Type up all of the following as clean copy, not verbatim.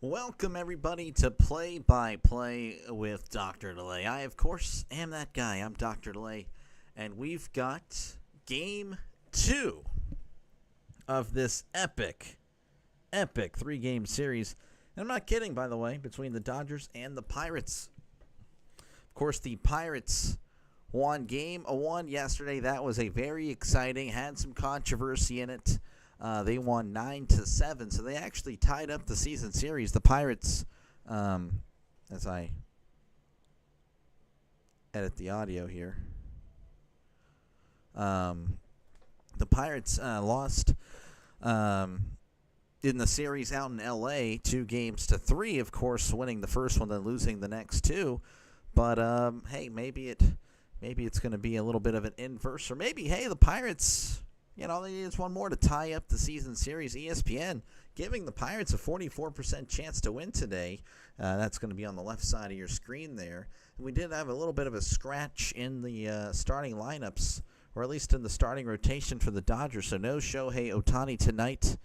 Welcome, everybody, to Play by Play with Dr. Delay. I, of course, am that guy. I'm Dr. Delay, and we've got Game 2 of this epic three-game series. And I'm not kidding, by the way, between the Dodgers and the Pirates. Of course, the Pirates won Game 1 yesterday. That was a very exciting, had some controversy in it. They won 9-7, so they actually tied up the season series. The Pirates, as I edit the audio here, the Pirates lost in the series out in L.A. 2-3, of course, winning the first one, then losing the next two. But hey, maybe it's going to be a little bit of an inverse, or maybe hey, the Pirates, they need just one more to tie up the season series. ESPN giving the Pirates a 44% chance to win today. That's going to be on the left side of your screen there. And we did have a little bit of a scratch in the starting lineups, or at least in the starting rotation for the Dodgers. So no Shohei Ohtani tonight.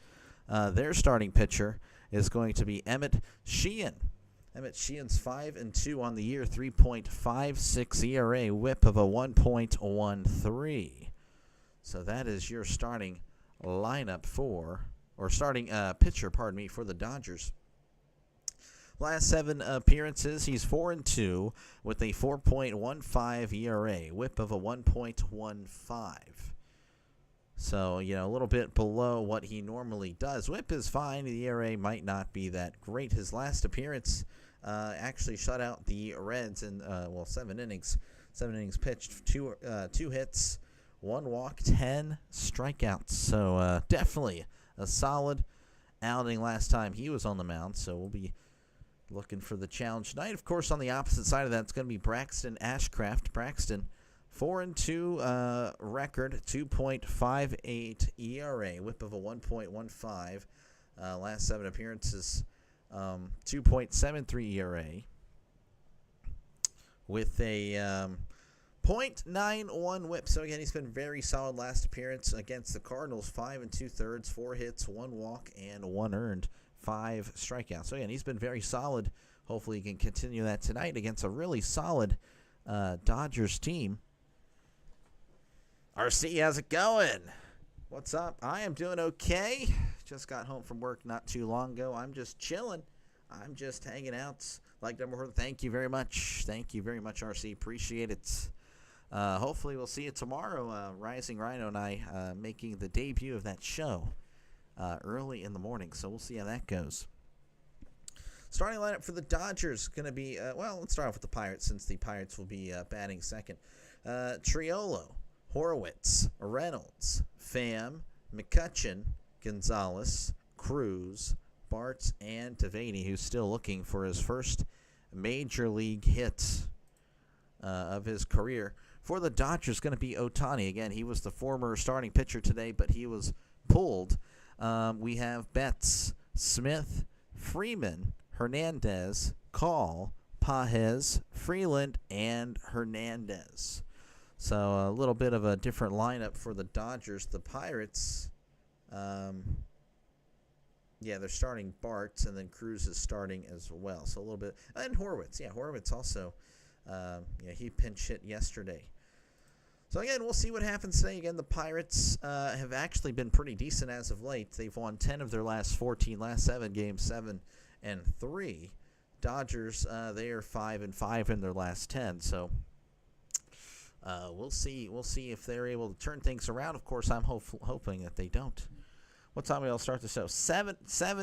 Their starting pitcher is going to be Emmett Sheehan. Emmett Sheehan's 5-2 on the year, 3.56 ERA, whip of a 1.13. So that is your starting lineup starting pitcher, for the Dodgers. Last 7 appearances, he's 4-2 with a 4.15 ERA, whip of a 1.15. So, a little bit below what he normally does. Whip is fine. The ERA might not be that great. His last appearance actually shut out the Reds in, 7 innings. 7 innings pitched, 2 hits, 1 walk, 10 strikeouts. So definitely a solid outing last time he was on the mound. So we'll be looking for the challenge tonight. Of course, on the opposite side of that, it's going to be Braxton Ashcraft. Braxton, 4-2 record, 2.58 ERA, whip of a 1.15. Last 7 appearances, 2.73 ERA with a .91 whip. So again, he's been very solid. Last appearance against the Cardinals, 5 2/3, 4 hits, 1 walk, and 1 earned, 5 strikeouts. So again, he's been very solid. Hopefully he can continue that tonight against a really solid Dodgers team. RC, how's it going? What's up? I am doing okay. Just got home from work not too long ago. I'm just chilling. I'm just hanging out. Like number, thank you very much. Thank you very much, RC. Appreciate it. Hopefully we'll see you tomorrow. Rising Rhino and I making the debut of that show early in the morning. So we'll see how that goes. Starting lineup for the Dodgers going to be, let's start off with the Pirates, since the Pirates will be batting second. Triolo, Horwitz, Reynolds, Pham, McCutchen, Gonzalez, Cruz, Bart, and Devaney, who's still looking for his first major league hit of his career. For the Dodgers, going to be Ohtani. Again, he was the former starting pitcher today, but he was pulled. We have Betts, Smith, Freeman, Hernandez, Call, Pajes, Freeland, and Hernandez. So a little bit of a different lineup for the Dodgers. The Pirates, they're starting Bart, and then Cruz is starting as well. So a little bit. And Horwitz. Yeah, Horwitz also, he pinch hit yesterday. So again, we'll see what happens today. Again, the Pirates have actually been pretty decent as of late. They've won 10 of their last 14, last 7 games, 7-3. Dodgers, they are 5-5 in their last 10. So we'll see. We'll see if they're able to turn things around. Of course, I'm hoping that they don't. What time will start the show? 7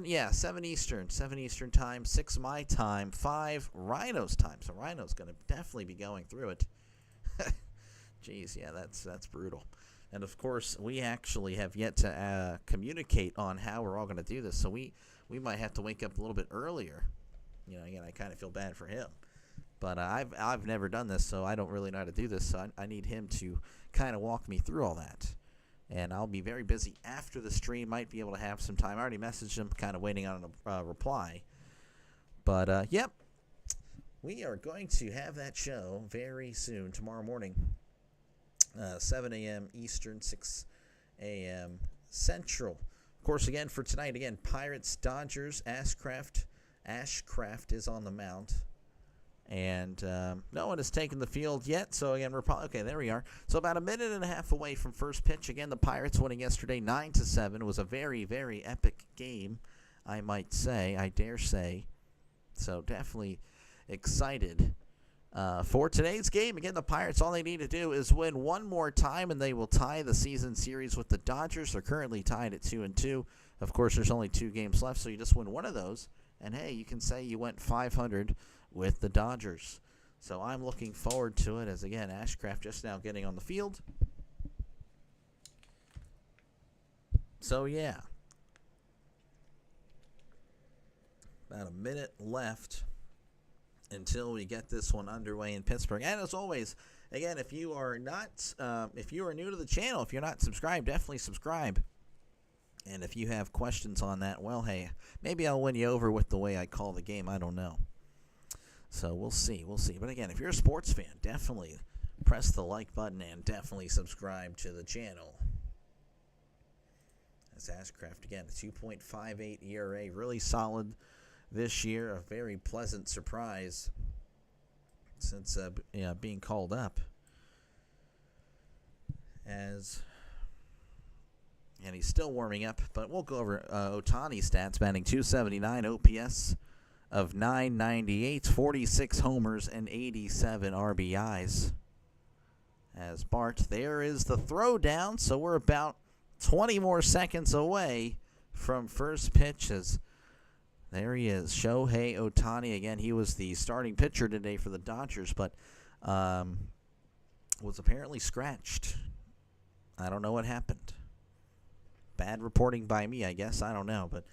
Eastern. 7 Eastern time, 6 my time, 5 Rhino's time. So Rhino's going to definitely be going through it. Jeez, yeah, that's brutal. And, of course, we actually have yet to communicate on how we're all going to do this. So we might have to wake up a little bit earlier. Again, I kind of feel bad for him. But I've never done this, so I don't really know how to do this. So I need him to kind of walk me through all that. And I'll be very busy after the stream. Might be able to have some time. I already messaged him, kind of waiting on a reply. But, yep, we are going to have that show very soon, tomorrow morning. 7 a.m. Eastern, 6 a.m. Central. Of course, again, for tonight, Pirates, Dodgers, Ashcraft, Ashcraft is on the mound. And no one has taken the field yet. So, again, we're probably – okay, there we are. So, about a minute and a half away from first pitch. Again, the Pirates winning yesterday 9-7. It was a very, very epic game, I might say. I dare say. So, definitely excited for today's game. Again, the Pirates, all they need to do is win one more time, and they will tie the season series with the Dodgers. They're currently tied at 2-2. Of course, there's only 2 games left, so you just win one of those. And, hey, you can say you went 500 with the Dodgers. So I'm looking forward to it as, again, Ashcraft just now getting on the field. So, yeah. About a minute left until we get this one underway in Pittsburgh. And as always, again, if you are new to the channel, if you're not subscribed, definitely subscribe. And if you have questions on that, well, hey, maybe I'll win you over with the way I call the game. I don't know. So we'll see. But again, if you're a sports fan, definitely press the like button and definitely subscribe to the channel. That's Ashcraft again, a 2.58 ERA, really solid this year. A very pleasant surprise since being called up. And he's still warming up, but we'll go over Ohtani stats, batting .279, OPS of .998, 46 homers, and 87 RBIs. As Bart, there is the throwdown, so we're about 20 more seconds away from first pitch. As there he is, Shohei Ohtani. Again, he was the starting pitcher today for the Dodgers, but was apparently scratched. I don't know what happened. Bad reporting by me, I guess. I don't know, but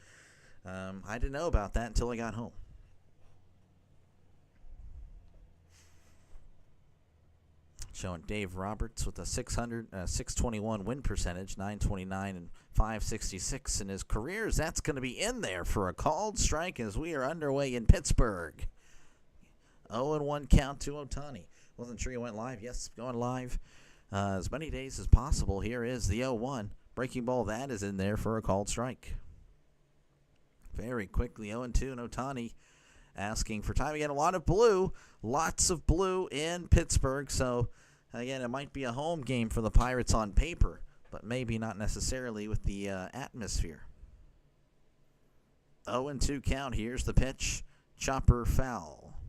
I didn't know about that until I got home. Showing Dave Roberts with a 621 win percentage, 929 and 566 in his careers. That's going to be in there for a called strike as we are underway in Pittsburgh. 0-1 count to Ohtani. Wasn't sure he went live. Yes, going live as many days as possible. Here is the 0-1. Breaking ball, that is in there for a called strike. Very quickly, 0-2, and Ohtani asking for time. Again, a lot of blue. Lots of blue in Pittsburgh. So, again, it might be a home game for the Pirates on paper, but maybe not necessarily with the atmosphere. 0-2 count. Here's the pitch. Chopper foul.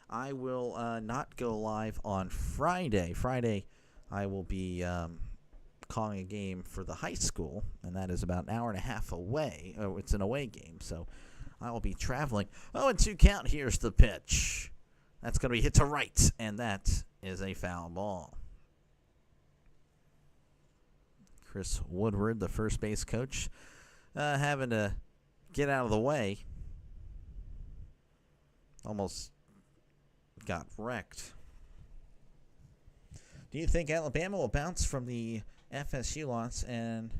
I will not go live on Friday. Friday, I will be calling a game for the high school, and that is about an hour and a half away. Oh, it's an away game, so I will be traveling. 0-2 count. Here's the pitch. That's going to be hit to right, and that is a foul ball. Chris Woodward, the first base coach, having to get out of the way. Almost got wrecked. Do you think Alabama will bounce from the FSU loss, and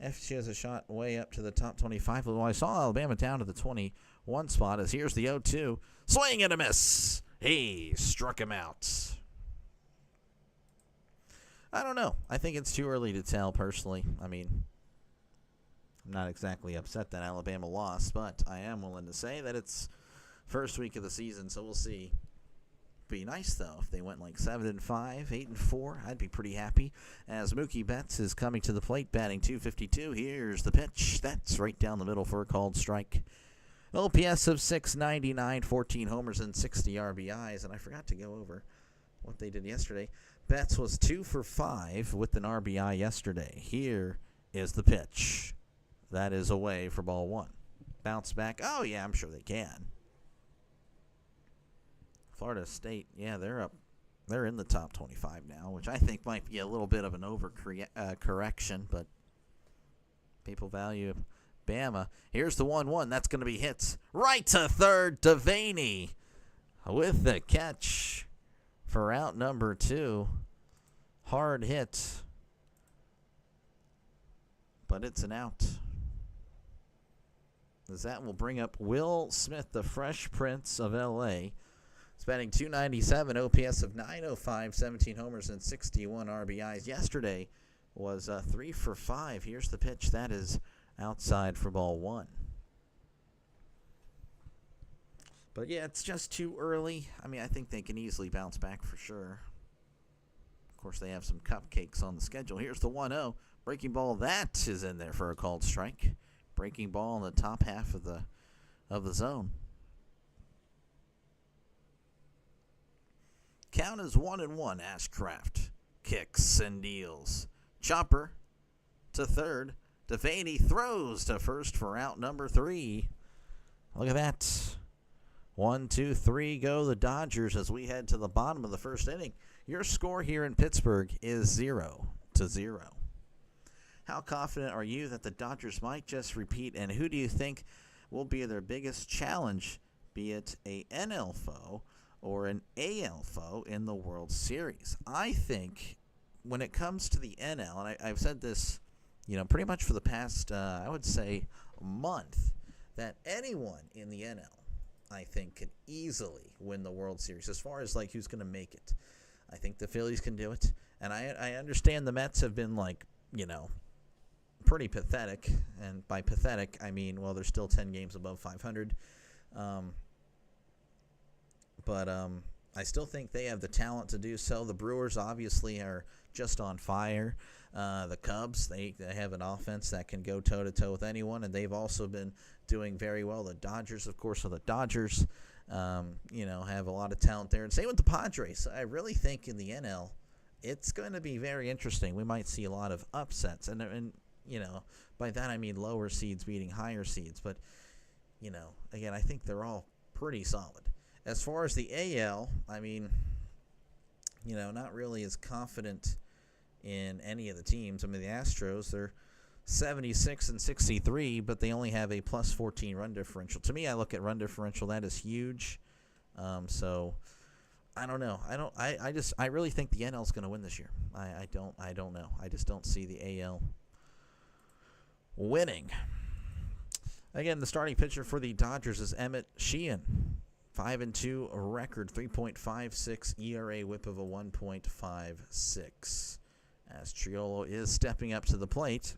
FSU has a shot way up to the top 25? Well, I saw Alabama down to the 21 spot as here's the 0-2. Swing and a miss. He struck him out. I don't know. I think it's too early to tell, personally. I mean, I'm not exactly upset that Alabama lost, but I am willing to say that it's first week of the season, so we'll see. Be nice though if they went like 7-5, 8-4. I'd be pretty happy. As Mookie Betts is coming to the plate, batting .252. Here's the pitch. That's right down the middle for a called strike. OPS of .699, 14 homers and 60 RBIs. And I forgot to go over what they did yesterday. Betts was 2 for 5 with an RBI yesterday. Here is the pitch. That is away for ball 1. Bounce back. Oh yeah, I'm sure they can. Florida State, yeah, they're up. They're in the top 25 now, which I think might be a little bit of an overcorrection, but people value Bama. Here's the 1-1. That's going to be hit right to third. Devaney with the catch for out number 2. Hard hit, but it's an out. As that will bring up Will Smith, the Fresh Prince of L.A., He's batting .297, OPS of .905, 17 homers and 61 RBIs. Yesterday was 3 for 5. Here's the pitch. That is outside for ball 1. But yeah, it's just too early. I mean, I think they can easily bounce back for sure. Of course, they have some cupcakes on the schedule. Here's the 1-0. Breaking ball, that is in there for a called strike. Breaking ball in the top half of the zone. Count is 1-1. Ashcraft kicks and deals. Chopper to third. Devaney throws to first for out number 3. Look at that. 1, 2, 3 go the Dodgers as we head to the bottom of the first inning. Your score here in Pittsburgh is 0-0. How confident are you that the Dodgers might just repeat, and who do you think will be their biggest challenge, be it a NL foe or an AL foe in the World Series? I think when it comes to the NL, and I've said this, pretty much for the past, I would say, month, that anyone in the NL, I think, can easily win the World Series as far as, who's going to make it. I think the Phillies can do it, and I understand the Mets have been, pretty pathetic, and by pathetic, I mean, well, they're still 10 games above 500, but I still think they have the talent to do so. The Brewers obviously are just on fire. The Cubs, they have an offense that can go toe-to-toe with anyone, and they've also been doing very well. The Dodgers, of course, are the Dodgers, have a lot of talent there. And same with the Padres. I really think in the NL, it's going to be very interesting. We might see a lot of upsets, and by that I mean lower seeds beating higher seeds. But, again, I think they're all pretty solid. As far as the AL, I mean, not really as confident in any of the teams. I mean, the Astros, they're 76-63, but they only have a plus 14 run differential. To me, I look at run differential, that is huge. So I don't know. I really think the NL is going to win this year. I don't know. I just don't see the AL winning. Again, the starting pitcher for the Dodgers is Emmett Sheehan. 5-2 record, 3.56 ERA, whip of a 1.56. As Triolo is stepping up to the plate.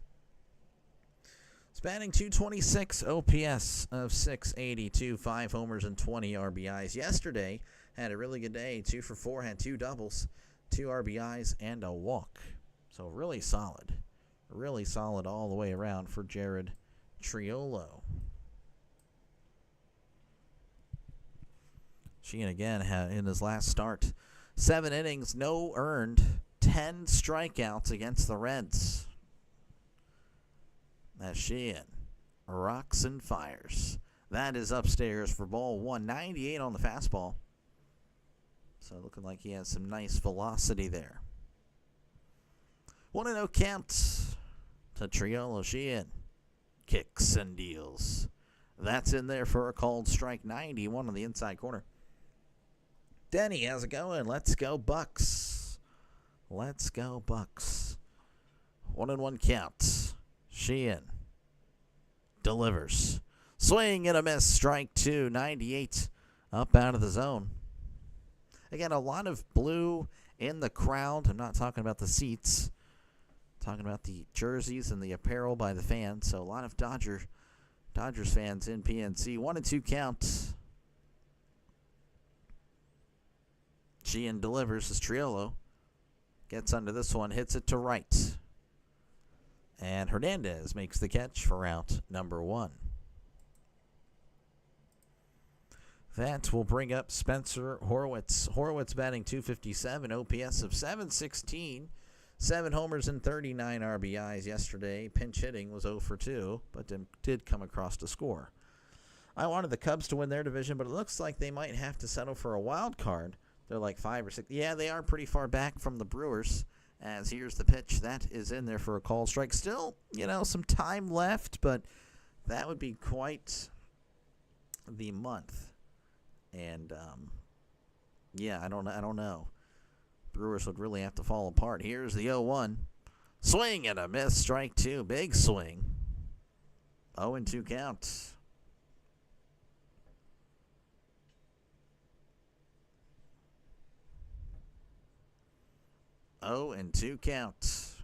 He's batting .226, OPS of .682, 5 homers and 20 RBIs. Yesterday, had a really good day, 2 for 4, had 2 doubles, 2 RBIs, and a walk. So really solid all the way around for Jared Triolo. Sheehan again had in his last start, 7 innings, no earned, 10 strikeouts against the Reds. As Sheehan rocks and fires. That is upstairs for ball 1, 98 on the fastball. So looking like he has some nice velocity there. 1-0 count to Triolo. Sheehan kicks and deals. That's in there for a called strike. 91 on the inside corner. Denny, how's it going? Let's go Bucks. Let's go Bucks. 1-1 count. Sheehan delivers. Swing and a miss. Strike 2. 98 up out of the zone. Again, a lot of blue in the crowd. I'm not talking about the seats. I'm talking about the jerseys and the apparel by the fans. So a lot of Dodgers fans in PNC. 1-2 count. Sheehan delivers as Triolo gets under this one, hits it to right. And Hernandez makes the catch for out number 1. That will bring up Spencer Horwitz. Horwitz batting .257, OPS of .716, 7 homers and 39 RBIs yesterday. Pinch hitting was 0 for 2, but did come across to score. I wanted the Cubs to win their division, but it looks like they might have to settle for a wild card. They're like 5 or 6. Yeah, they are pretty far back from the Brewers. As here's the pitch. That is in there for a call strike. Still, some time left, but that would be quite the month. And, I don't know. Brewers would really have to fall apart. Here's the 0-1. Swing and a miss. Strike 2. Big swing. 0-2 count. 0-2 count.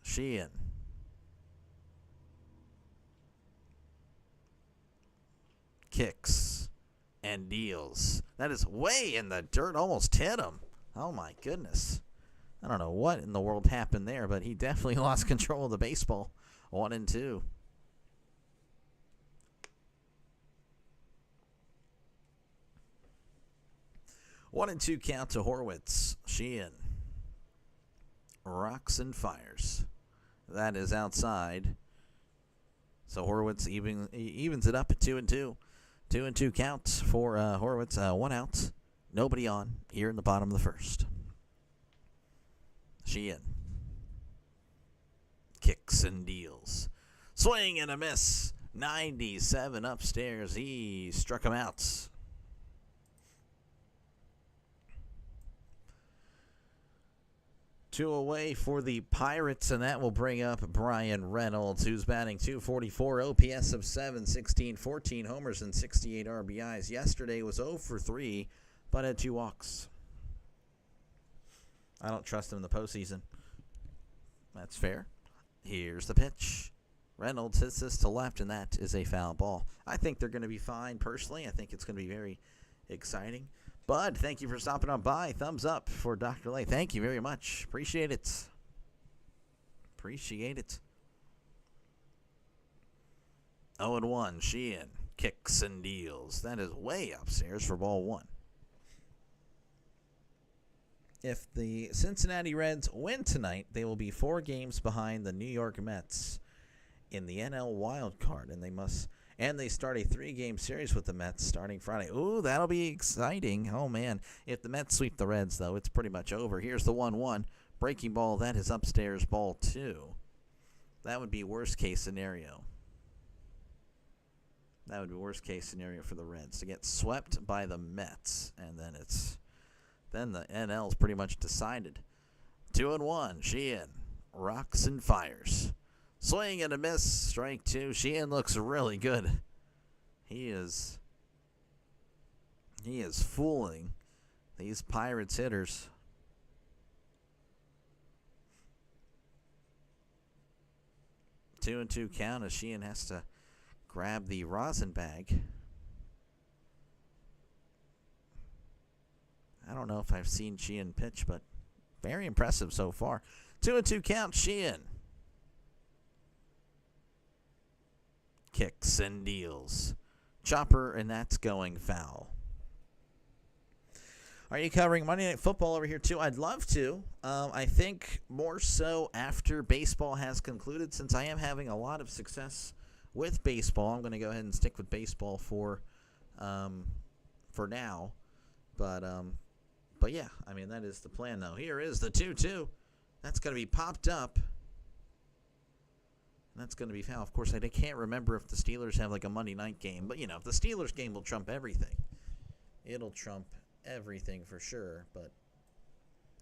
Sheehan kicks and deals. That is way in the dirt. Almost hit him. Oh, my goodness. I don't know what in the world happened there, but he definitely lost control of the baseball. 1-2. One and two count to Horwitz. Sheehan rocks and fires. That is outside. So Horwitz evens it up at 2-2. 2-2 counts for Horwitz. 1 out. Nobody on here in the bottom of the first. Sheehan kicks and deals. Swing and a miss. 97 upstairs. He struck him out. 2 away for the Pirates, and that will bring up Brian Reynolds, who's batting .244, OPS of 716, 14 homers, and 68 RBIs. Yesterday was 0 for 3, but had 2 walks. I don't trust him in the postseason. That's fair. Here's the pitch. Reynolds hits this to left, and that is a foul ball. I think they're going to be fine personally. I think it's going to be very exciting. Bud, thank you for stopping on by. Thumbs up for Dr. Lay. Thank you very much. Appreciate it. Appreciate it. 0-1. Sheehan kicks and deals. That is way upstairs for ball 1. If the Cincinnati Reds win tonight, they will be 4 games behind the New York Mets in the NL wild card, and they start a 3-game series with the Mets starting Friday. Ooh, that'll be exciting. Oh, man. If the Mets sweep the Reds, though, it's pretty much over. Here's the 1-1. Breaking ball, that is upstairs, ball 2. That would be worst-case scenario. That would be worst-case scenario for the Reds, to get swept by the Mets. And then the NL's pretty much decided. 2-1. Sheehan rocks and fires. Swing and a miss, strike 2. Sheehan looks really good. He is fooling these Pirates hitters. 2-2 count as Sheehan has to grab the rosin bag. I don't know if I've seen Sheehan pitch, but very impressive so far. 2-2 count, Sheehan kicks and deals. Chopper, and that's going foul. Are you covering Monday Night Football over here too? I'd love to. I think more so after baseball has concluded, since I am having a lot of success with baseball. I'm going to go ahead and stick with baseball for now. But yeah, I mean, that is the plan, though. Here is the 2-2. That's going to be popped up. That's going to be foul. Of course, I can't remember if the Steelers have like a Monday night game. But, if the Steelers game will trump everything. It'll trump everything for sure. But,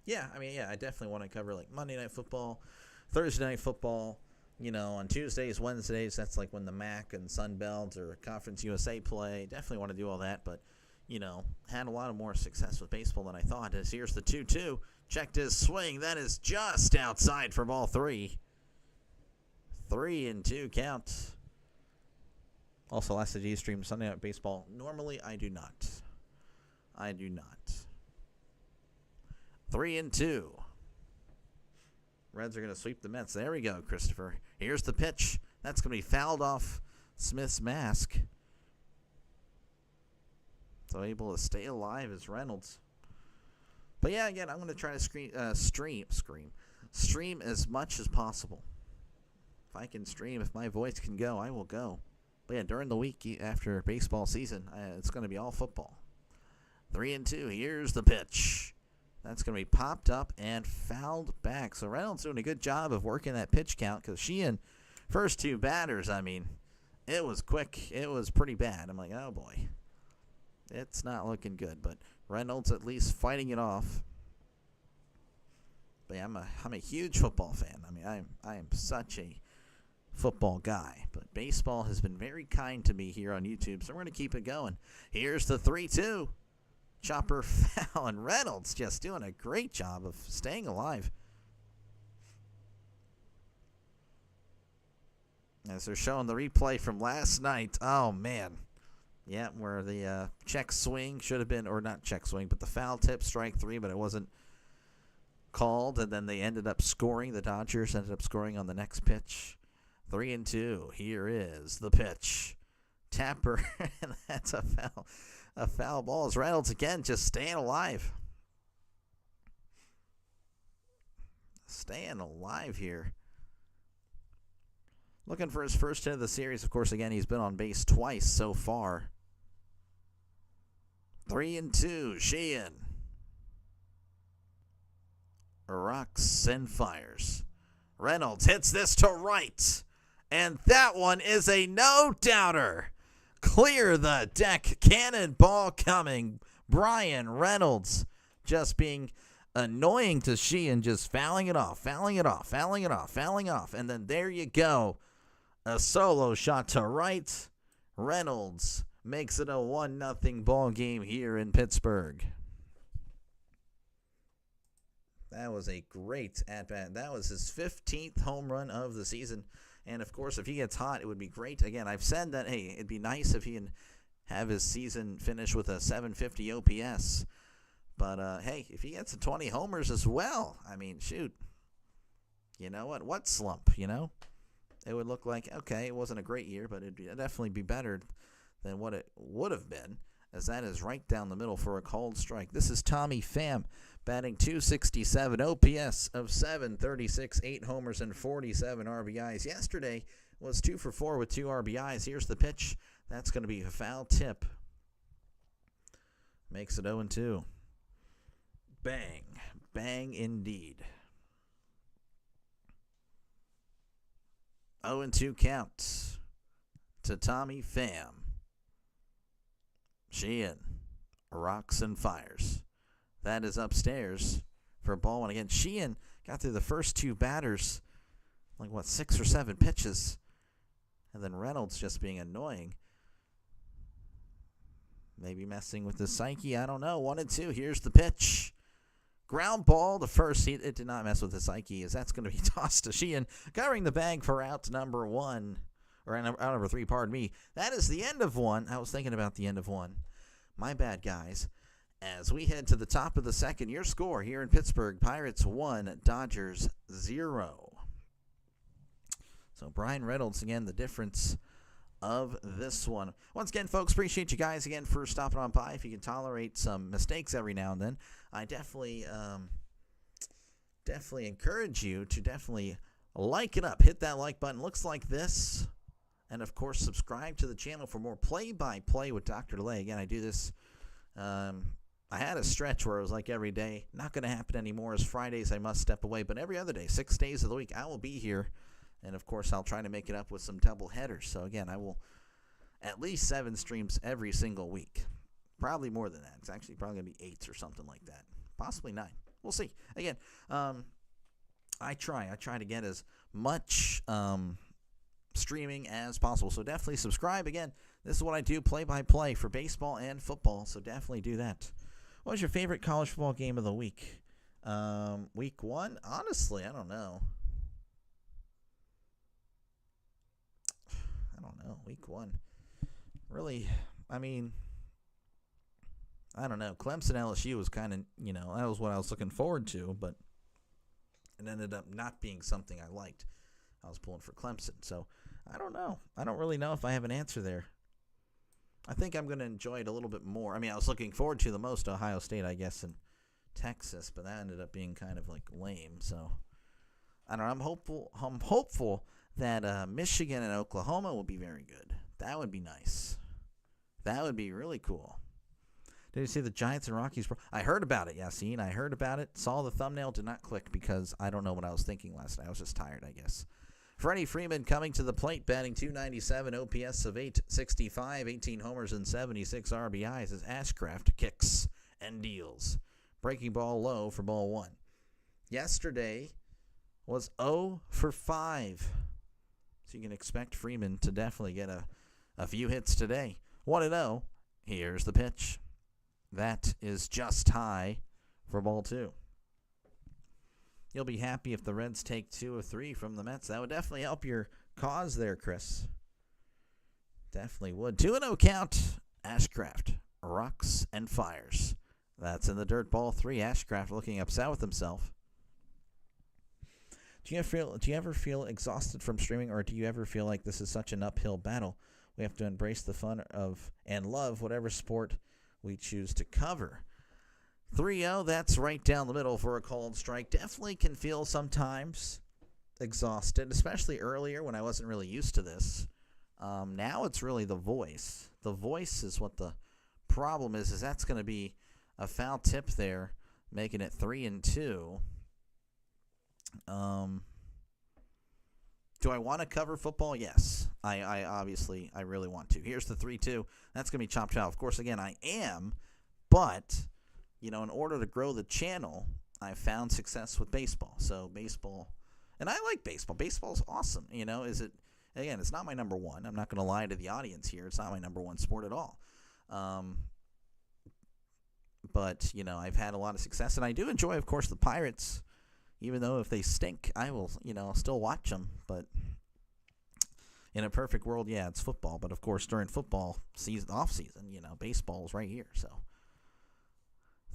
yeah, I definitely want to cover like Monday Night Football, Thursday Night Football. On Tuesdays, Wednesdays, that's like when the MAC and Sun Belt or Conference USA play. Definitely want to do all that. But, had a lot of more success with baseball than I thought. As here's the 2-2. Checked his swing. That is just outside for ball 3. 3-2 count. Also, last day stream Sunday Night Baseball. Normally, I do not. 3-2. Reds are going to sweep the Mets. There we go, Christopher. Here's the pitch. That's going to be fouled off Smith's mask. So able to stay alive is Reynolds. But yeah, again, I'm going to try to stream as much as possible. If I can stream, if my voice can go, I will go. But yeah, during the week after baseball season, it's going to be all football. 3-2. Here's the pitch. That's going to be popped up and fouled back. So Reynolds doing a good job of working that pitch count, because Sheehan, first 2 batters, it was quick. It was pretty bad. I'm like, oh boy. It's not looking good, but Reynolds at least fighting it off. But yeah, I'm a huge football fan. I am such a football guy, but baseball has been very kind to me here on YouTube, so we're going to keep it going. Here's the 3-2. Chopper foul, and Reynolds just doing a great job of staying alive. As they're showing the replay from last night, oh man, Yeah, where the check swing should have been, or not check swing, but the foul tip, strike 3, but it wasn't called, and then they ended up scoring. The Dodgers ended up scoring on the next pitch. 3-2. Here is the pitch. Tapper, and that's a foul. A foul ball. As Reynolds again just staying alive. Staying alive here. Looking for his first hit of the series. Of course, again, he's been on base twice so far. 3-2. Sheehan rocks and fires. Reynolds hits this to right. And that one is a no-doubter. Clear the deck. Cannonball coming. Brian Reynolds just being annoying to Sheehan, just fouling it off. And then there you go. A solo shot to right. Reynolds makes it a 1-0 ball game here in Pittsburgh. That was a great at-bat. That was his 15th home run of the season. And, of course, if he gets hot, it would be great. Again, I've said that, hey, it'd be nice if he can have his season finish with a 750 OPS. But, hey, if he gets to 20 homers as well, I mean, shoot. You know what? What slump, you know? It would look like, okay, it wasn't a great year, but it'd definitely be better than what it would have been, as that is right down the middle for a cold strike. This is Tommy Pham, batting .267, OPS of .736, 8 homers and 47 RBIs. Yesterday was 2 for 4 with 2 RBIs. Here's the pitch. That's going to be a foul tip. Makes it 0-2. Bang. Bang indeed. 0-2 count to Tommy Pham. Sheehan rocks and fires. That is upstairs for ball one. Again, Sheehan got through the first 2 batters, 6 or 7 pitches. And then Reynolds just being annoying. Maybe messing with the psyche. I don't know. 1-2. Here's the pitch. Ground ball to first. It did not mess with the psyche, as that's going to be tossed to Sheehan, covering the bag for out number 1. Or out number 3, pardon me. That is the end of 1. I was thinking about the end of 1. My bad, guys. As we head to the top of the second, your score here in Pittsburgh, Pirates 1, Dodgers 0. So Brian Reynolds, again, the difference of this one. Once again, folks, appreciate you guys again for stopping on by. If you can tolerate some mistakes every now and then, I definitely encourage you to definitely like it up. Hit that like button. Looks like this. And, of course, subscribe to the channel for more play-by-play with Dr. DeLay. Again, I do this. I had a stretch where it was like every day. Not going to happen anymore. As Fridays, I must step away. But every other day, 6 days of the week, I will be here. And, of course, I'll try to make it up with some double headers. So, again, I will at least 7 streams every single week. Probably more than that. It's actually probably going to be 8 or something like that. Possibly 9. We'll see. Again, I try to get as much streaming as possible. So definitely subscribe. Again, this is what I do, play-by-play for baseball and football. So definitely do that. What was your favorite college football game of the week? Week 1? Honestly, I don't know. Week 1. Really, I mean, I don't know. Clemson LSU was kind of, that was what I was looking forward to, but it ended up not being something I liked. I was pulling for Clemson. So, I don't know. I don't really know if I have an answer there. I think I'm going to enjoy it a little bit more. I mean, I was looking forward to the most Ohio State, I guess, and Texas, but that ended up being kind of lame. So, I don't know. I'm hopeful that Michigan and Oklahoma will be very good. That would be nice. That would be really cool. Did you see the Giants and Rockies? I heard about it, Yassine. I heard about it. Saw the thumbnail. Did not click because I don't know what I was thinking last night. I was just tired, I guess. Freddie Freeman coming to the plate, batting .297, OPS of .865, 18 homers and 76 RBIs as Ashcraft kicks and deals. Breaking ball low for ball 1. Yesterday was 0 for 5. So you can expect Freeman to definitely get a few hits today. 1-0. Here's the pitch. That is just high for ball 2. You'll be happy if the Reds take 2 of 3 from the Mets. That would definitely help your cause there, Chris. Definitely would. 2-0 count Ashcraft rocks and fires. That's in the dirt. Ball 3. Ashcraft looking upset with himself. Do you ever feel exhausted from streaming, or do you ever feel like this is such an uphill battle? We have to embrace the fun of and love whatever sport we choose to cover. 3-0, that's right down the middle for a called strike. Definitely can feel sometimes exhausted, especially earlier when I wasn't really used to this. Now it's really the voice. The voice is what the problem is that's going to be a foul tip there, making it 3-2. Do I want to cover football? Yes. I obviously, I really want to. Here's the 3-2. That's going to be chopped out. Of course, again, I am, but, in order to grow the channel, I found success with baseball. So baseball, and I like baseball. Baseball's awesome. Again, it's not my number one. I'm not going to lie to the audience here. It's not my number one sport at all. But, I've had a lot of success, and I do enjoy, of course, the Pirates. Even though if they stink, I will, still watch them. But in a perfect world, yeah, it's football. But, of course, during football season, off-season, baseball's right here. So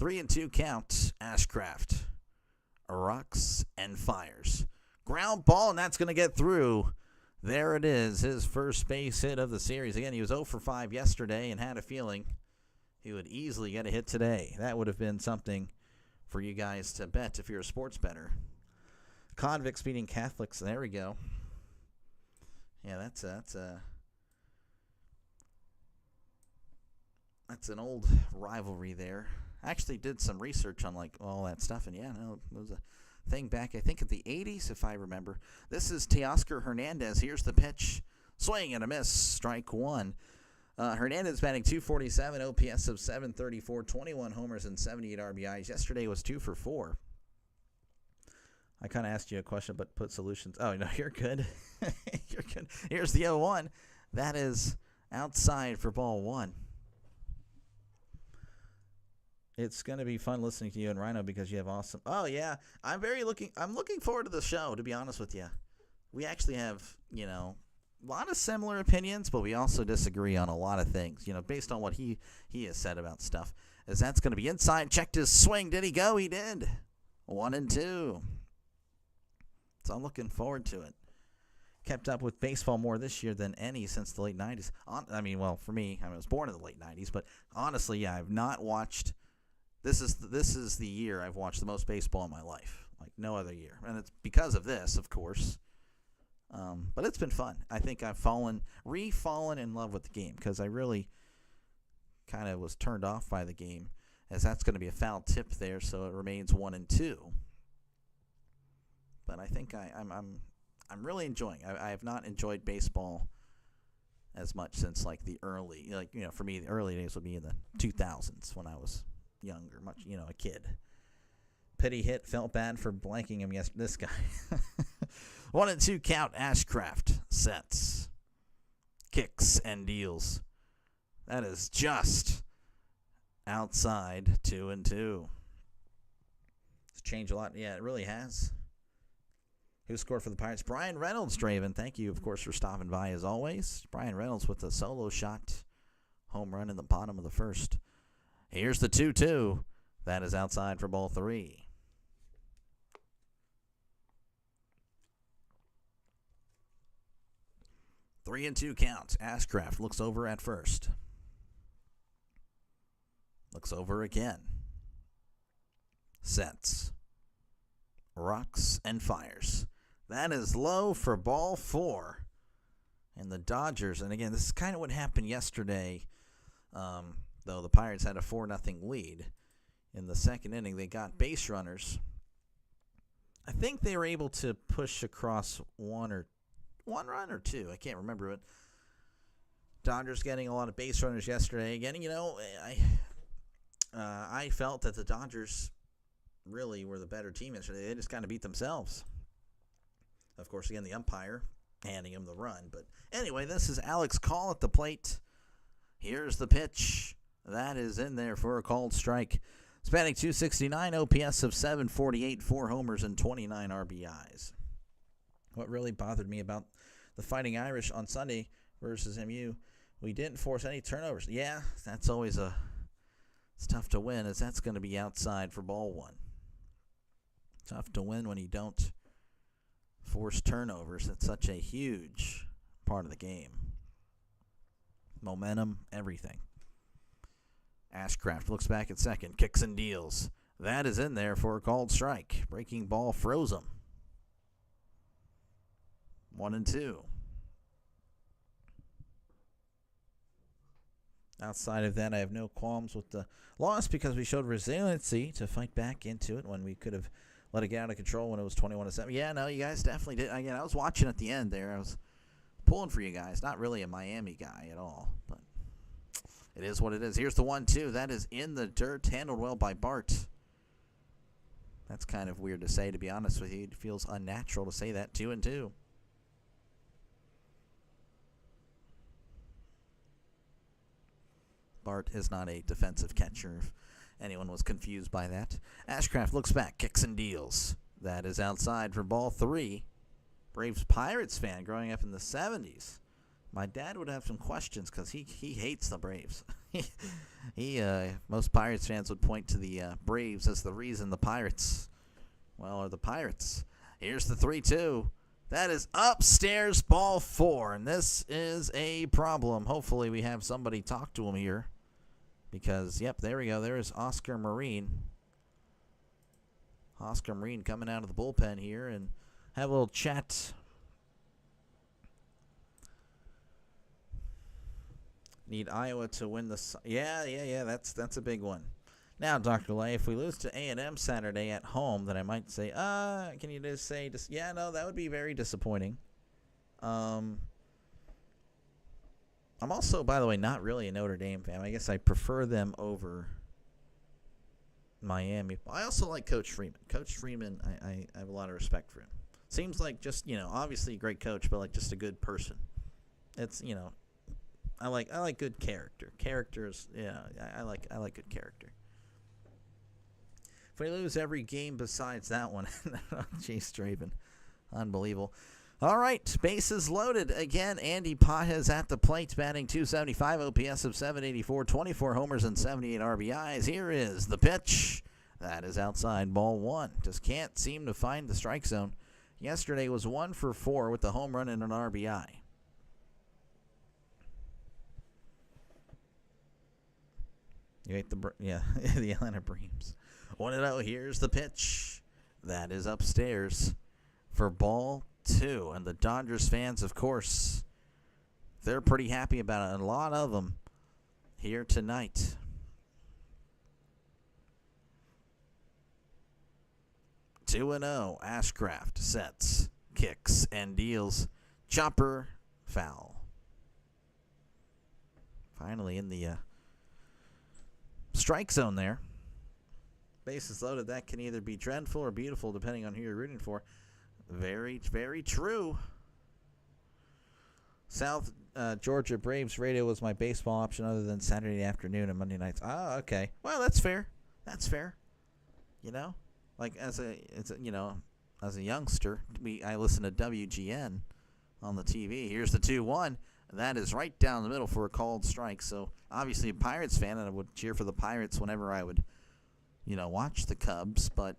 3-2 count. Ashcraft rocks and fires. Ground ball, and that's going to get through. There it is, his first base hit of the series. Again, he was 0 for 5 yesterday and had a feeling he would easily get a hit today. That would have been something for you guys to bet if you're a sports bettor. Convicts beating Catholics. There we go. Yeah, that's an old rivalry there. I actually did some research on all that stuff, and it was a thing back, I think, in the 80s, if I remember. This is Teoscar Hernandez. Here's the pitch. Swing and a miss. Strike 1. Hernandez batting .247, OPS of .734, 21 homers and 78 RBIs. Yesterday was 2 for 4. I kind of asked you a question, but put solutions. Oh, no, you're good. You're good. Here's the 0-1. That is outside for ball 1. It's going to be fun listening to you and Rhino because you have awesome. Oh, yeah. I'm looking forward to the show, to be honest with you. We actually have, a lot of similar opinions, but we also disagree on a lot of things, based on what he has said about stuff. As that's going to be inside. Checked his swing. Did he go? He did. 1-2. So I'm looking forward to it. Kept up with baseball more this year than any since the late 90s. For me, I was born in the late 90s, but honestly, yeah, I've not watched. This is the year I've watched the most baseball in my life, like no other year. And it's because of this, of course. But it's been fun. I think I've fallen in love with the game because I really kind of was turned off by the game, as that's going to be a foul tip there, so it remains 1-2. But I think I'm really enjoying. I have not enjoyed baseball as much since the early, for me the early days would be in the 2000s when I was younger, much a kid. Pity hit, felt bad for blanking him. Yes, this guy. 1-2 count. Ashcraft sets, kicks, and deals. That is just outside. 2-2. It's changed a lot. Yeah, it really has. Who scored for the Pirates? Brian Reynolds, Draven. Thank you, of course, for stopping by as always. Brian Reynolds with a solo shot. Home run in the bottom of the first. Here's the 2-2. That is outside for ball 3. Three and 2 count. Ashcraft looks over at first. Looks over again. Sets. Rocks and fires. That is low for ball 4. And the Dodgers, and again, this is kind of what happened yesterday, though the Pirates had a 4-0 lead. In the second inning, they got base runners. I think they were able to push across one run or two. I can't remember it. Dodgers getting a lot of base runners yesterday. Again, I felt that the Dodgers really were the better team yesterday. They just kind of beat themselves. Of course, again, the umpire handing him the run. But anyway, this is Alex Call at the plate. Here's the pitch. That is in there for a called strike. It's batting .269, OPS of .748, 4 homers and 29 RBIs. What really bothered me about the Fighting Irish on Sunday versus MU We didn't force any turnovers. Yeah, that's always it's tough to win, as that's going to be outside for ball one. Tough to win when you don't force turnovers. That's such a huge part of the game. Momentum, everything. Ashcraft looks back at second, kicks and deals. That is in there for a called strike. Breaking ball froze him. 1-2. Outside of that, I have no qualms with the loss because we showed resiliency to fight back into it when we could have let it get out of control when it was 21-7. Yeah, no, you guys definitely did. Again, I was watching at the end there. I was pulling for you guys. Not really a Miami guy at all, but it is what it is. Here's the 1-2. That is in the dirt, handled well by Bart. That's kind of weird to say, to be honest with you. It feels unnatural to say that. 2-2. Bart is not a defensive catcher, if anyone was confused by that. Ashcraft looks back, kicks and deals. That is outside for ball 3. Braves Pirates fan growing up in the 70s. My dad would have some questions because he hates the Braves. Most Pirates fans would point to the Braves as the reason the Pirates, are the Pirates. Here's the 3-2. That is upstairs, ball 4, and this is a problem. Hopefully we have somebody talk to him here because, yep, there we go. There is Oscar Marine. Oscar Marine coming out of the bullpen here and have a little chat. Need Iowa to win the... Yeah, that's a big one. Now, Dr. Lay, if we lose to A&M Saturday at home, then I might say, can you just say... yeah, no, that would be very disappointing. I'm also, by the way, not really a Notre Dame fan. I guess I prefer them over Miami. I also like Coach Freeman. Coach Freeman, I have a lot of respect for him. Seems like just, obviously a great coach, but like just a good person. It's, I like good character. Characters, I like good character. If we lose every game besides that one, Chase Draven, unbelievable. All right, bases loaded. Again, Andy Pages at the plate, batting .275, OPS of .784, 24 homers and 78 RBIs. Here is the pitch. That is outside, ball 1. Just can't seem to find the strike zone. Yesterday was 1 for 4 with the home run and an RBI. You hate the Atlanta Braves. 1-0. Here's the pitch. That is upstairs for ball 2. And the Dodgers fans, of course, they're pretty happy about it. And a lot of them here tonight. (2-0). Ashcraft sets, kicks, and deals. Chopper, foul. Finally in the strike zone there. Bases loaded. That can either be dreadful or beautiful depending on who you're rooting for. Very, very true. South Georgia Braves radio was my baseball option other than Saturday afternoon and Monday nights. Oh, okay. Well, that's fair. That's fair. Like as a youngster, I listened to WGN on the TV. Here's the 2-1. That is right down the middle for a called strike. So obviously a Pirates fan, and I would cheer for the Pirates whenever I would, watch the Cubs. But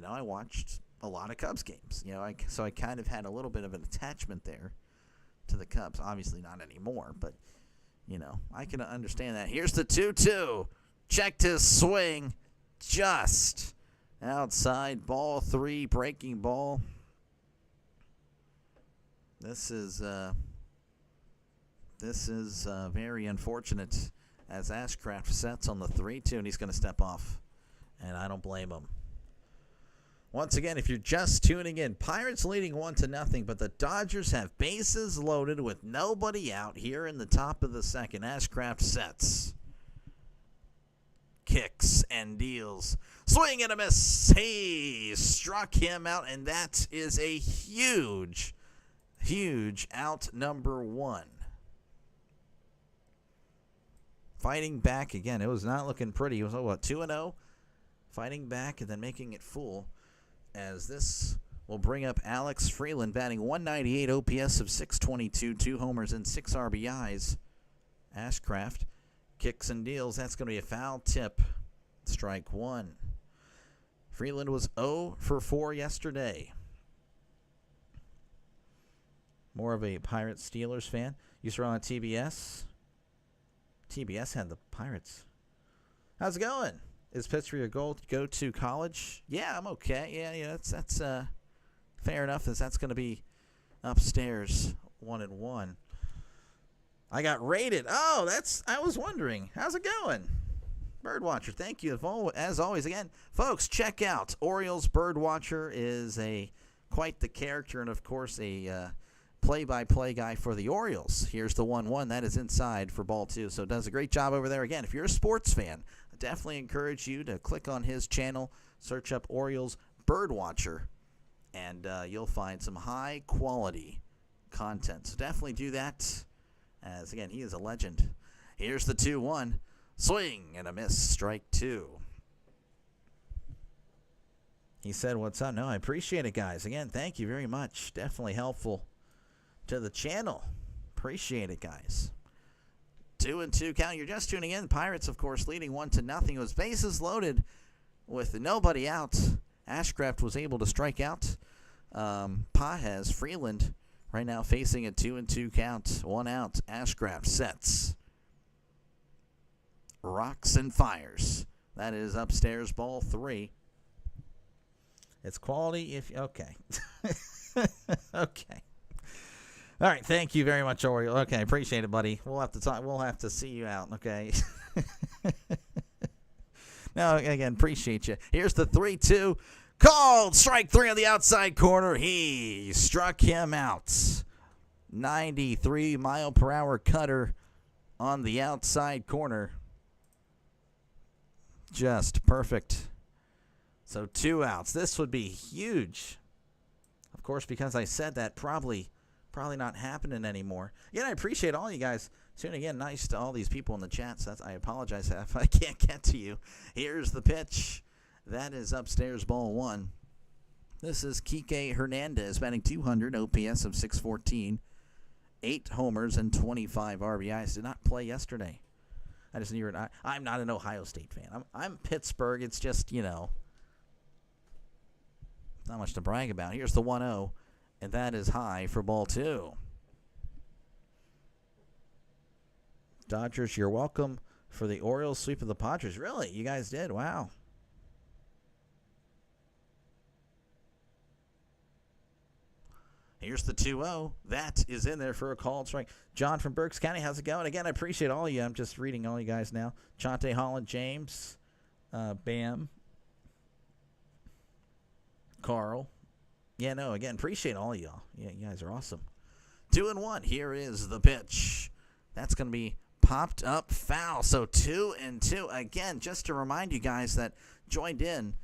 I watched a lot of Cubs games. So I kind of had a little bit of an attachment there to the Cubs. Obviously not anymore, but I can understand that. Here's the 2-2. Checked his swing, just outside, ball 3, breaking ball. This is very unfortunate as Ashcraft sets on the 3-2, and he's going to step off, and I don't blame him. Once again, if you're just tuning in, Pirates leading 1-0, but the Dodgers have bases loaded with nobody out here in the top of the second. Ashcraft sets, kicks, and deals. Swing and a miss. He struck him out, and that is a huge out, number 1. Fighting back again. It was not looking pretty. It was 2-0. Fighting back and then making it full. As this will bring up Alex Freeland, batting .198, OPS of .622, 2 homers and 6 RBIs. Ashcraft kicks and deals. That's going to be a foul tip. Strike one. Freeland was 0 for 4 yesterday. More of a Pirates-Steelers fan. You saw on TBS. TBS had the Pirates. How's it going? Is Pittsburgh a go-to college? Yeah, I'm okay. Yeah, that's fair enough. That's going to be upstairs 1-1. I got rated. Oh, I was wondering. How's it going? Birdwatcher, thank you. As always, again, folks, check out Orioles Birdwatcher is quite the character and, of course, a play-by-play guy for the Orioles. Here's the 1-1. That is inside for ball 2. So does a great job over there. Again, if you're a sports fan, I definitely encourage you to click on his channel, search up Orioles Birdwatcher, and you'll find some high-quality content. So definitely do that, as, again, he is a legend. Here's the 2-1. Swing and a miss. Strike 2. He said, what's up? No, I appreciate it, guys. Again, thank you very much. Definitely helpful to the channel. Appreciate it, guys. 2-2 count. You're just tuning in. Pirates, of course, leading 1-0. It was bases loaded with nobody out. Ashcraft was able to strike out. Pajes, Freeland, right now facing a 2-2 count. 1 out. Ashcraft sets. Rocks and fires. That is upstairs ball 3. It's quality if okay. Okay. All right, thank you very much, Oriole. Okay, appreciate it, buddy. We'll have to talk. We'll have to see you out, okay? No, again, appreciate you. Here's the 3-2. Called strike 3 on the outside corner. He struck him out. 93-mile-per-hour cutter on the outside corner. Just perfect. So 2 outs. This would be huge. Of course, because I said that, probably not happening anymore. Again, I appreciate all you guys tuning in. Nice to all these people in the chat. So I apologize if I can't get to you. Here's the pitch. That is upstairs ball 1. This is Kike Hernandez batting .200, OPS of .614, 8 homers and 25 RBIs. Did not play yesterday. I just knew I'm not an Ohio State fan. I'm Pittsburgh. It's just, not much to brag about. Here's the 1-0, and that is high for ball 2. Dodgers, you're welcome for the Orioles sweep of the Padres. Really? You guys did? Wow. Here's the 2-0. That is in there for a called strike. John from Berks County, how's it going? Again, I appreciate all of you. I'm just reading all you guys now. Chante Holland, James, Bam, Carl. Yeah, no, again, appreciate all of y'all. Yeah, you guys are awesome. 2-1. Here is the pitch. That's going to be popped up foul. So 2-2. Again, just to remind you guys that joined in,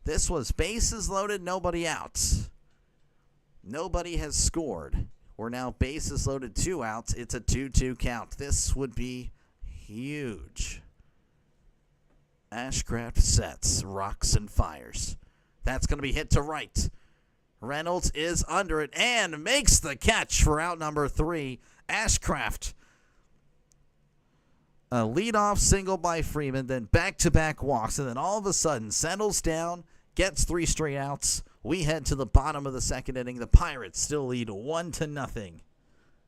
this was bases loaded, nobody out. Nobody has scored. We're now bases loaded, 2 outs. It's a 2-2 count. This would be huge. Ashcraft sets, rocks and fires. That's going to be hit to right. Reynolds is under it and makes the catch for out number 3. Ashcraft. A leadoff single by Freeman, then back-to-back walks, and then all of a sudden settles down, gets 3 straight outs. We head to the bottom of the second inning. The Pirates still lead 1-0.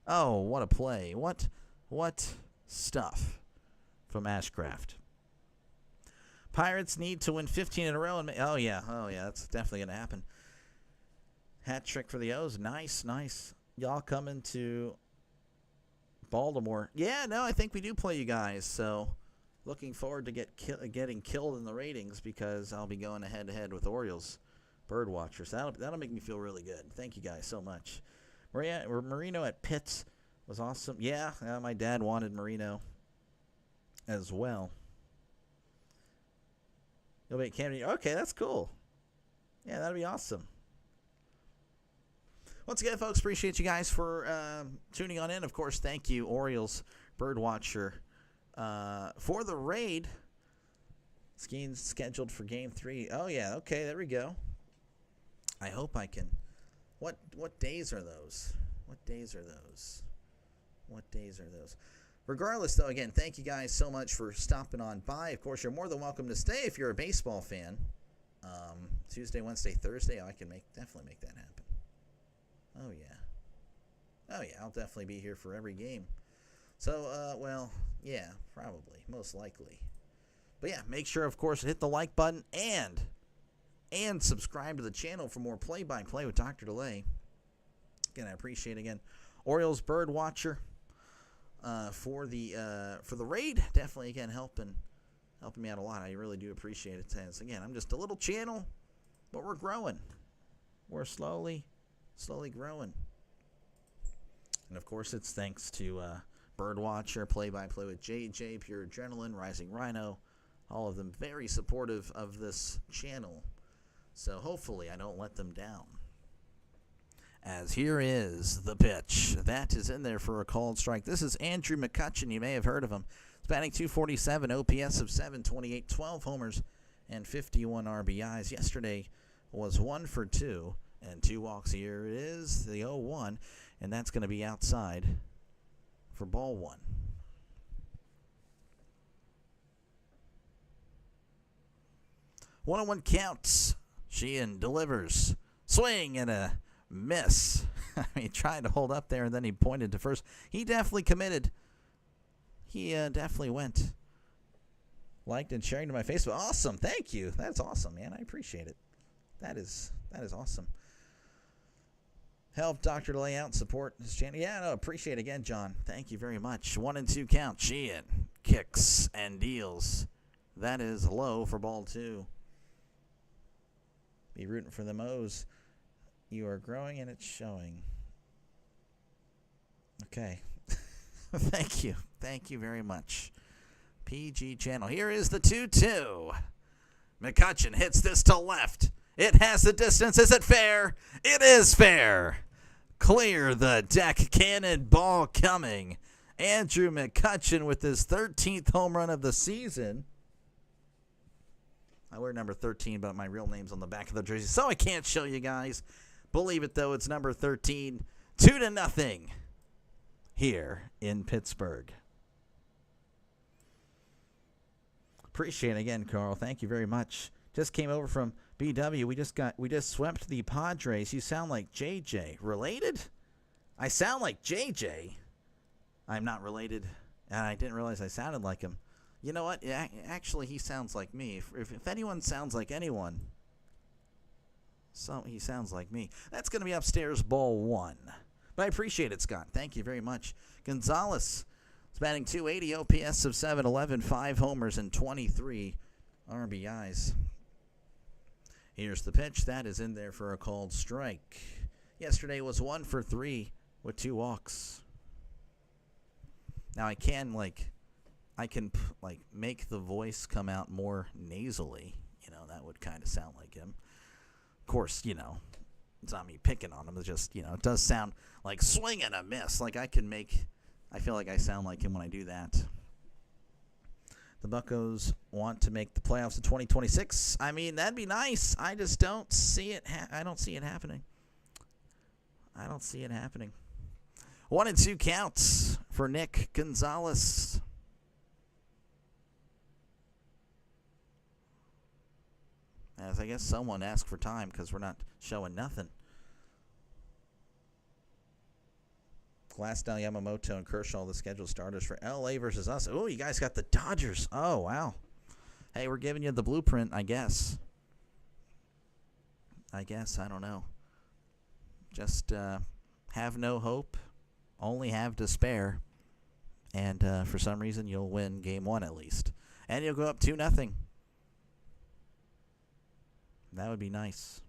Oh, what a play. What stuff from Ashcraft. Pirates need to win 15 in a row. Oh, yeah, that's definitely going to happen. Hat trick for the O's. Nice. Y'all coming to Baltimore. Yeah, no, I think we do play you guys. So looking forward to getting killed in the ratings because I'll be going head-to-head with Orioles Birdwatchers. That'll make me feel really good. Thank you guys so much. Marino at Pitts was awesome. Yeah, my dad wanted Marino as well. You'll be at Camden. Okay, that's cool. Yeah, that'll be awesome. Once again, folks, appreciate you guys for tuning on in. Of course, thank you, Orioles Birdwatcher, for the raid. Skiing scheduled for Game 3. Oh, yeah, okay, there we go. I hope I can. What days are those? What days are those? Regardless, though, again, thank you guys so much for stopping on by. Of course, you're more than welcome to stay if you're a baseball fan. Tuesday, Wednesday, Thursday, I can definitely make that happen. Oh, yeah. Oh, yeah, I'll definitely be here for every game. So, well, yeah, probably, most likely. But, yeah, make sure, of course, to hit the like button and subscribe to the channel for more play-by-play with Dr. DeLay. Again, I appreciate, again, Orioles Bird Watcher for the raid. Definitely, again, helping me out a lot. I really do appreciate it. As, again, I'm just a little channel, but we're growing. We're slowly growing. And, of course, it's thanks to Birdwatcher, Play-by-Play with JJ, Pure Adrenaline, Rising Rhino, all of them very supportive of this channel. So hopefully I don't let them down. As here is the pitch. That is in there for a called strike. This is Andrew McCutchen. You may have heard of him. He's batting .247, OPS of 728, 12 homers, and 51 RBIs. Yesterday was 1 for 2 and 2 walks. Here it is, the 0-1, and that's going to be outside for ball 1. One-on-one counts. Sheehan delivers. Swing and a miss. He tried to hold up there, and then he pointed to first. He definitely committed. He definitely went. Liked and sharing to my Facebook. Awesome. Thank you. That's awesome, man. I appreciate it. That is awesome. Help Dr. DeLay out and support his channel. Yeah, no, appreciate it again, John. Thank you very much. 1-2 count. Sheehan kicks and deals. That is low for ball 2. Be rooting for them O's. You are growing and it's showing. Okay. Thank you. Thank you very much. PG channel. Here is the 2-2. McCutchen hits this to left. It has the distance. Is it fair? It is fair. Clear the deck. Cannonball coming. Andrew McCutchen with his 13th home run of the season. I wear number 13, but my real name's on the back of the jersey, so I can't show you guys. Believe it, though, it's number 13. 2-0 here in Pittsburgh. Appreciate it again, Carl. Thank you very much. Just came over from BW. We just swept the Padres. You sound like JJ. Related? I sound like JJ. I'm not related, and I didn't realize I sounded like him. You know what? Actually, he sounds like me. If anyone sounds like anyone, so he sounds like me. That's going to be upstairs, ball 1. But I appreciate it, Scott. Thank you very much. Gonzalez is batting .280, OPS of 711, 5 homers, and 23 RBIs. Here's the pitch. That is in there for a called strike. Yesterday was 1 for 3 with 2 walks. Now I can make the voice come out more nasally. You know, that would kind of sound like him. Of course, you know, it's not me picking on him. It's just, you know, it does sound like swing and a miss. Like I feel like I sound like him when I do that. The Buccos want to make the playoffs in 2026. I mean, that'd be nice. I just don't see it. I don't see it happening. 1-2 counts for Nick Gonzalez. As I guess someone asked for time because we're not showing nothing. Glasnow, Yamamoto, and Kershaw, the scheduled starters for LA versus us. Oh, you guys got the Dodgers. Oh, wow. Hey, we're giving you the blueprint, I guess. I don't know. Just have no hope. Only have despair. And for some reason, you'll win game 1 at least. And you'll go up 2-0. That would be nice.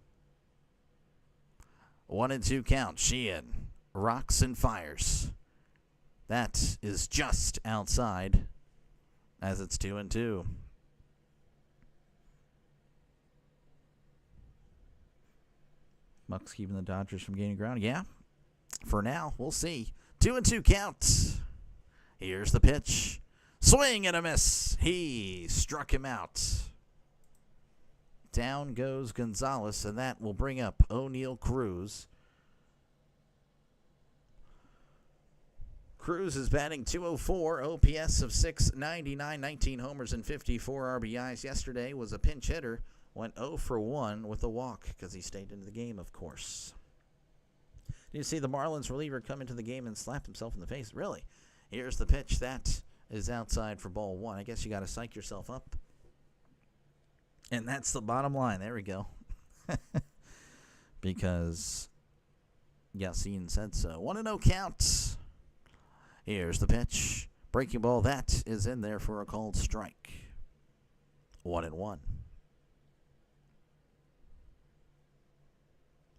1-2 count. Sheehan rocks and fires. That is just outside as it's 2-2. Bucks keeping the Dodgers from gaining ground. Yeah, for now. We'll see. 2-2 count. Here's the pitch. Swing and a miss. He struck him out. Down goes Gonzalez, and that will bring up O'Neal Cruz. Cruz is batting .204, OPS of .699, 19 homers and 54 RBIs. Yesterday was a pinch hitter, went 0 for 1 with a walk because he stayed into the game, of course. You see the Marlins reliever come into the game and slap himself in the face. Really? Here's the pitch. That is outside for ball 1. I guess you got to psych yourself up. And that's the bottom line. There we go. Because Yasin said so. 1-0 count. Here's the pitch. Breaking ball. That is in there for a called strike. 1-1.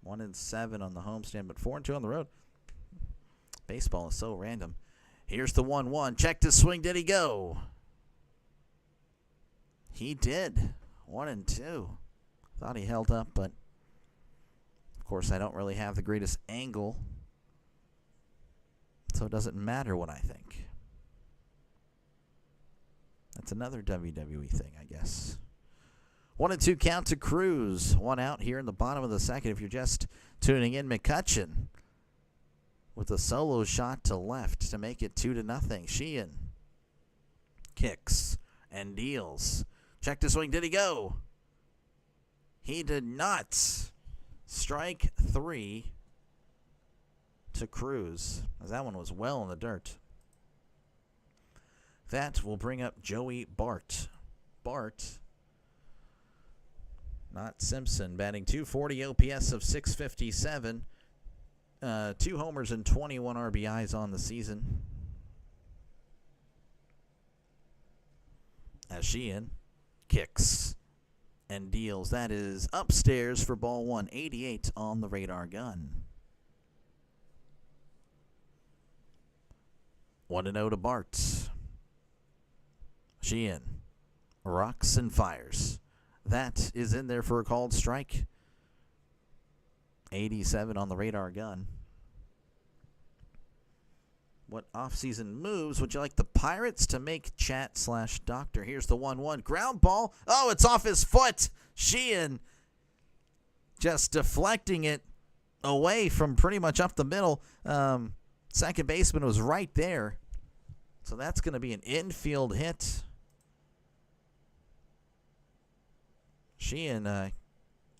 1-7 on the homestand, but 4-2 on the road. Baseball is so random. Here's the 1-1. Checked his swing. Did he go? He did. 1-2. Thought he held up, but of course I don't really have the greatest angle, so it doesn't matter what I think. That's another WWE thing, I guess. 1-2 count to Cruz. 1 out here in the bottom of the second. If you're just tuning in, McCutchen with a solo shot to left to make it 2-0. Sheehan kicks and deals. Check the swing. Did he go? He did not. Strike 3 to Cruz, as that one was well in the dirt. That will bring up Joey Bart. Bart, not Simpson, batting .240, OPS of .657. 2 homers and 21 RBIs on the season. As Sheehan kicks and deals. That is upstairs for ball 1. 88 on the radar gun. 1-0 to Bart. Sheehan rocks and fires. That is in there for a called strike. 87 on the radar gun. What offseason moves would you like the Pirates to make, chat/doctor? Here's the 1-1. Ground ball. Oh, it's off his foot. Sheehan just deflecting it away from pretty much up the middle. Second baseman was right there. So that's going to be an infield hit. Sheehan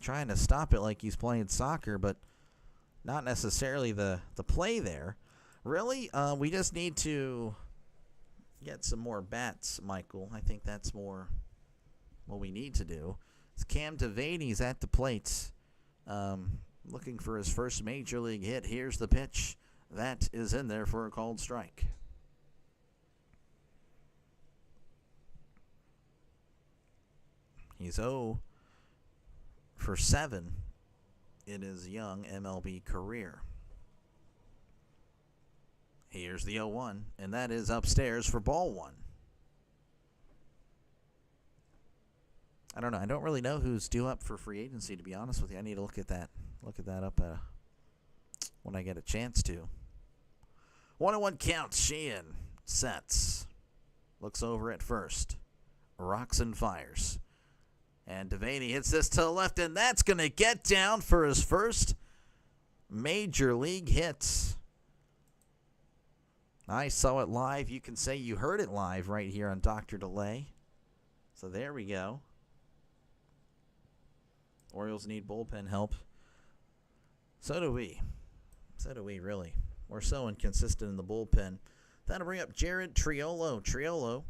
trying to stop it like he's playing soccer, but not necessarily the play there. Really, we just need to get some more bats, Michael. I think that's more what we need to do. It's Cam Devaney's at the plate, looking for his first major league hit. Here's the pitch. That is in there for a called strike. He's 0 for 7 in his young MLB career. Here's the 0-1, and that is upstairs for ball 1. I don't know. I don't really know who's due up for free agency, to be honest with you. I need to look at that up when I get a chance to. 1-1 counts. Sheehan sets. Looks over at first. Rocks and fires. And Devaney hits this to the left, and that's going to get down for his first major league hit. I saw it live. You can say you heard it live right here on Dr. Delay. So there we go. Orioles need bullpen help. So do we. So do we, really. We're so inconsistent in the bullpen. That'll bring up Jared Triolo. Triolo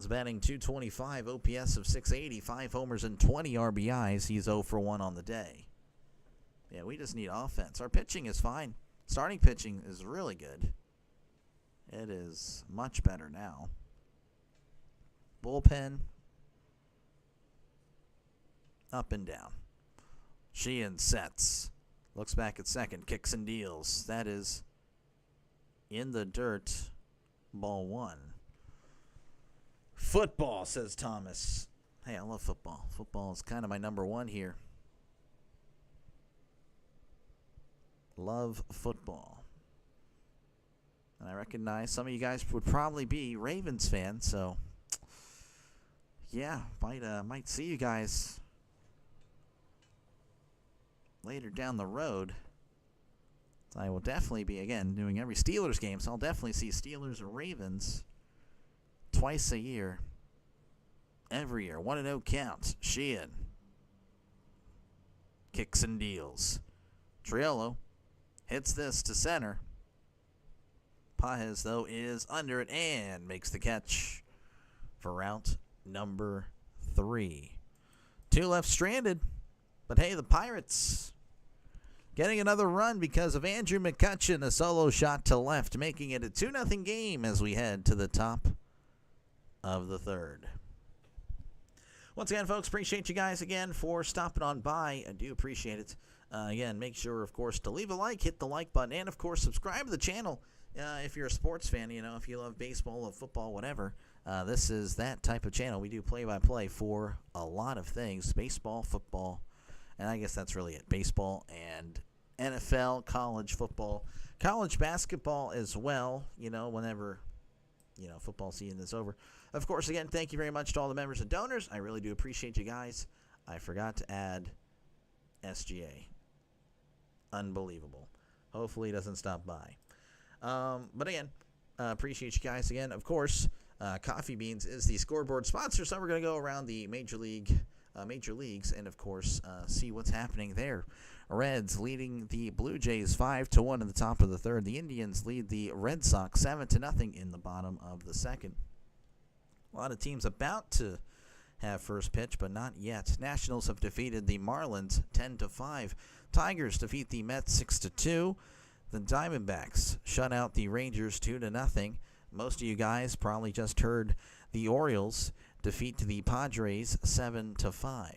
is batting .225, OPS of .680, 5 homers and 20 RBIs. He's 0 for 1 on the day. Yeah, we just need offense. Our pitching is fine. Starting pitching is really good. It is much better now. Bullpen, up and down. Sheehan sets. Looks back at second. Kicks and deals. That is in the dirt. Ball 1. Football, says Thomas. Hey, I love football. Football is kind of my number 1 here. Love football. And I recognize some of you guys would probably be Ravens fans, so yeah, might see you guys later down the road I will definitely be, again, doing every Steelers game, so I'll definitely see Steelers or Ravens twice a year. Every year. 1-0 count. Sheehan. Kicks and deals. Triolo hits this to center. Pajes, though, is under it and makes the catch for route number 3. 2 left stranded. But hey, the Pirates getting another run because of Andrew McCutchen, a solo shot to left, making it a 2-0 game as we head to the top of the 3rd. Once again, folks, appreciate you guys again for stopping on by. I do appreciate it. Again, make sure, of course, to leave a like, hit the like button, and, of course, subscribe to the channel if you're a sports fan. You know, if you love baseball, love football, whatever. This is that type of channel. We do play-by-play for a lot of things, baseball, football, and I guess that's really it. Baseball and NFL, college football, college basketball as well, you know, whenever, you know, football season is over. Of course, again, thank you very much to all the members and donors. I really do appreciate you guys. I forgot to add SGA. Unbelievable. Hopefully he doesn't stop by. But again, appreciate you guys again. Of course, Coffee Beans is the scoreboard sponsor, so we're going to go around the major leagues and, of course, see what's happening there. Reds leading the Blue Jays 5-1 in the top of the 3rd. The Indians lead the Red Sox 7-0 in the bottom of the 2nd. A lot of teams about to have first pitch, but not yet. Nationals have defeated the Marlins 10-5. Tigers defeat the Mets 6-2. The Diamondbacks shut out the Rangers 2-0. Most of you guys probably just heard the Orioles defeat the Padres 7-5.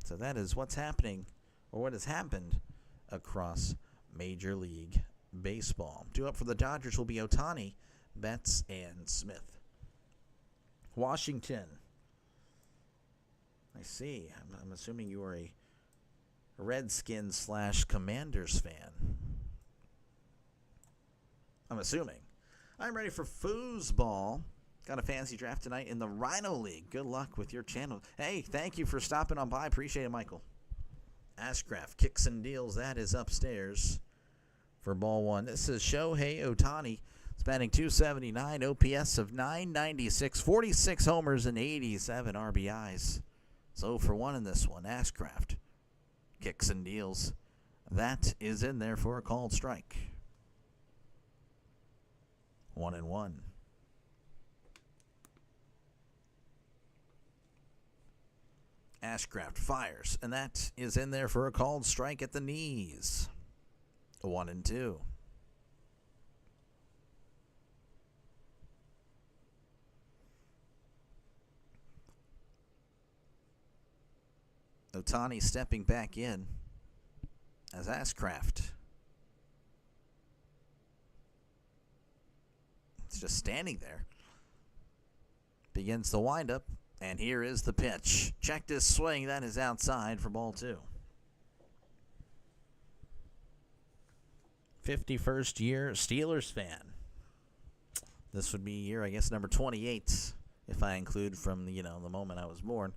So that is what's happening, or what has happened across Major League Baseball. Due up for the Dodgers will be Ohtani, Betts, and Smith. Washington. I see. I'm assuming you are a Redskins/Commanders fan. I'm assuming. I'm ready for foosball. Got a fantasy draft tonight in the Rhino League. Good luck with your channel. Hey, thank you for stopping on by. Appreciate it, Michael. Ashcraft kicks and deals. That is upstairs for ball 1. This is Shohei Ohtani. It's batting .279, OPS of .996, 46 homers and 87 RBIs. So for 1 in this one. Ashcraft kicks and deals. That is in there for a called strike. 1-1. Ashcraft fires, and that is in there for a called strike at the knees. 1-2. Ohtani stepping back in as Ashcraft. It's just standing there. Begins the windup, and here is the pitch. Check this swing. That is outside for ball 2. 51st year Steelers fan. This would be year, I guess, number 28, if I include from the moment I was born.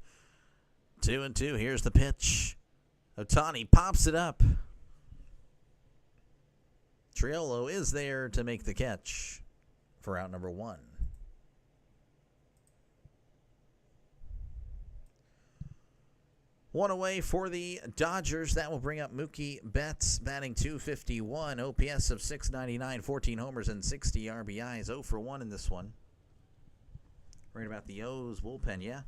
2-2. Here's the pitch. Ohtani pops it up. Triolo is there to make the catch for out number 1. One away for the Dodgers. That will bring up Mookie Betts, batting .251, OPS of .699, 14 homers and 60 RBIs. 0 for 1 in this one. Worried about the O's bullpen, yeah?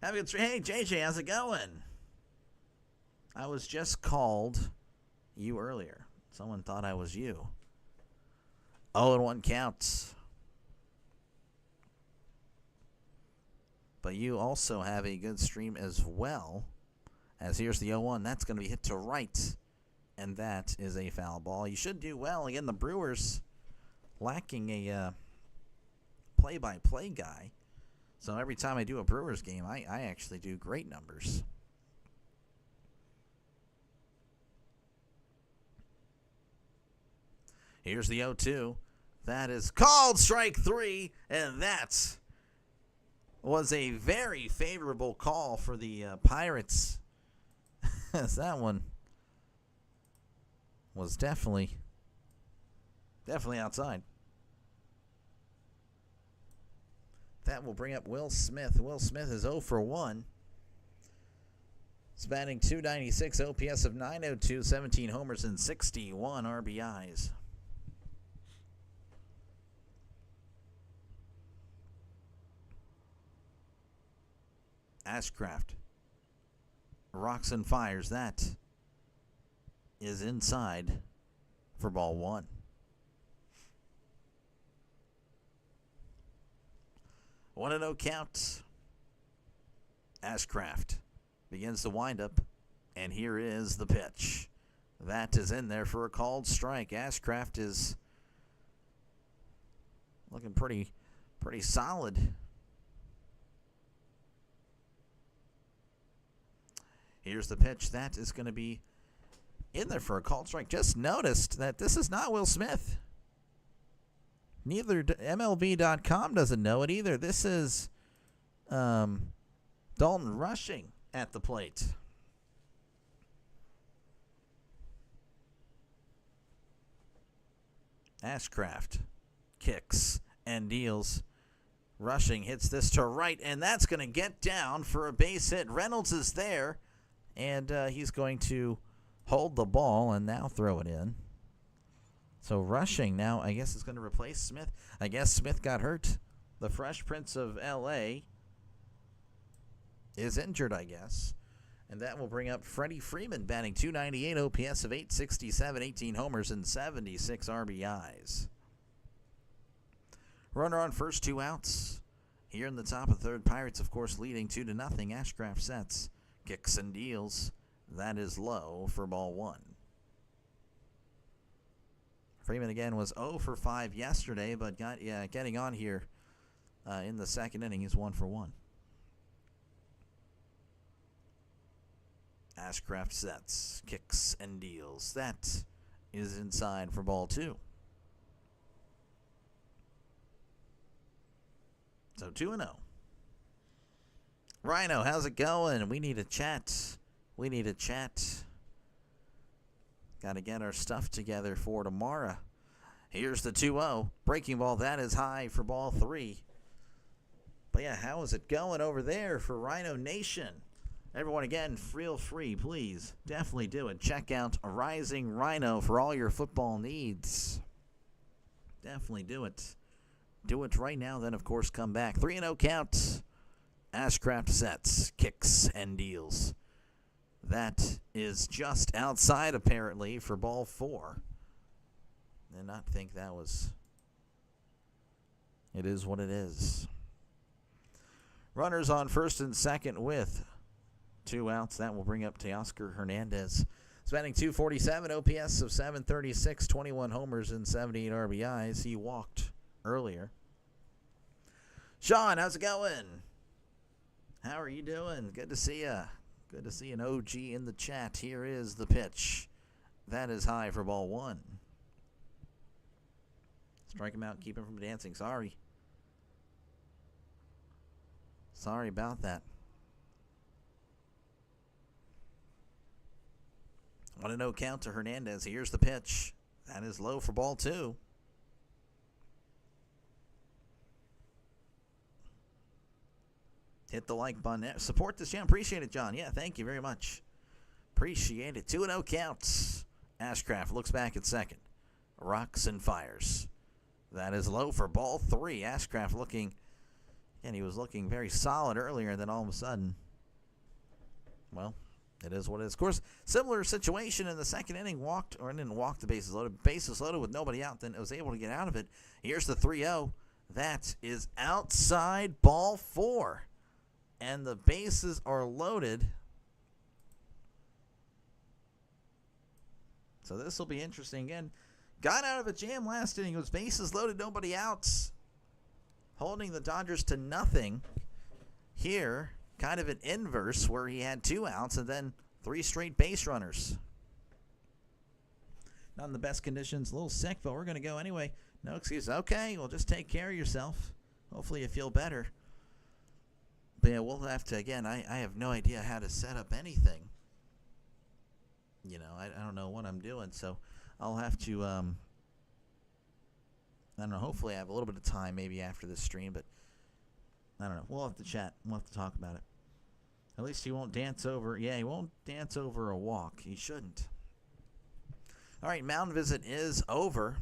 Have a good stream. Hey, JJ, how's it going? I was just called you earlier. Someone thought I was you. 0-1 counts. But you also have a good stream as well. As here's the 0-1. That's going to be hit to right. And that is a foul ball. You should do well. Again, the Brewers lacking a play-by-play guy. So every time I do a Brewers game, I actually do great numbers. Here's the 0-2. That is called strike 3, and that was a very favorable call for the Pirates. That one was definitely Definitely outside. That will bring up Will Smith. Will Smith is 0 for 1. He's batting .296, OPS of .902, 17 homers and 61 RBIs. Ashcraft rocks and fires. That is inside for ball 1. 1-0 count. Ashcraft begins the windup, and here is the pitch. That is in there for a called strike. Ashcraft is looking pretty solid. Here's the pitch. That is going to be in there for a called strike. Just noticed that this is not Will Smith. Neither MLB.com doesn't know it either. This is Dalton Rushing at the plate. Ashcraft kicks and deals. Rushing hits this to right, and that's going to get down for a base hit. Reynolds is there, and he's going to hold the ball and now throw it in. So Rushing now, I guess, is going to replace Smith. I guess Smith got hurt. The Fresh Prince of L.A. is injured, I guess. And that will bring up Freddie Freeman, batting .298, OPS of .867, 18 homers and 76 RBIs. Runner on first, 2 outs. Here in the top of the third, Pirates, of course, leading 2-0. Ashcraft sets, kicks and deals. That is low for ball 1. Freeman again was 0 for 5 yesterday, but getting on here in the second inning. He's 1 for 1. Ashcraft sets, kicks and deals. That is inside for ball 2. So 2-0. Rhino, how's it going? We need a chat. Got to get our stuff together for tomorrow. Here's the 2-0. Breaking ball, that is high for ball 3. But yeah, how is it going over there for Rhino Nation? Everyone, again, feel free, please. Definitely do it. Check out Rising Rhino for all your football needs. Definitely do it. Do it right now, then, of course, come back. 3-0 count. Ashcraft sets, kicks, and deals. That is just outside, apparently, for ball 4. Did not think that was... It is what it is. Runners on first and second with 2 outs. That will bring up Teoscar Hernandez. Spending .247, OPS of .736, 21 homers and 78 RBIs. He walked earlier. Sean, how's it going? How are you doing? Good to see ya. Good to see an OG in the chat. Here is the pitch. That is high for ball 1. Strike him out and keep him from dancing. Sorry. Sorry about that. 1-0 count to Hernandez. Here's the pitch. That is low for ball 2. Hit the like button. Support this channel. Appreciate it, John. Yeah, thank you very much. Appreciate it. 2-0 counts. Ashcraft looks back at second. Rocks and fires. That is low for ball 3. Ashcraft looking, and he was looking very solid earlier, and then all of a sudden, well, it is what it is. Of course, similar situation in the second inning. Didn't walk the bases loaded. Bases loaded with nobody out, then it was able to get out of it. Here's the 3-0. That is outside ball 4. And the bases are loaded. So this will be interesting. Again, got out of a jam last inning. It was bases loaded, nobody outs. Holding the Dodgers to nothing. Here, kind of an inverse where he had 2 outs and then 3 straight base runners. Not in the best conditions. A little sick, but we're going to go anyway. No excuse. Okay, well, just take care of yourself. Hopefully you feel better. But yeah, we'll have to, again, I have no idea how to set up anything. You know, I don't know what I'm doing, so I'll have to I don't know. Hopefully I have a little bit of time maybe after this stream, but I don't know. We'll have to chat. We'll have to talk about it. At least he won't dance over. Yeah, he won't dance over a walk. He shouldn't. All right, mound visit is over.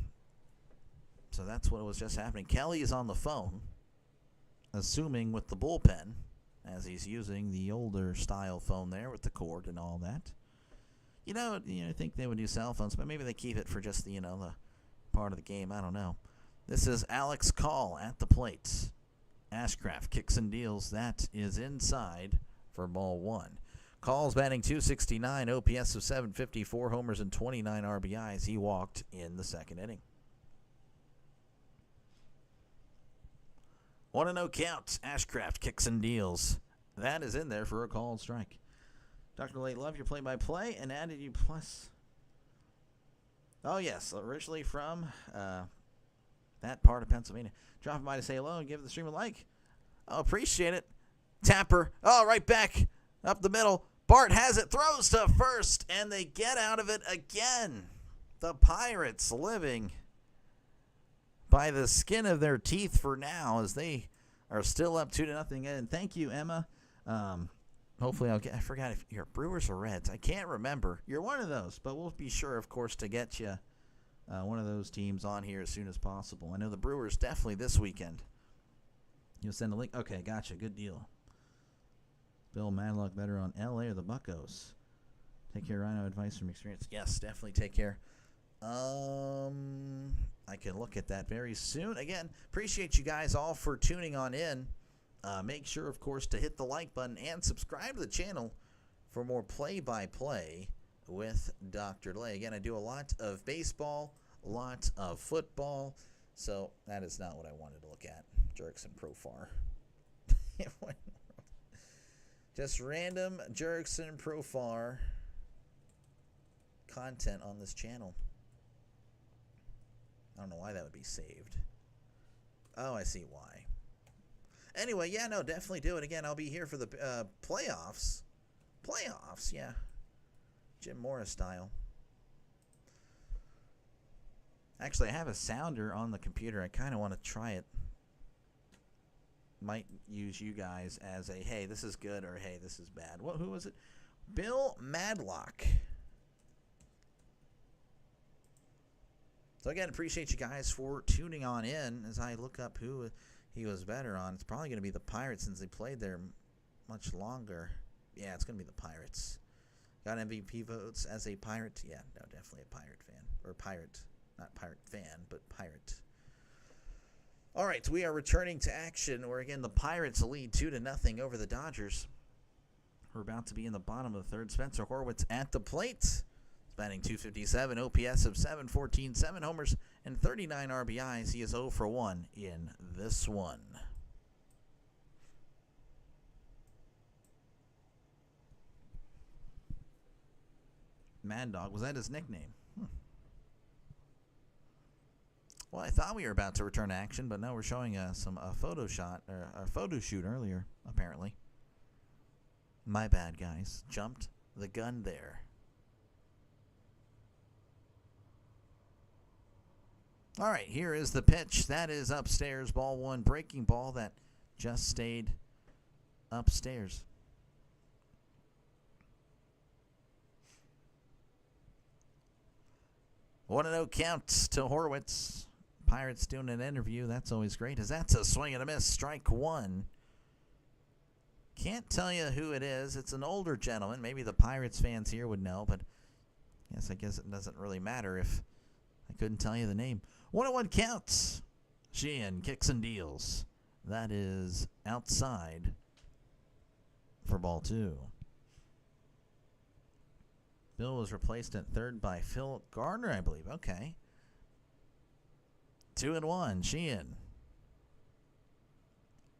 So that's what was just happening. Kelly is on the phone, assuming with the bullpen, as he's using the older style phone there with the cord and all that. I think they would do cell phones, but maybe they keep it for just the part of the game. I don't know. This is Alex Call at the plate. Ashcraft kicks and deals. That is inside for ball one. Call's batting .269, OPS of .750, 4 homers and 29 RBIs. He walked in the second inning. 1-0 count. Ashcraft kicks and deals. That is in there for a called strike. Dr. Late Love, your play-by-play, and added you plus. Oh, yes, originally from that part of Pennsylvania. Dropping by to say hello and give the stream a like. Oh, appreciate it. Tapper. Oh, right back up the middle. Bart has it, throws to first, and they get out of it again. The Pirates living by the skin of their teeth for now as they are still up 2-0. And thank you, Emma. Hopefully I forgot if you're Brewers or Reds. I can't remember. You're one of those, but we'll be sure, of course, to get you one of those teams on here as soon as possible. I know the Brewers definitely this weekend. You'll send a link? Okay, gotcha. Good deal. Bill Madlock better on LA or the Buccos? Take care, Rhino. Advice from experience. Yes, definitely take care. I can look at that very soon. Again, appreciate you guys all for tuning on in. Make sure, of course, to hit the like button and subscribe to the channel for more play-by-play with Dr. Lay. Again, I do a lot of baseball, a lot of football, so that is not what I wanted to look at. Jerks and Profar. Just random Jerks and Profar content on this channel. I don't know why that would be saved. Oh, I see why. Anyway, yeah, no, definitely do it. Again, I'll be here for the playoffs. Playoffs, yeah. Jim Morris style. Actually, I have a sounder on the computer. I kind of want to try it. Might use you guys as a, hey, this is good, or hey, this is bad. Who was it? Bill Madlock. So again, appreciate you guys for tuning on in as I look up who he was better on. It's probably going to be the Pirates since they played there much longer. Yeah, it's going to be the Pirates. Got MVP votes as a Pirate? Yeah, no, definitely a Pirate fan. Or Pirate. Not Pirate fan, but Pirate. All right, we are returning to action where, again, the Pirates lead 2-0 over the Dodgers. We're about to be in the bottom of the third. Spencer Horwitz at the plate. Batting .257, OPS of .714, 7 homers, and 39 RBIs. He is 0 for 1 in this one. Mad Dog, was that his nickname? Well, I thought we were about to return to action, but now we're showing a photo shot, or a photo shoot earlier, apparently. My bad, guys. Jumped the gun there. All right, here is the pitch. That is upstairs. Ball one, breaking ball that just stayed upstairs. One and 0 count to Horwitz. Pirates doing an interview. That's always great. As that's a swing and a miss. Strike one. Can't tell you who it is. It's an older gentleman. Maybe the Pirates fans here would know, but yes, I guess it doesn't really matter if I couldn't tell you the name. 1-1 counts. Sheehan kicks and deals. That is outside for ball two. Bill was replaced at third by Phil Gardner, I believe. Okay. 2-1. Sheehan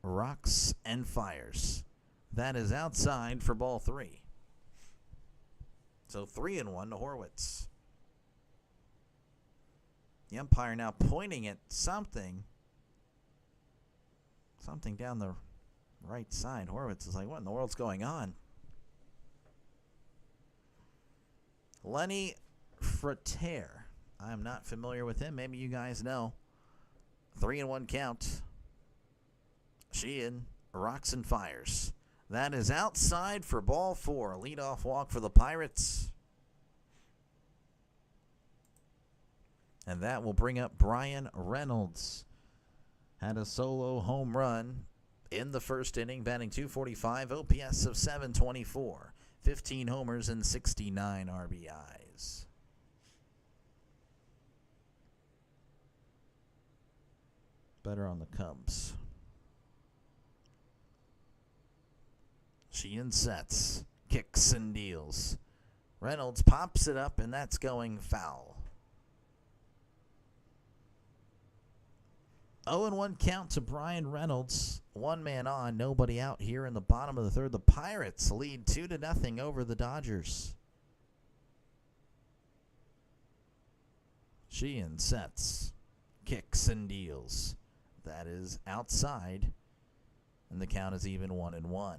rocks and fires. That is outside for ball three. So 3-1 to Horwitz. The umpire now pointing at something down the right side. Horwitz is like, what in the world's going on? Lenny Frater. I'm not familiar with him. Maybe you guys know. 3-1 count. Sheehan rocks and fires. That is outside for ball 4. Leadoff walk for the Pirates. And that will bring up Brian Reynolds. Had a solo home run in the first inning, batting .245, OPS of .724, 15 homers and 69 RBIs. Better on the Cubs. Sheehan sets, kicks and deals. Reynolds pops it up, and that's going foul. 0-1 count to Brian Reynolds. One man on, nobody out here in the bottom of the third. The Pirates lead 2-0 over the Dodgers. Sheehan sets, kicks and deals. That is outside, and the count is even 1-1.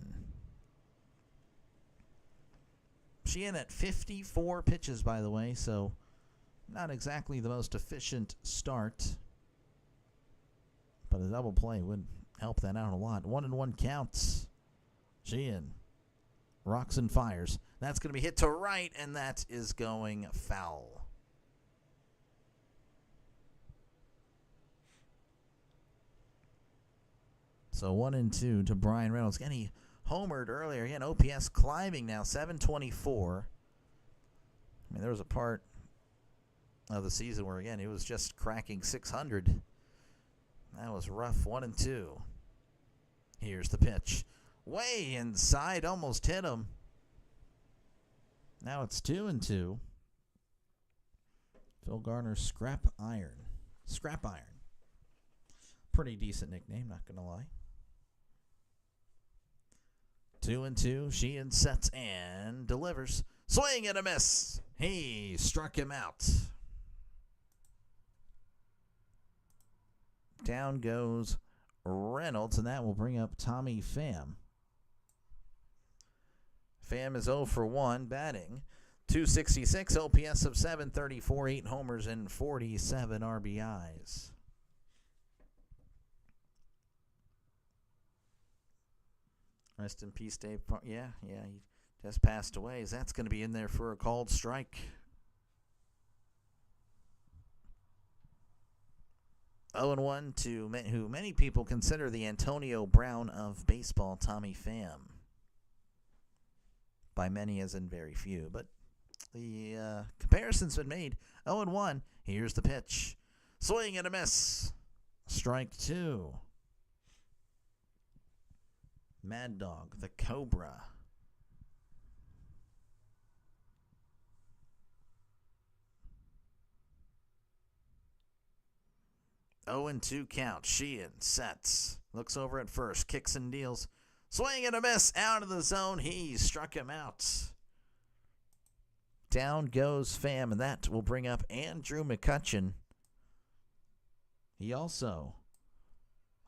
Sheehan at 54 pitches, by the way, so not exactly the most efficient start. But a double play would help that out a lot. 1-1 counts. Sheehan rocks and fires. That's going to be hit to right, and that is going foul. So 1-2 to Brian Reynolds. Again, he homered earlier. Again, OPS climbing now, .724. I mean, there was a part of the season where, again, he was just cracking 600. That was rough. 1-2. Here's the pitch. Way inside. Almost hit him. Now it's 2-2. Phil Garner, Scrap Iron. Scrap Iron. Pretty decent nickname, not going to lie. 2-2. Sheehan sets and delivers. Swing and a miss. He struck him out. Down goes Reynolds, and that will bring up Tommy Pham. Pham is 0 for 1, batting .266, OPS of .734, 8 homers and 47 RBIs. Rest in peace, Dave. Yeah, he just passed away. That's going to be in there for a called strike. 0-1 to who many people consider the Antonio Brown of baseball, Tommy Pham. By many as in very few. But the comparison's been made. 0-1. Here's the pitch. Swing and a miss. Strike 2. Mad Dog, the Cobra. Oh, 2 count. Sheehan sets. Looks over at first. Kicks and deals. Swing and a miss. Out of the zone. He struck him out. Down goes Pham, and that will bring up Andrew McCutchen. He also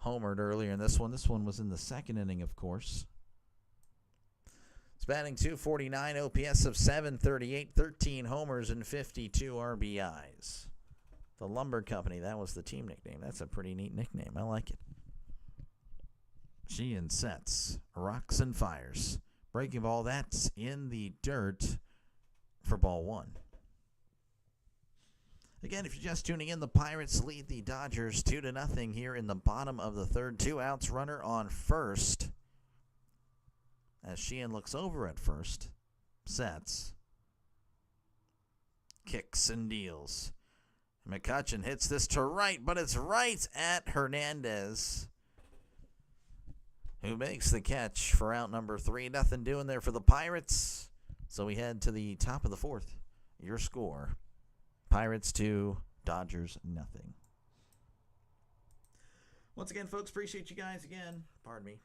homered earlier in this one. This one was in the second inning, of course. It's batting .249, OPS of .738, 13 homers and 52 RBIs. The Lumber Company, that was the team nickname. That's a pretty neat nickname. I like it. Sheehan sets, rocks and fires. Breaking ball, that's in the dirt for ball 1. Again, if you're just tuning in, the Pirates lead the Dodgers 2-0 here in the bottom of the third. 2 outs, runner on first. As Sheehan looks over at first, sets, kicks and deals. McCutchen hits this to right, but it's right at Hernandez, who makes the catch for out number 3. Nothing doing there for the Pirates. So we head to the top of the fourth. Your score, Pirates 2, Dodgers nothing. Once again, folks, appreciate you guys again. Pardon me.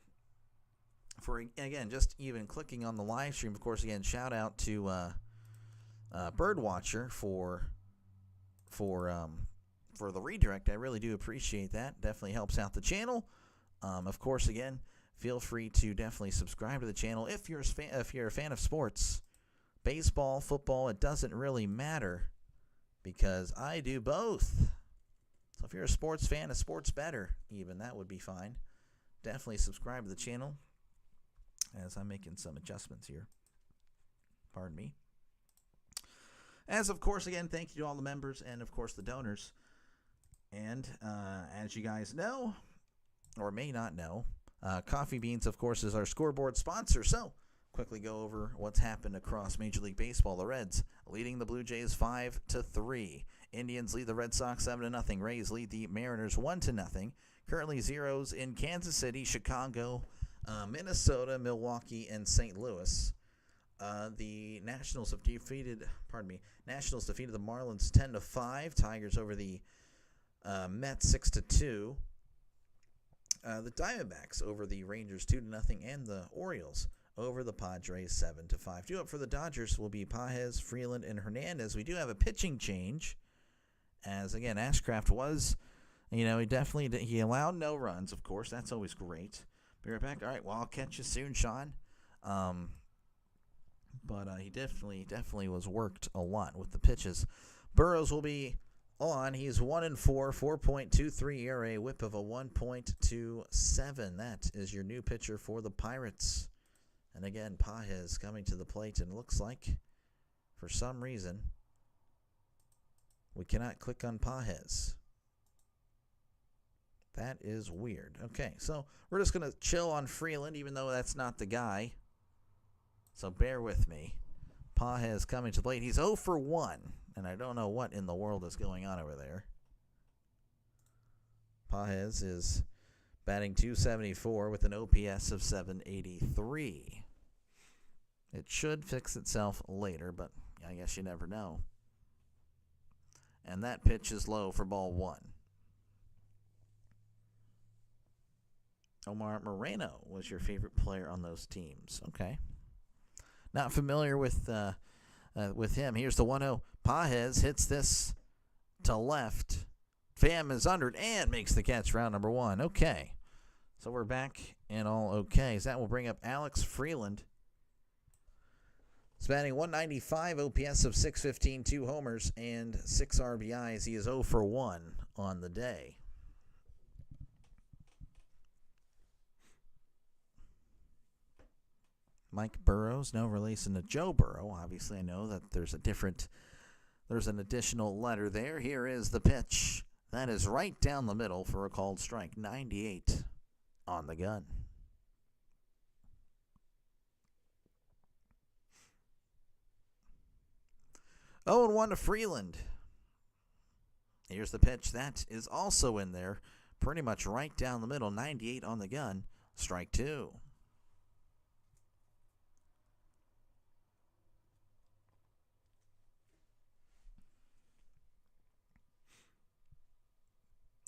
For, again, just even clicking on the live stream. Of course, again, shout out to Birdwatcher for the redirect. I really do appreciate that. Definitely helps out the channel. Of course, again, feel free to definitely subscribe to the channel if you're a fan of sports, baseball, football. It doesn't really matter because I do both. So if you're a sports fan, a sports bettor even, that would be fine. Definitely subscribe to the channel as I'm making some adjustments here. Pardon me. As, of course, again, thank you to all the members and, of course, the donors. And as you guys know, or may not know, Coffee Beans, of course, is our scoreboard sponsor. So quickly go over what's happened across Major League Baseball. The Reds leading the Blue Jays 5-3. Indians lead the Red Sox 7-0. Rays lead the Mariners 1-0. Currently zeros in Kansas City, Chicago, Minnesota, Milwaukee, and St. Louis. The Nationals defeated the Marlins 10-5. Tigers over the Mets 6-2. The Diamondbacks over the Rangers 2-0, and the Orioles over the Padres 7-5. Due up for the Dodgers will be Pages, Freeland, and Hernandez. We do have a pitching change, as again Ashcraft was, he allowed no runs. Of course, that's always great. Be right back. All right, well, I'll catch you soon, Sean. But he definitely was worked a lot with the pitches. Burrows will be on. He's 1-4, 4.23 ERA, whip of a 1.27. That is your new pitcher for the Pirates. And again, Pages coming to the plate, and it looks like, for some reason, we cannot click on Pages. That is weird. Okay, so we're just going to chill on Freeland, even though that's not the guy. So bear with me. Pages coming to the plate. He's 0 for 1, and I don't know what in the world is going on over there. Pages is batting .274 with an OPS of .783. It should fix itself later, but I guess you never know. And that pitch is low for ball 1. Omar Moreno was your favorite player on those teams. Okay. Not familiar with him. Here's the 1-0. Pages hits this to left. Pham is under it and makes the catch, round number 1. Okay. So we're back and all okay. So that will bring up Alex Freeland. He's batting .195, OPS of .615, 2 homers, and 6 RBIs. He is 0 for 1 on the day. Mike Burrows, no relation to Joe Burrow. Obviously, I know that there's an additional letter there. Here is the pitch. That is right down the middle for a called strike. 98 on the gun. Oh, and 1 to Freeland. Here's the pitch. That is also in there. Pretty much right down the middle. 98 on the gun. Strike 2.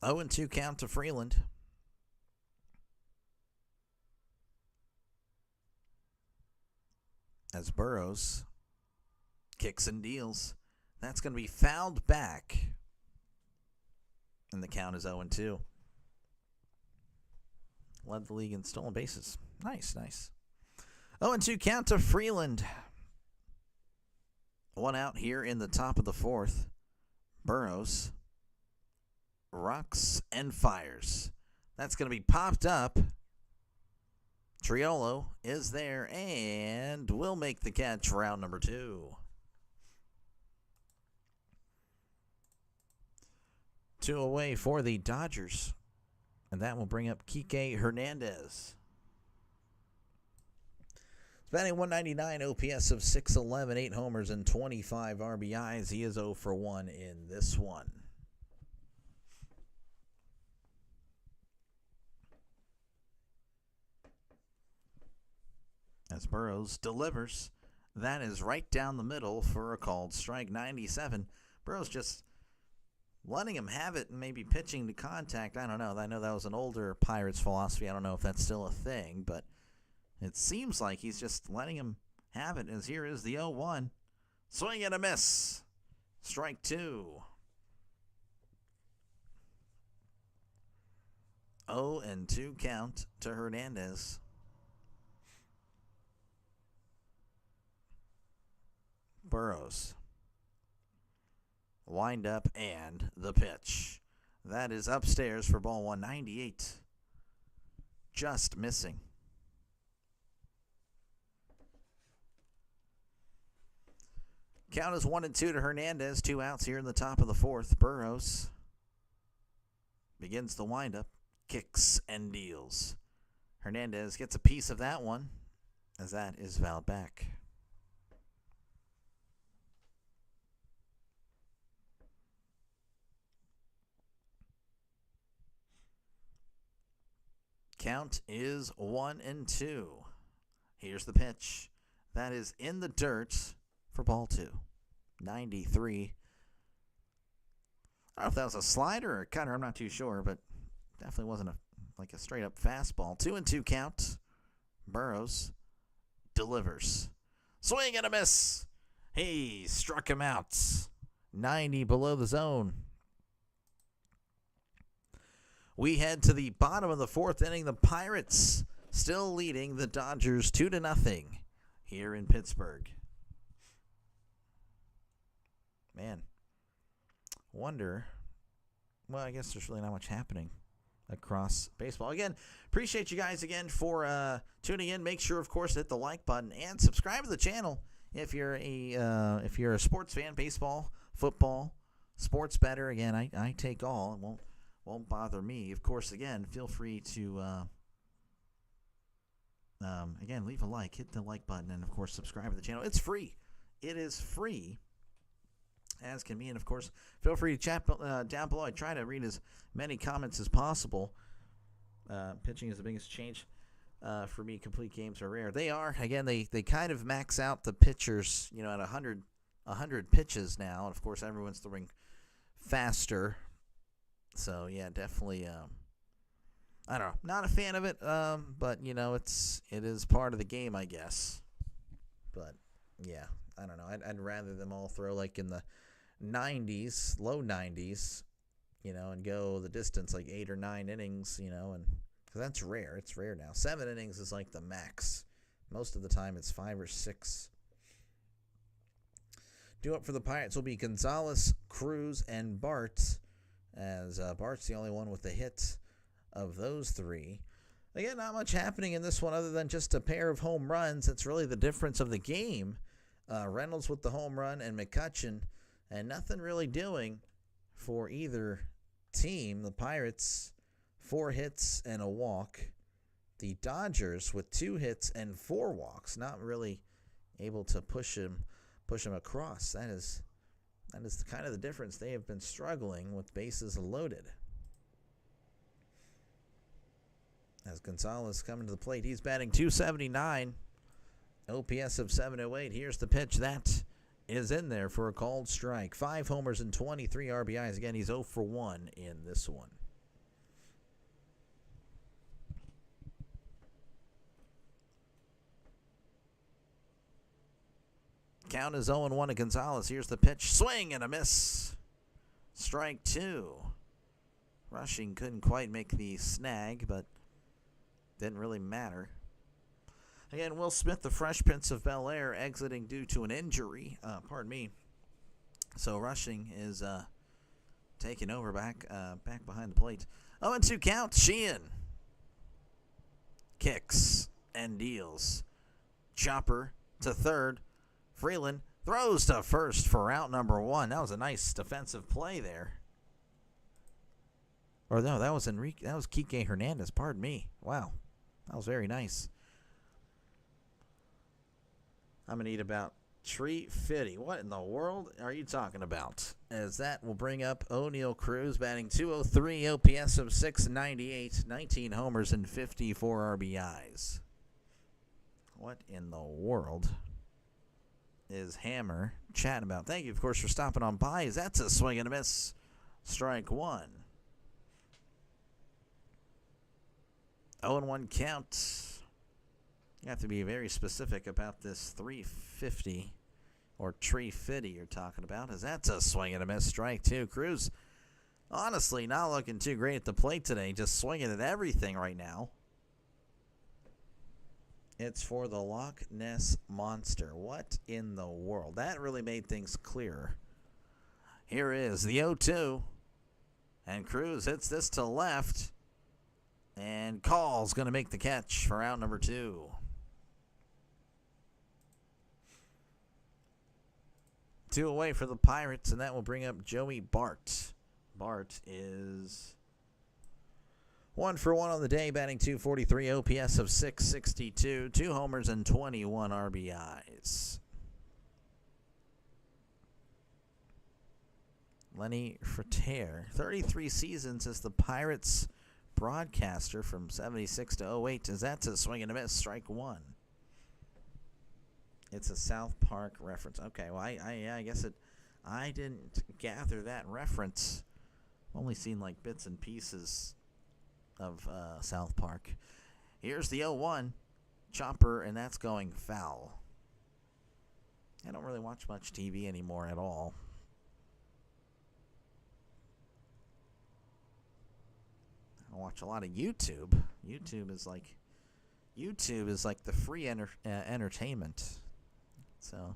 Oh, and 2 count to Freeland. As Burrows kicks and deals. That's going to be fouled back. And the count is 0-2. Led the league in stolen bases. Nice. 0-2 count to Freeland. 1 out here in the top of the 4th. Burrows rocks and fires. That's going to be popped up. Triolo is there and will make the catch, round number 2. 2 away for the Dodgers. And that will bring up Kike Hernandez. He's batting .199, OPS of .611, 8 homers, and 25 RBIs. He is 0 for 1 in this one. As Burrows delivers, that is right down the middle for a called strike. 97. Burrows just letting him have it and maybe pitching to contact. I don't know. I know that was an older Pirates philosophy. I don't know if that's still a thing, but it seems like he's just letting him have it. As here is the 0-1. Swing and a miss. Strike 2. 0-2 count to Hernandez. Burrows. Wind up and the pitch. That is upstairs for ball 198. Just missing. Count is 1-2 to Hernandez. 2 outs here in the top of the fourth. Burrows begins the windup. Kicks and deals. Hernandez gets a piece of that one, as that is fouled back. Count is 1-2. Here's the pitch. That is in the dirt for ball 2. 93. I don't know if that was a slider or a cutter. I'm not too sure, but definitely wasn't a straight up fastball. 2-2 count. Burrows delivers. Swing and a miss. He struck him out. 90 below the zone. We head to the bottom of the fourth inning. The Pirates still leading the Dodgers 2-0 here in Pittsburgh. Man, wonder. Well, I guess there's really not much happening across baseball. Again, appreciate you guys again for tuning in. Make sure, of course, to hit the like button and subscribe to the channel if you're a sports fan. Baseball, football, sports better. Again, I take all. It won't bother me. Of course, again, feel free to again leave a like, hit the like button, and of course subscribe to the channel. It's free. It is free as can be, and of course feel free to chat down below. I try to read as many comments as possible. Pitching is the biggest change for me. Complete games are rare. They are. Again, they kind of max out the pitchers, at 100 pitches now, and of course everyone's throwing faster. So yeah, definitely. I don't know. Not a fan of it, but it is part of the game, I guess. But yeah, I don't know. I'd rather them all throw like in the 90s, low 90s, and go the distance like 8 or 9 innings, and because that's rare. It's rare now. 7 innings is like the max. Most of the time it's 5 or 6. Due up for the Pirates will be Gonzalez, Cruz, and Bart, as Bart's the only one with the hit of those 3. Again, not much happening in this one other than just a pair of home runs. That's really the difference of the game. Reynolds with the home run and McCutchen, and nothing really doing for either team. The Pirates, 4 hits and a walk. The Dodgers with 2 hits and 4 walks, not really able to push him across. That is kind of the difference. They have been struggling with bases loaded. As Gonzalez coming to the plate, he's batting .279. OPS of 708. Here's the pitch. That is in there for a called strike. 5 homers and 23 RBIs. Again, he's 0 for 1 in this one. Count is 0-1 to Gonzalez. Here's the pitch. Swing and a miss. Strike 2. Rushing couldn't quite make the snag, but didn't really matter. Again, Will Smith, the Fresh Prince of Bel-Air, exiting due to an injury. Pardon me. So Rushing is taking over back behind the plate. 0-2 count. Sheehan kicks and deals. Chopper to third. Freeland throws to first for out number 1. That was a nice defensive play there. Or no, that was Kike Hernandez. Pardon me. Wow, that was very nice. I'm going to need about .350. What in the world are you talking about? As that will bring up O'Neal Cruz, batting .203, OPS of 698, 19 homers and 54 RBIs. What in the world is Hammer chatting about? Thank you, of course, for stopping on by. That's a swing and a miss. Strike 1. 0-1 count. You have to be very specific about this .350 or .350 you're talking about, as that's a swing and a miss. Strike 2. Cruz, honestly, not looking too great at the plate today. Just swinging at everything right now. It's for the Loch Ness Monster. What in the world? That really made things clearer. Here is the 0-2. And Cruz hits this to left. And Call's going to make the catch for out number 2. Two away for the Pirates, and that will bring up Joey Bart. Bart is 1 for 1 on the day, batting .243, OPS of .662, 2 homers and 21 RBIs. Lenny Frater, 33 seasons as the Pirates broadcaster from 76 to 08. Is that a swing and a miss? Strike 1. It's a South Park reference. Okay, well, I guess I didn't gather that reference. I've only seen like bits and pieces of South Park. Here's the 0-1 chopper, and that's going foul. I don't really watch much TV anymore at all. I watch a lot of YouTube. YouTube is like the free entertainment. So,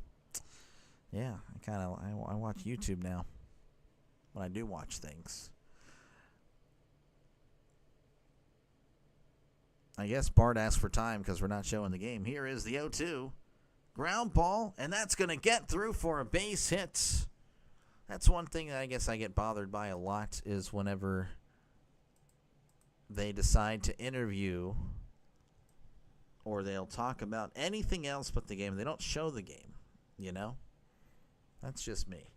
yeah, I watch YouTube now when I do watch things. I guess Bart asked for time because we're not showing the game. Here is the 0-2. Ground ball, and that's going to get through for a base hit. That's one thing that I guess I get bothered by a lot is whenever they decide to interview or they'll talk about anything else but the game. They don't show the game, you know? That's just me.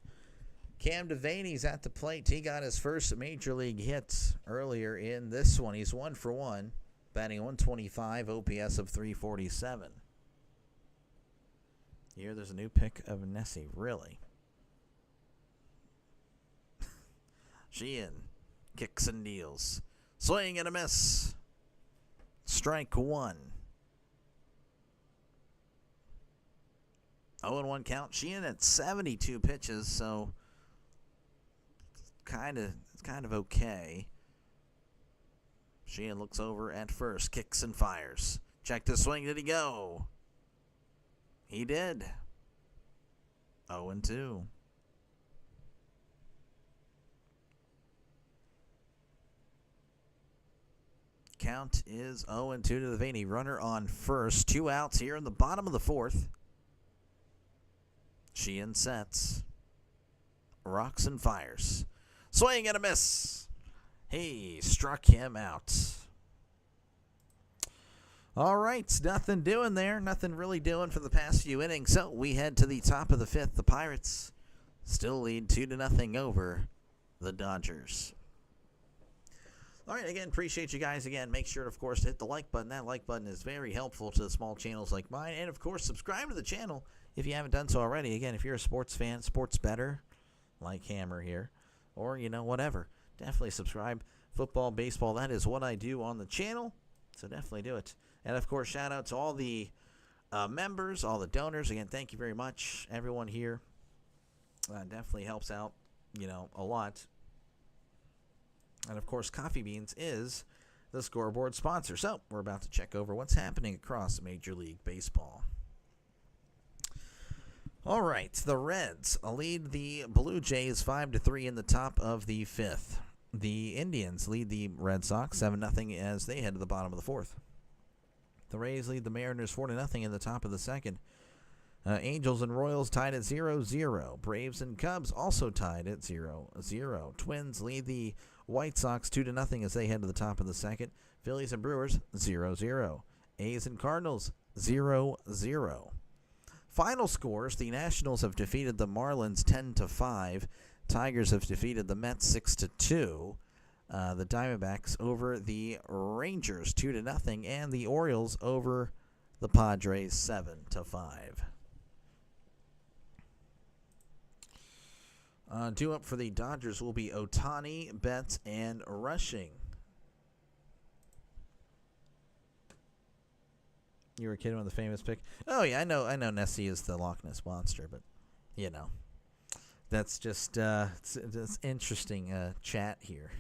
Cam Devaney's at the plate. He got his first major league hit earlier in this one. He's 1 for 1, batting .125, OPS of .347. Here, there's a new pick of Nessie. Really? Sheehan kicks and deals. Swing and a miss. Strike 1. 0-1 count. Sheehan at 72 pitches, so it's kind of okay. Sheehan looks over at first, kicks and fires. Check the swing. Did he go? He did. 0-2. Count is 0-2 to Devaney. Runner on first. 2 outs here in the bottom of the 4th. Sheehan sets. Rocks and fires. Swing and a miss. He struck him out. All right, nothing doing there. Nothing really doing for the past few innings. So we head to the top of the 5th. The Pirates still lead 2-0 over the Dodgers. All right, again, appreciate you guys. Again, make sure, of course, to hit the like button. That like button is very helpful to the small channels like mine. And, of course, subscribe to the channel if you haven't done so already. Again, if you're a sports fan, sports better, like Hammer here, or, whatever, definitely subscribe. Football, baseball, that is what I do on the channel, so definitely do it. And, of course, shout out to all the members, all the donors. Again, thank you very much, everyone here. Definitely helps out, a lot. And, of course, Coffee Beans is the scoreboard sponsor. So we're about to check over what's happening across Major League Baseball. All right, the Reds lead the Blue Jays 5-3 in the top of the 5th. The Indians lead the Red Sox 7-0 as they head to the bottom of the 4th. The Rays lead the Mariners 4-0 in the top of the 2nd. Angels and Royals tied at 0-0. Braves and Cubs also tied at 0-0. Twins lead the White Sox 2-0 as they head to the top of the 2nd. Phillies and Brewers 0-0. A's and Cardinals 0-0. Final scores: the Nationals have defeated the Marlins 10-5. Tigers have defeated the Mets 6-2. The Diamondbacks over the Rangers 2-0, and the Orioles over the Padres 7-5. Due up for the Dodgers will be Ohtani, Betts, and rushing. You were kidding with the famous pick? Oh yeah, I know Nessie is the Loch Ness Monster, but that's just it's interesting chat here.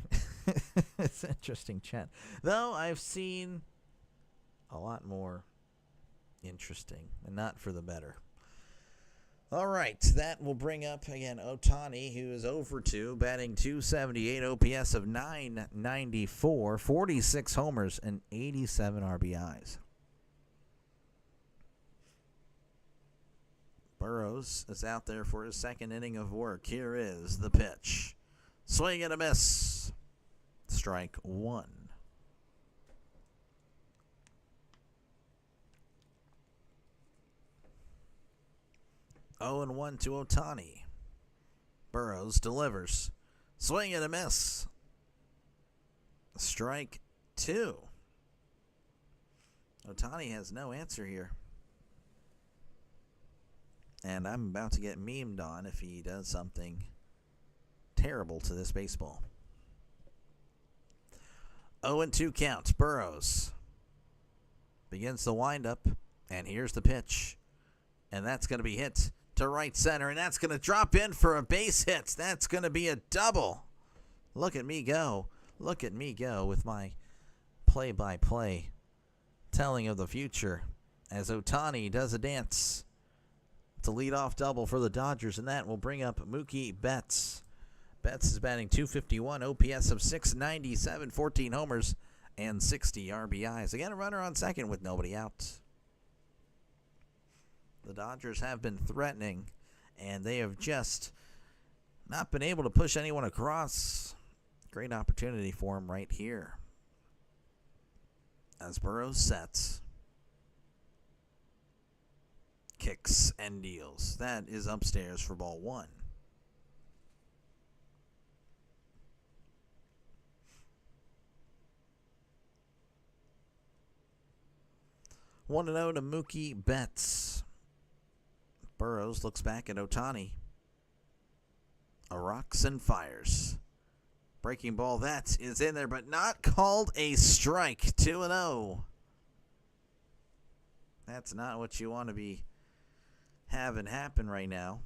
It's interesting chat. Though I've seen a lot more interesting, and not for the better. All right, that will bring up, again, Ohtani, who is over 2, batting .278, OPS of .994, 46 homers, and 87 RBIs. Burrows is out there for his second inning of work. Here is the pitch. Swing and a miss. Strike 1. Oh and 1 to Ohtani. Burrows delivers. Swing and a miss. Strike 2. Ohtani has no answer here. And I'm about to get memed on if he does something terrible to this baseball. 0-2 count. Burrows begins the windup, and here's the pitch. And that's going to be hit to right center, and that's going to drop in for a base hit. That's going to be a double. Look at me go. Look at me go with my play-by-play telling of the future as Ohtani does a dance. It's a leadoff double for the Dodgers, and that will bring up Mookie Betts. Betts is batting .251, OPS of .697, 14 homers, and 60 RBIs. Again, a runner on second with nobody out. The Dodgers have been threatening, and they have just not been able to push anyone across. Great opportunity for him right here. As Burrows sets, kicks and deals. That is upstairs for ball 1. One and 0 to Mookie Betts. Burrows looks back at Ohtani. Rocks and fires. Breaking ball, that is in there, but not called a strike. 2-0. That's not what you want to be having happen right now.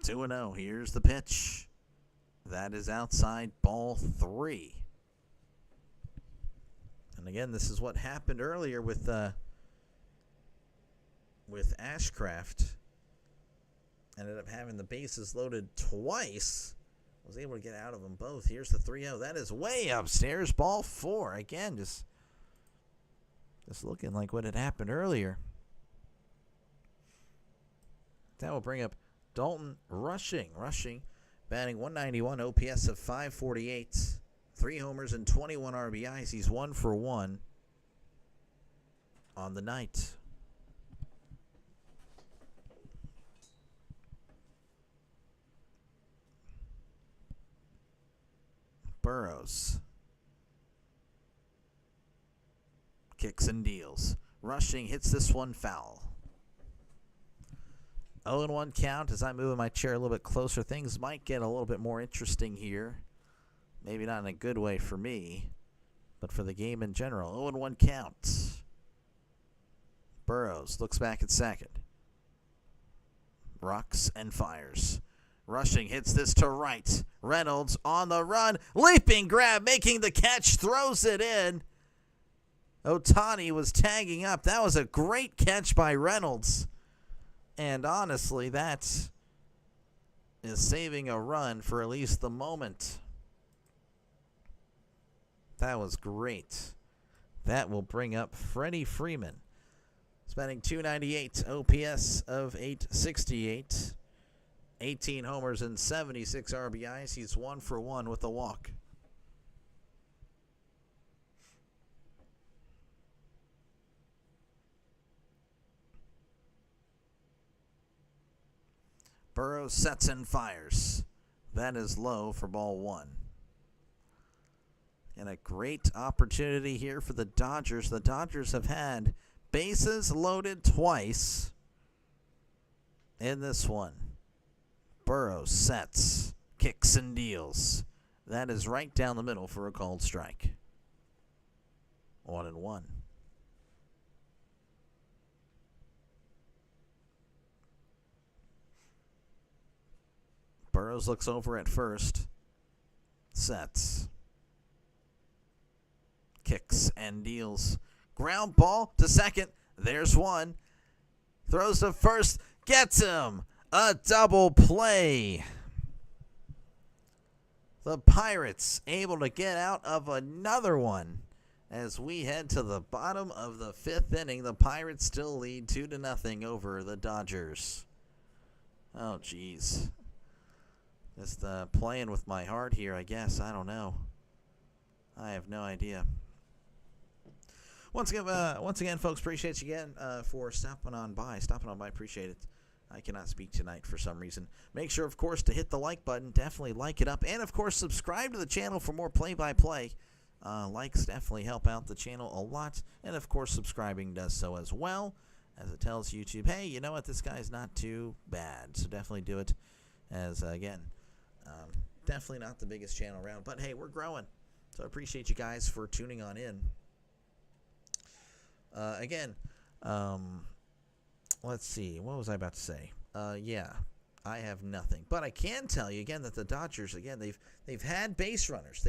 2-0. Here's the pitch. That is outside ball 3. And again, this is what happened earlier with Ashcraft. Ended up having the bases loaded twice. Was able to get out of them both. Here's the 3-0. That is way upstairs. Ball 4. Again, just looking like what had happened earlier. That will bring up Dalton Rushing, batting .191, OPS of .548. 3 homers and 21 RBIs. He's 1 for 1 on the night. Burrows kicks and deals. Rushing hits this one foul. 0-1 count. As I move my chair a little bit closer, things might get a little bit more interesting here. Maybe not in a good way for me, but for the game in general. 0-1 count. Burrows looks back at second. Rocks and fires. Rushing hits this to right. Reynolds on the run. Leaping grab, making the catch, throws it in. Ohtani was tagging up. That was a great catch by Reynolds. And honestly, that is saving a run for at least the moment. That was great. That will bring up Freddie Freeman. Spending .298, OPS of .868. 18 homers and 76 RBIs. He's 1 for 1 with a walk. Burrows sets and fires. That is low for ball 1. And a great opportunity here for the Dodgers. The Dodgers have had bases loaded twice in this one. Burrows sets, kicks and deals. That is right down the middle for a called strike. 1-1. Burrows looks over at first. Sets. Kicks and deals. Ground ball to second. There's one. Throws to first. Gets him. A double play. The Pirates able to get out of another one. As we head to the bottom of the 5th inning, the Pirates still lead 2-0 over the Dodgers. Oh, jeez. Just playing with my heart here, I guess. I don't know. I have no idea. Once again, folks, appreciate you again for stopping on by. Appreciate it. I cannot speak tonight for some reason. Make sure, of course, to hit the like button. Definitely like it up. And, of course, subscribe to the channel for more play-by-play. Likes definitely help out the channel a lot. And, of course, subscribing does so as well, as it tells YouTube, hey, you know what, this guy's not too bad. So definitely do it, as, again, definitely not the biggest channel around. But, hey, we're growing. So I appreciate you guys for tuning on in. Again, let's see. What was I about to say? Yeah, I have nothing. But I can tell you, again, that the Dodgers, again, they've had base runners.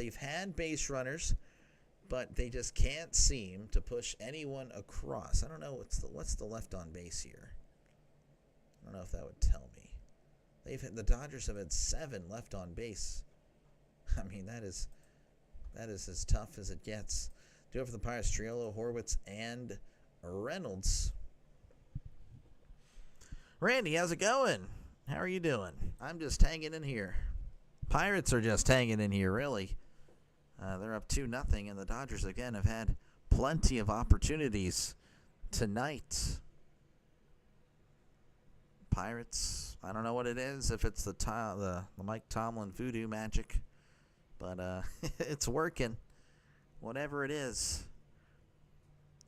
But they just can't seem to push anyone across. I don't know what's the left on base here. I don't know if that would tell me. The Dodgers have had 7 left on base. I mean, that is as tough as it gets. Do it for the Pirates: Triolo, Horwitz, and Reynolds. Randy, how's it going? How are you doing? I'm just hanging in here. Pirates are just hanging in here, really. They're up 2-0, and the Dodgers, again, have had plenty of opportunities tonight. Pirates, I don't know what it is, if it's the Mike Tomlin voodoo magic, but it's working, whatever it is.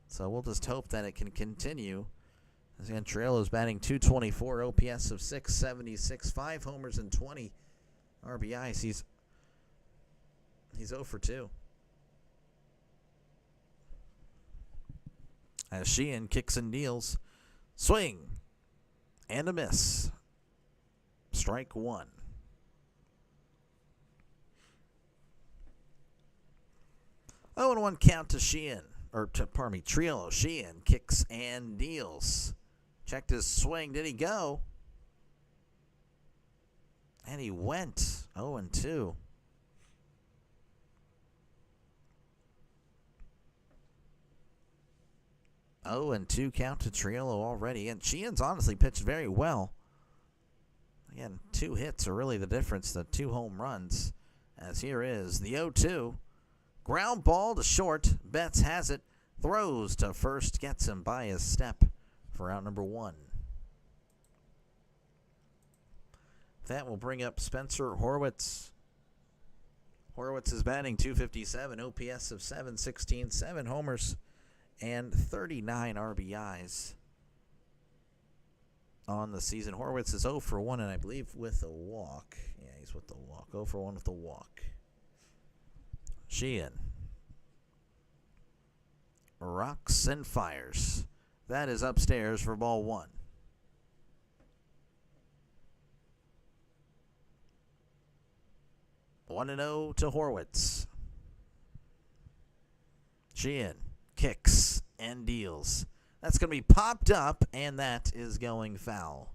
So we'll just hope that it can continue. As again, Triolo's batting .224, OPS of .676, 5 homers and 20 RBIs. He's 0 for 2. As Sheehan kicks and deals. Swing. And a miss. Strike 1. Oh, and 1 count to Sheehan. Triolo. Sheehan kicks and deals. Checked his swing. Did he go? And he went. 0-2. 0-2 count to Triolo already. And Sheehan's honestly pitched very well. Again, 2 hits are really the difference. The 2 home runs. As here is the 0-2. Ground ball to short. Betts has it. Throws to first. Gets him by a step for out number 1. That will bring up Spencer Horwitz. Horwitz is batting .257. OPS of .716. 7 homers and 39 RBIs on the season. Horwitz is 0 for 1, and I believe with a walk. Yeah, he's with the walk. 0 for 1 with the walk. Sheehan rocks and fires. That is upstairs for ball 1. 1-0 to Horwitz. Sheehan kicks and deals. That's going to be popped up, and that is going foul.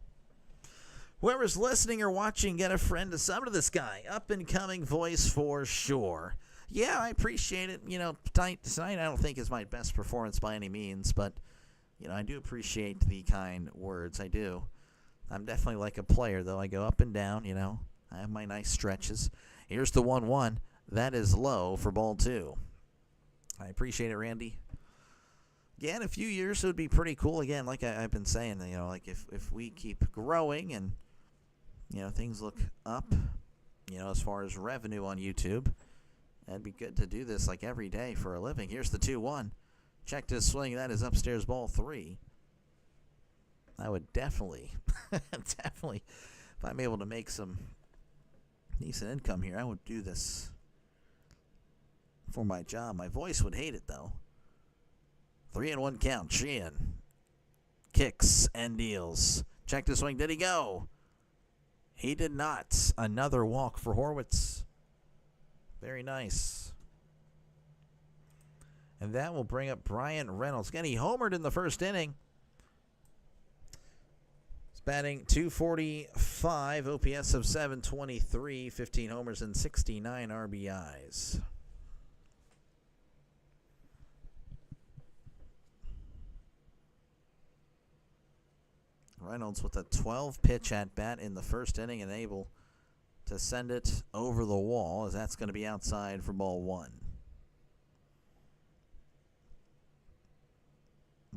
Whoever's listening or watching, get a friend to sub to this guy. Up-and-coming voice for sure. Yeah, I appreciate it. You know, tonight I don't think is my best performance by any means, but, you know, I do appreciate the kind words. I do. I'm definitely like a player, though. I go up and down, you know. I have my nice stretches. Here's the 1-1. That is low for ball 2. I appreciate it, Randy. Yeah, in a few years it would be pretty cool. Again, like I've been saying, you know, like if we keep growing and, you know, things look up, you know, as far as revenue on YouTube, it'd be good to do this like every day for a living. Here's the 2-1. Checked his swing. That is upstairs ball 3. I would definitely, if I'm able to make some decent income here, I would do this for my job. My voice would hate it, though. 3-1 count. Sheehan kicks and deals. Check the swing. Did he go? He did not. Another walk for Horwitz. Very nice. And that will bring up Brian Reynolds. Again, he homered in the first inning. He's batting .245, OPS of .723, 15 homers and 69 RBIs. Reynolds with a 12-pitch at-bat in the first inning and able to send it over the wall, as that's going to be outside for ball one.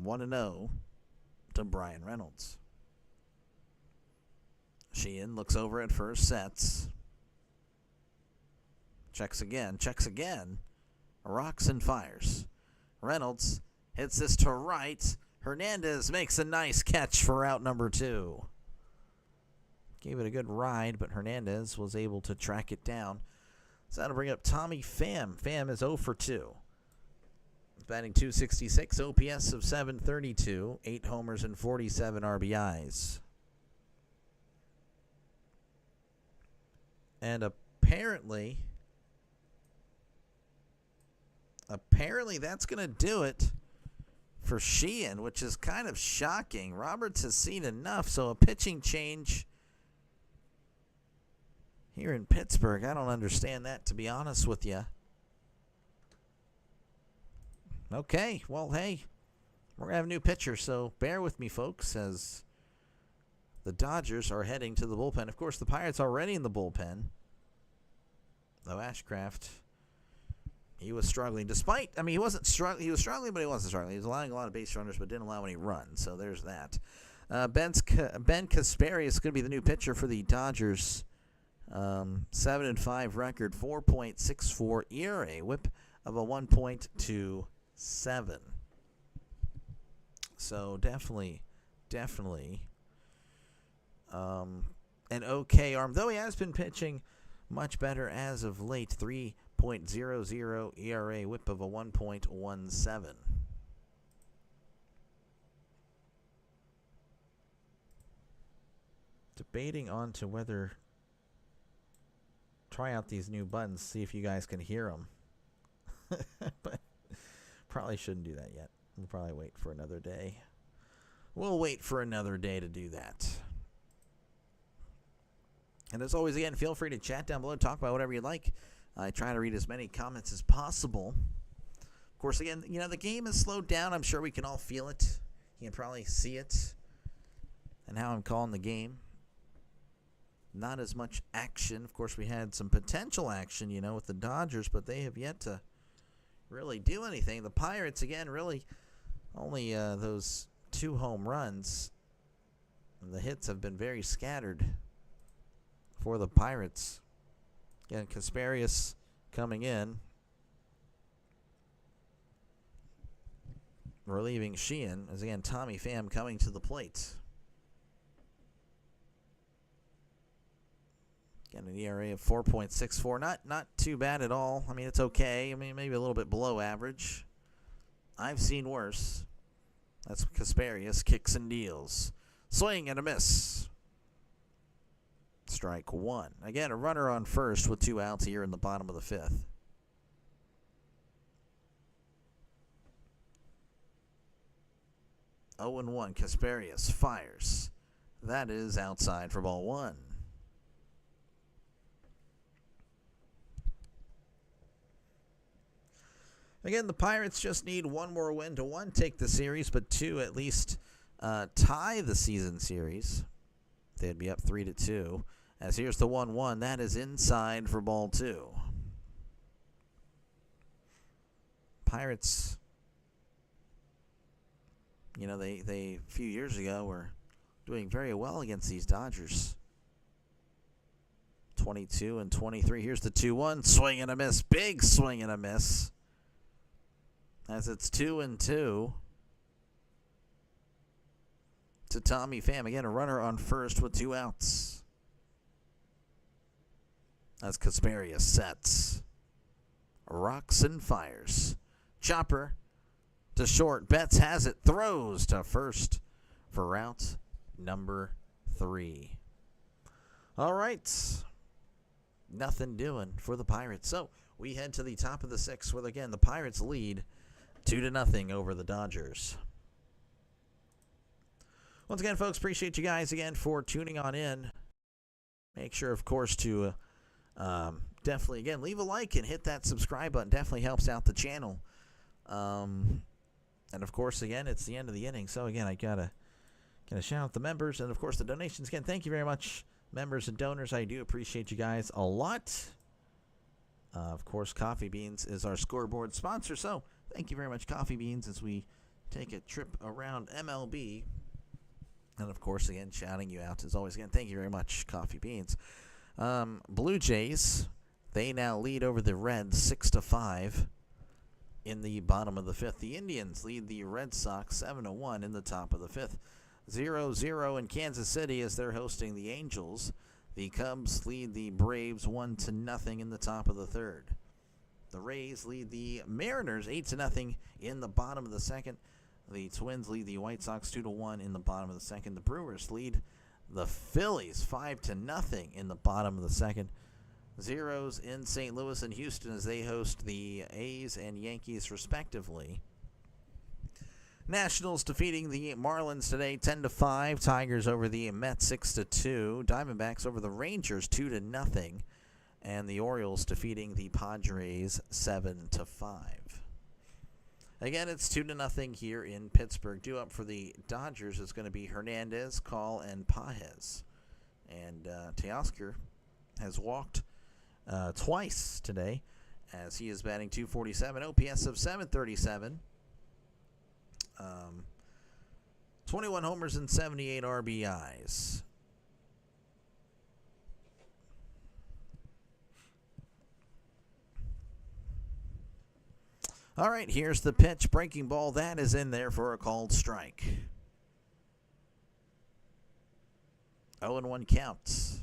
1-0 to Brian Reynolds. Sheehan looks over at first, sets. Checks again, rocks and fires. Reynolds hits this to right. Hernandez makes a nice catch for out number 2. Gave it a good ride, but Hernandez was able to track it down. So that'll bring up Tommy Pham. Pham is 0 for 2. He's batting .266, OPS of .732, 8 homers and 47 RBIs. And apparently that's going to do it for Sheehan, which is kind of shocking. Roberts has seen enough, so a pitching change here in Pittsburgh, I don't understand that, to be honest with you. Okay, well, hey, we're going to have a new pitcher, so bear with me, folks, as the Dodgers are heading to the bullpen. Of course, the Pirates are already in the bullpen, though Ashcraft, he was struggling. He wasn't struggling. He was struggling, but he wasn't struggling. He was allowing a lot of base runners, but didn't allow any runs. So there's that. Ben Kasperi is going to be the new pitcher for the Dodgers. 7-5 record, 4.64 ERA, WHIP of a 1.27. So definitely, an okay arm. Though he has been pitching much better as of late. 3.00 ERA, WHIP of a 1.17. Debating on to whether try out these new buttons, see if you guys can hear them. But probably shouldn't do that yet. We'll probably wait for another day. We'll wait for another day to do that. And as always, again, feel free to chat down below, talk about whatever you like. I try to read as many comments as possible. Of course, again, the game has slowed down. I'm sure we can all feel it. You can probably see it and how I'm calling the game. Not as much action. Of course, we had some potential action, with the Dodgers, but they have yet to really do anything. The Pirates, again, really only those 2 home runs. The hits have been very scattered for the Pirates. Again, Kasperius coming in, relieving Sheehan, as again, Tommy Pham coming to the plate. Got an ERA of 4.64. Not too bad at all. I mean, it's okay. I mean, maybe a little bit below average. I've seen worse. That's Kasperius, kicks and deals. Swing and a miss. Strike 1. Again, a runner on first with 2 outs here in the bottom of the 5th. Oh and 1. Kasperius fires. That is outside for ball 1. Again, the Pirates just need one more win to, 1, take the series, but 2, at least tie the season series. They'd be up 3-2. As here's the 1-1. That is inside for ball 2. Pirates, they a few years ago were doing very well against these Dodgers. 22-23. Here's the 2-1. Swing and a miss. Big swing and a miss. As it's 2-2 to Tommy Pham. Again, a runner on first with 2 outs. As Kasperius sets. Rocks and fires. Chopper to short. Betts has it. Throws to first for out number 3. All right. Nothing doing for the Pirates. So we head to the top of the 6th, where, again, the Pirates lead 2-0 over the Dodgers. Once again, folks, appreciate you guys again for tuning on in. Make sure, of course, to definitely, again, leave a like and hit that subscribe button. Definitely helps out the channel. And, of course, again, it's the end of the inning. So, again, I got to shout out the members and, of course, the donations. Again, thank you very much, members and donors. I do appreciate you guys a lot. Of course, Coffee Beans is our scoreboard sponsor. So, thank you very much, Coffee Beans, as we take a trip around MLB. And, of course, again, shouting you out as always. Again, thank you very much, Coffee Beans. Blue Jays, they now lead over the Reds 6-5 in the bottom of the fifth. The Indians lead the Red Sox 7-1 in the top of the fifth. 0-0 in Kansas City as they're hosting the Angels. The Cubs lead the Braves 1-0 in the top of the third. The Rays lead the Mariners 8-0 in the bottom of the second. The Twins lead the White Sox 2-1 in the bottom of the second. The Brewers lead the Phillies 5-0 in the bottom of the second. Zeros in St. Louis and Houston as they host the A's and Yankees respectively. Nationals defeating the Marlins today 10-5. Tigers over the Mets 6-2. Diamondbacks over the Rangers 2-0. And the Orioles defeating the Padres 7-5. Again, it's 2-0 here in Pittsburgh. Due up for the Dodgers is going to be Hernandez, Call, and Pages. And Teoscar has walked twice today as he is batting .247, OPS of .737. 21 homers and 78 RBIs. All right, here's the pitch. Breaking ball. That is in there for a called strike. 0-1 counts.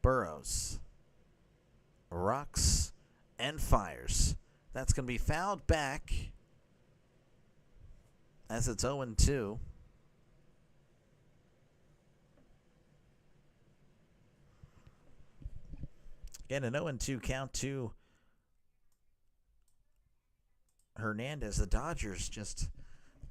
Burrows rocks and fires. That's going to be fouled back as it's 0-2. Again, an 0-2 count to Hernandez. The Dodgers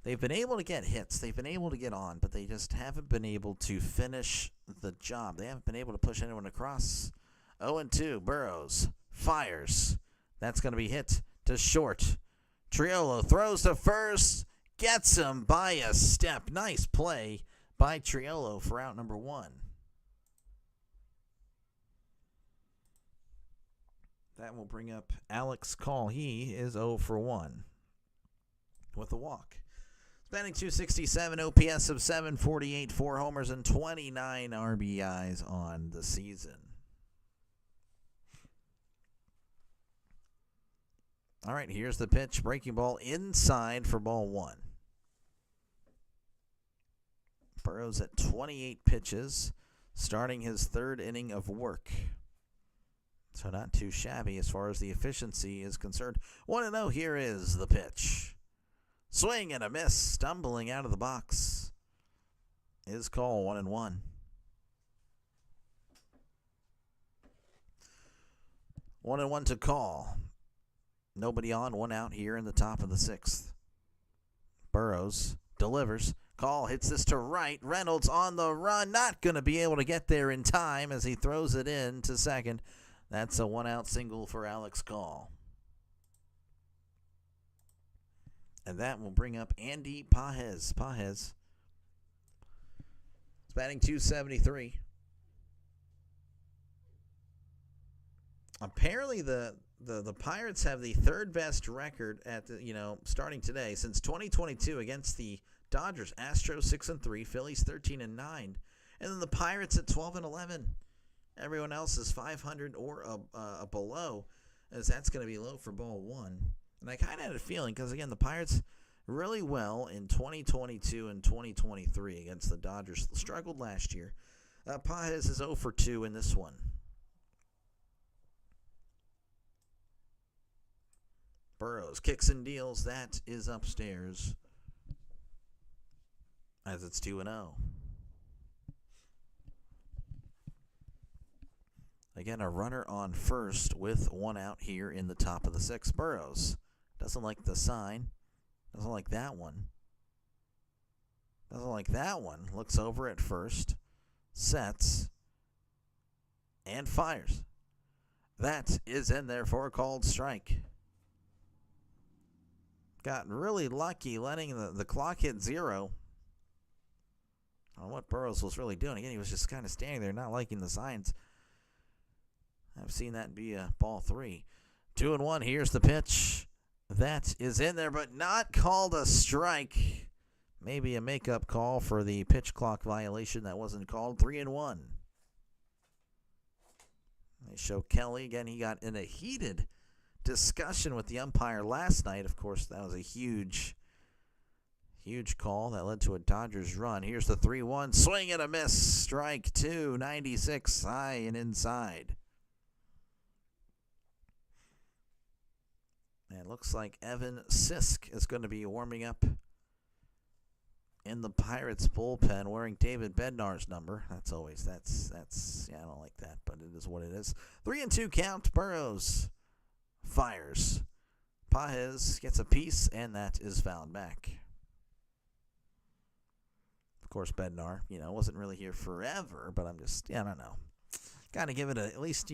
they've been able to get hits. They've been able to get on, but they just haven't been able to finish the job. They haven't been able to push anyone across. 0-2, Burrows fires. That's going to be hit to short. Triolo throws to first, gets him by a step. Nice play by Triolo for out number one. That will bring up Alex Call. He is 0-for-1 with a walk. Batting .267, OPS of .748, 4 homers and 29 RBIs on the season. All right, here's the pitch. Breaking ball inside for ball one. Burrows at 28 pitches, starting his third inning of work. So not too shabby as far as the efficiency is concerned. 1-0, here is the pitch. Swing and a miss, stumbling out of the box. His call, 1-1. 1-1 to Call. Nobody on, 1 out here in the top of the sixth. Burrows delivers. Call hits this to right. Reynolds on the run. Not going to be able to get there in time as he throws it in to second. That's a 1-out single for Alex Call. And that will bring up Andy Pages. Pages is batting .273. Apparently the Pirates have the third best record at the, starting today since 2022 against the Dodgers. Astros 6-3, Phillies 13-9, and then the Pirates at 12-11. Everyone else is 500 or below, as that's going to be low for ball one. And I kind of had a feeling because, again, the Pirates really well in 2022 and 2023 against the Dodgers. Struggled last year. Pages is 0-for-2 in this one. Burrows kicks and deals. That is upstairs as it's 2-0. Again, a runner on first with 1 out here in the top of the sixth. Burrows Doesn't like the sign. Doesn't like that one. Doesn't like that one. Looks over at first. Sets. And fires. That is in there for a called strike. Got really lucky letting the clock hit 0. I don't know what Burrows was really doing. Again, he was just kind of standing there not liking the signs. I've seen that be a ball 3. 2-1. Here's the pitch. That is in there, but not called a strike. Maybe a makeup call for the pitch clock violation that wasn't called. 3-1. They show Kelly. Again, he got in a heated discussion with the umpire last night. Of course, that was a huge call that led to a Dodgers run. Here's the 3-1. Swing and a miss. Strike 2. 96 high and inside. And it looks like Evan Sisk is going to be warming up in the Pirates bullpen wearing David Bednar's number. I don't like that, but it is what it is. 3-2 count. Burrows fires. Pages gets a piece, and that is fouled back. Of course, Bednar, wasn't really here forever, but I don't know. Got to give it at least,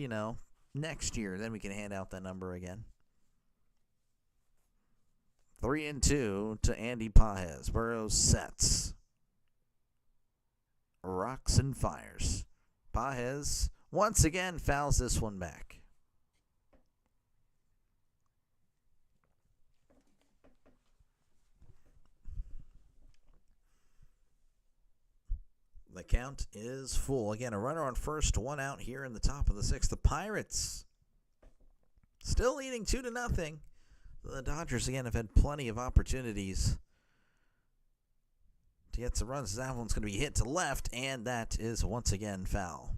next year. Then we can hand out that number again. 3-2 to Andy Pages. Burrows sets. Rocks and fires. Pages once again fouls this one back. The count is full. Again, a runner on first, 1 out here in the top of the 6th. The Pirates still leading 2-0. The Dodgers, again, have had plenty of opportunities to get some runs. That one's going to be hit to left, and that is once again foul.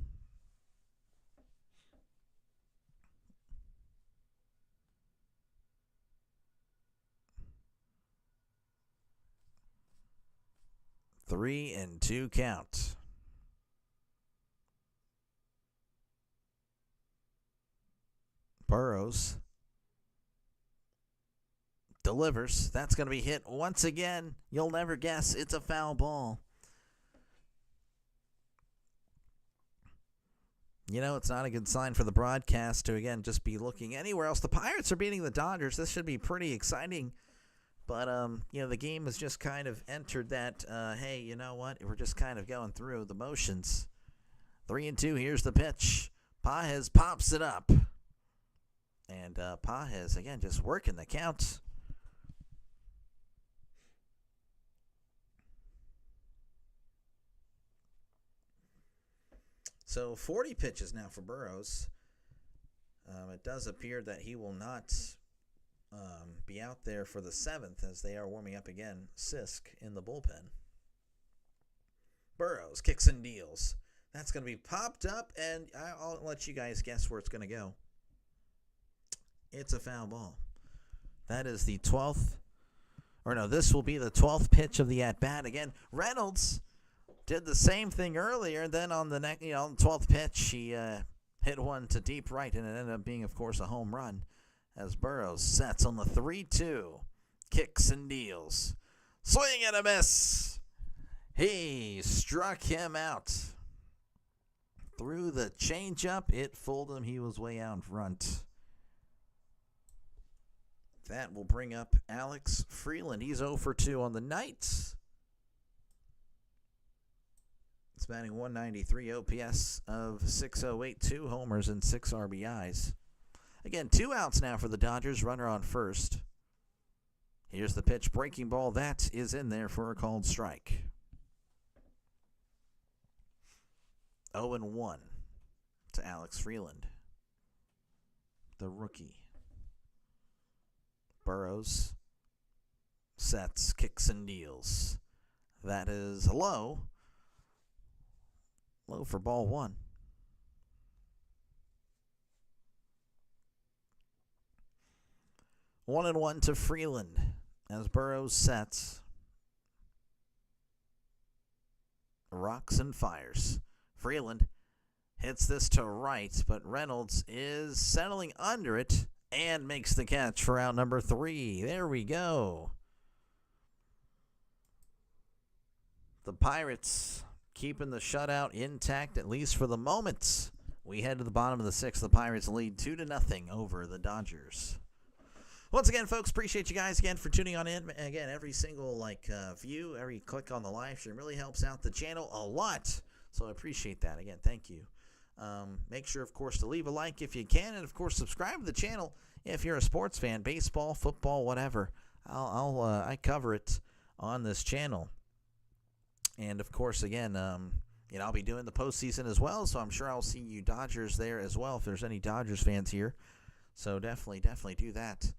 Three and 2 count. Burrows delivers. That's going to be hit once again. You'll never guess. It's a foul ball. It's not a good sign for the broadcast to, again, just be looking anywhere else. The Pirates are beating the Dodgers. This should be pretty exciting. But, the game has just kind of entered that, hey, you know what? We're just kind of going through the motions. 3-2. Here's the pitch. Pages pops it up. And Pages, again, just working the count. So 40 pitches now for Burrows. It does appear that he will not be out there for the 7th as they are warming up again. Sisk in the bullpen. Burrows kicks and deals. That's going to be popped up, and I'll let you guys guess where it's going to go. It's a foul ball. That is the 12th. This will be the 12th pitch of the at-bat. Again, Reynolds did the same thing earlier. Then on the next, on the 12th pitch, he hit one to deep right, and it ended up being, of course, a home run as Burrows sets on the 3-2. Kicks and deals. Swing and a miss. He struck him out. Through the changeup, it fooled him. He was way out in front. That will bring up Alex Freeland. He's 0 for 2 on the night. It's batting 193, OPS of 608, 2 homers and 6 RBIs. Again, 2 outs now for the Dodgers. Runner on first. Here's the pitch. Breaking ball. That is in there for a called strike. 0-1 to Alex Freeland, the rookie. Burrows sets, kicks, and deals. That is low. Low for ball 1. One and 1 to Freeland as Burrows sets. Rocks and fires. Freeland hits this to right, but Reynolds is settling under it and makes the catch for out number 3. There we go. The Pirates keeping the shutout intact, at least for the moment. We head to the bottom of the 6th. The Pirates lead 2-0 over the Dodgers. Once again, folks, appreciate you guys again for tuning on in. Again, every single view, every click on the live stream really helps out the channel a lot. So I appreciate that. Again, thank you. Make sure, of course, to leave a like if you can, and of course, subscribe to the channel if you're a sports fan, baseball, football, whatever. I cover it on this channel. And of course, again, I'll be doing the postseason as well, so I'm sure I'll see you Dodgers there as well if there's any Dodgers fans here. So definitely do that.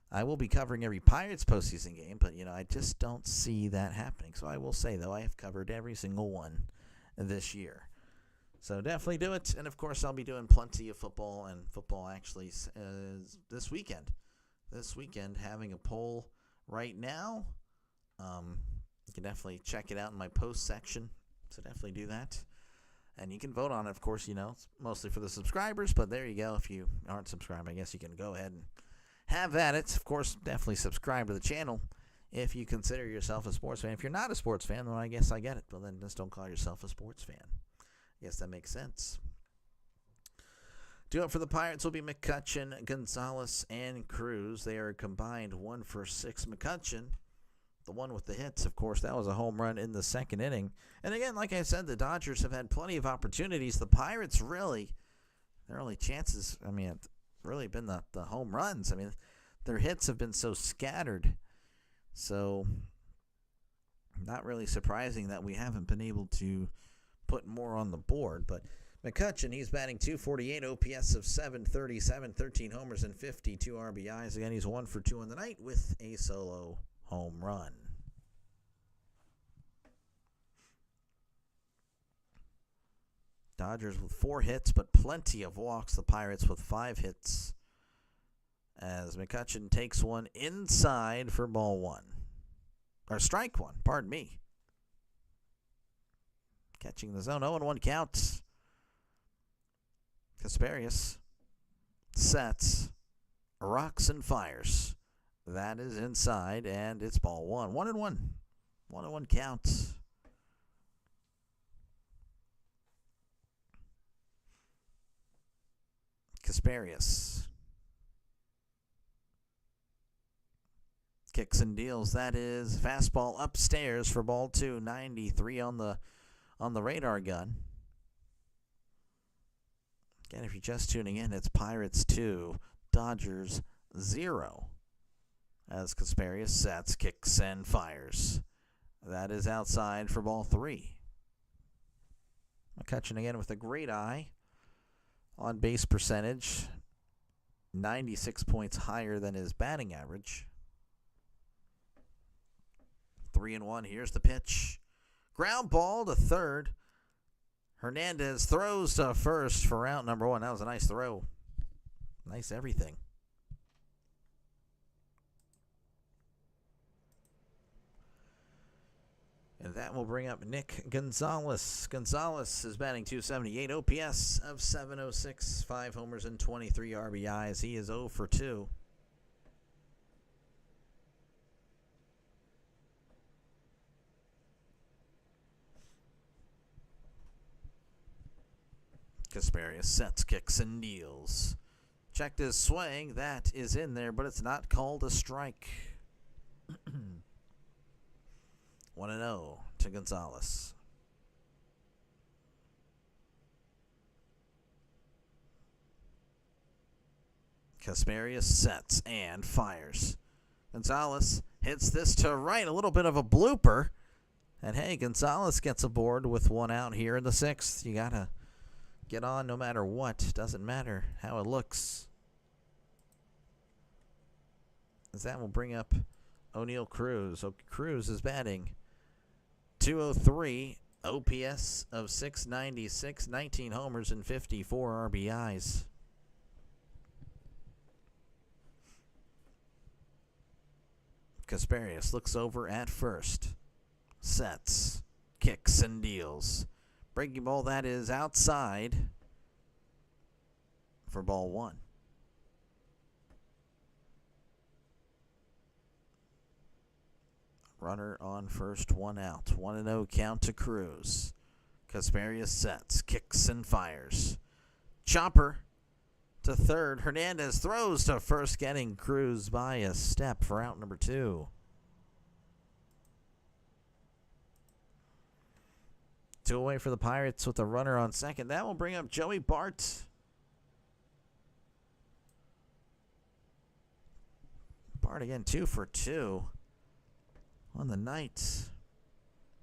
I will be covering every Pirates postseason game, but I just don't see that happening. So I will say, though, I have covered every single one this year. So definitely do it. And of course, I'll be doing plenty of football, and football actually is this weekend. This weekend, having a poll right now. You can definitely check it out in my post section. So definitely do that. And you can vote on it, of course, it's mostly for the subscribers, but there you go. If you aren't subscribed, I guess you can go ahead and have at it. Of course, definitely subscribe to the channel if you consider yourself a sports fan. If you're not a sports fan, well, I guess I get it. But then just don't call yourself a sports fan. I guess that makes sense. Due up for the Pirates will be McCutchen, Gonzalez, and Cruz. They are combined 1 for 6. McCutchen, the one with the hits, of course, that was a home run in the second inning. And again, like I said, the Dodgers have had plenty of opportunities. The Pirates really, their only chances, have really been the home runs. Their hits have been so scattered. So, not really surprising that we haven't been able to put more on the board. But McCutchen, he's batting .248, OPS of .737, 13 homers and 52 RBIs. Again, he's 1 for 2 on the night with a solo home run. Dodgers with 4 hits, but plenty of walks. The Pirates with 5 hits. As McCutchen takes one inside for ball 1. Or strike 1, pardon me. Catching the zone, 0-1 count. Kasparius sets, rocks and fires. That is inside, and it's ball 1. 1-1. 1-1 count. Kasparius kicks and deals. That is fastball upstairs for ball 2. 93 on the radar gun. Again, if you're just tuning in, it's Pirates 2, Dodgers 0. As Kasparius sets, kicks, and fires. That is outside for ball 3. McCutchen again with a great eye. On base percentage, 96 points higher than his batting average. 3-1. Here's the pitch. Ground ball to third. Hernandez throws to first for out number 1. That was a nice throw. Nice everything. And that will bring up Nick Gonzalez. Gonzalez is batting .278, OPS of .706, 5 homers and 23 RBIs. He is 0 for 2. Kasparius sets, kicks, and deals. Checked his swing. That is in there, but it's not called a strike. 1-0 to Gonzalez. Kasparius sets and fires. Gonzalez hits this to right. A little bit of a blooper. And hey, Gonzalez gets aboard with 1 out here in the 6th. You got to get on no matter what. Doesn't matter how it looks. As that will bring up O'Neal Cruz. So Cruz is batting .203, OPS of .696, 19 homers and 54 RBIs. Kasparius looks over at first. Sets, kicks, and deals. Breaking ball, that is outside for ball 1. Runner on first, 1 out. 1-0 count to Cruz. Casparius sets, kicks and fires. Chopper to third. Hernandez throws to first, getting Cruz by a step for out number 2. 2 away for the Pirates with a runner on second. That will bring up Joey Bart. Bart again, 2 for 2 on the night.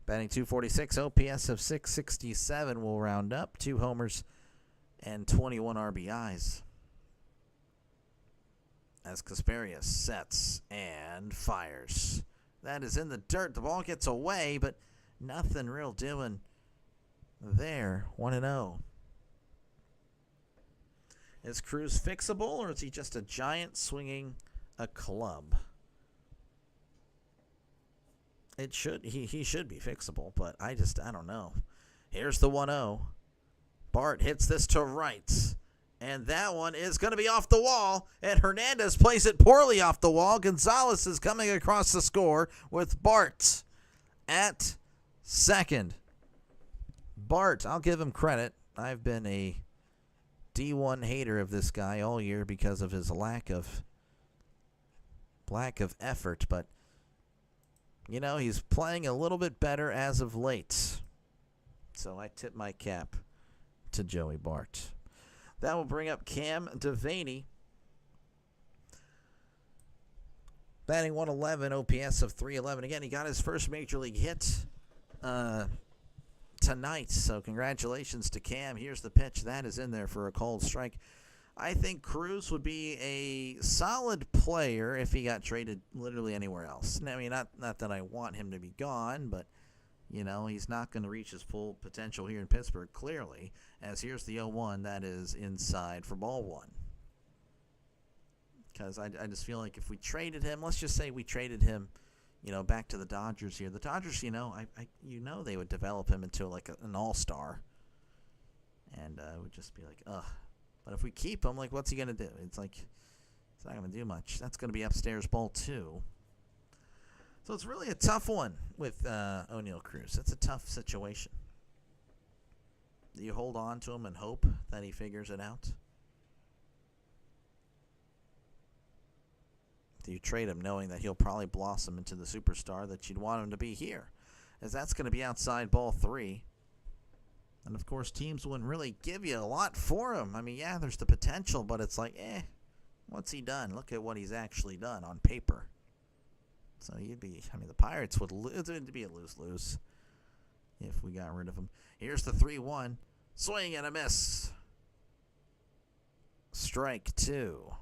Batting .246, OPS of .667 will round up. 2 homers and 21 RBIs. As Casparius sets and fires. That is in the dirt. The ball gets away, but nothing real doing there. 1-0. Is Cruz fixable, or is he just a giant swinging a club? He should be fixable, but I don't know. Here's the 1-0. Bart hits this to right, and that one is going to be off the wall, and Hernandez plays it poorly off the wall. Gonzalez is coming across the score with Bart at second. Bart, I'll give him credit. I've been a D1 hater of this guy all year because of his lack of effort, but you know, he's playing a little bit better as of late. So I tip my cap to Joey Bart. That will bring up Cam Devaney. Batting .111, OPS of .311. Again, he got his first major league hit tonight. So congratulations to Cam. Here's the pitch. That is in there for a cold strike. I think Cruz would be a solid player if he got traded literally anywhere else. I mean, not that I want him to be gone, but, you know, he's not going to reach his full potential here in Pittsburgh, clearly, as here's the 0-1. That is inside for ball 1. Because I just feel like if we traded him, let's just say we traded him, you know, back to the Dodgers here. The Dodgers, you know, they would develop him into like an all-star. And it would just be like, ugh. But if we keep him, like, what's he going to do? It's like, it's not going to do much. That's going to be upstairs ball 2. So it's really a tough one with O'Neal Cruz. It's a tough situation. Do you hold on to him and hope that he figures it out? Do you trade him knowing that he'll probably blossom into the superstar that you'd want him to be here? As that's going to be outside ball 3. And, of course, teams wouldn't really give you a lot for him. I mean, yeah, there's the potential, but it's like, what's he done? Look at what he's actually done on paper. So the Pirates would lose. It would be a lose-lose if we got rid of him. Here's the 3-1. Swing and a miss. Strike 2.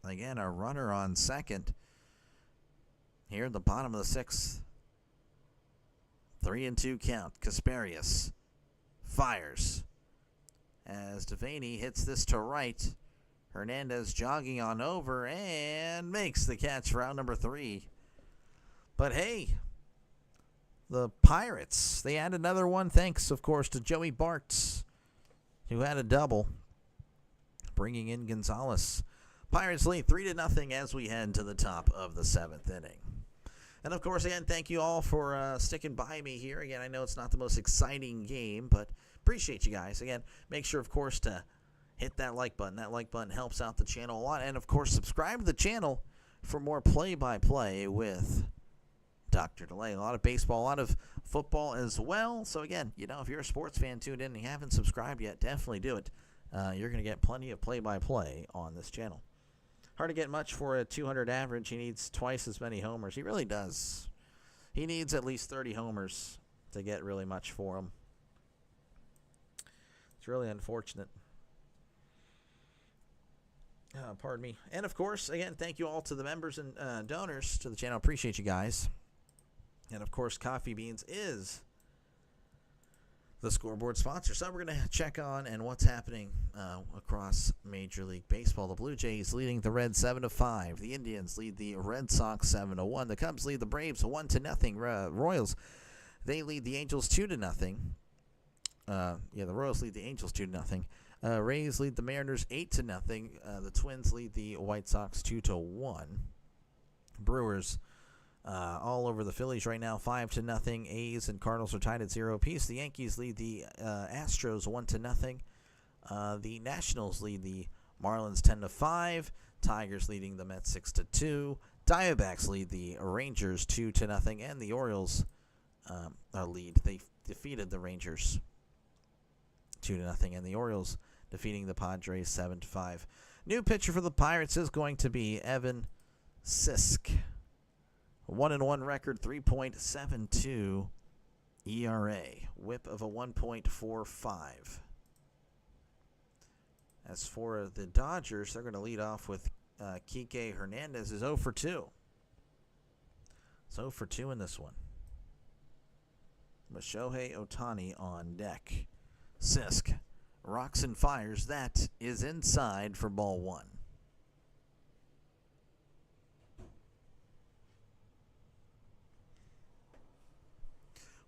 Again, a runner on second. Here at the bottom of the 6th. 3-2 count. Casparius fires. As Devaney hits this to right. Hernandez jogging on over and makes the catch for out number 3. But hey, the Pirates, they add another one thanks, of course, to Joey Bart, who had a double, bringing in Gonzalez. Pirates lead 3-0 as we head to the top of the 7th inning. And, of course, again, thank you all for sticking by me here. Again, I know it's not the most exciting game, but appreciate you guys. Again, make sure, of course, to hit that like button. That like button helps out the channel a lot. And, of course, subscribe to the channel for more play-by-play with Dr. Delay. A lot of baseball, a lot of football as well. So, again, you know, if you're a sports fan tuned in and you haven't subscribed yet, definitely do it. You're going to get plenty of play-by-play on this channel. Hard to get much for a 200 average. He needs twice as many homers. He really does. He needs at least 30 homers to get really much for him. It's really unfortunate. Pardon me. And, of course, again, thank you all to the members and donors to the channel. Appreciate you guys. And, of course, Coffee Beans is the scoreboard sponsor. So we're going to check on and what's happening across Major League Baseball. The Blue Jays leading the Reds 7-5. The Indians lead the Red Sox 7-1. The Cubs lead the Braves 1-0. Royals, they lead the Angels 2-0. The Royals lead the Angels 2-0. Rays lead the Mariners 8-0. The Twins lead the White Sox 2-1. Brewers all over the Phillies right now, 5-0. A's and Cardinals are tied at 0 apiece. The Yankees lead the Astros 1-0. The Nationals lead the Marlins 10-5. Tigers leading the Mets 6-2. Diamondbacks lead the Rangers 2-0, and the Orioles lead. They defeated the Rangers 2-0, and the Orioles defeating the Padres 7-5. New pitcher for the Pirates is going to be Evan Sisk. 1-1 record, 3.72 ERA, WHIP of a 1.45. As for the Dodgers, they're going to lead off with Kike Hernandez is 0 for 2. It's 0 for 2 in this one. With Shohei Ohtani on deck. Sisk rocks and fires. That is inside for ball 1.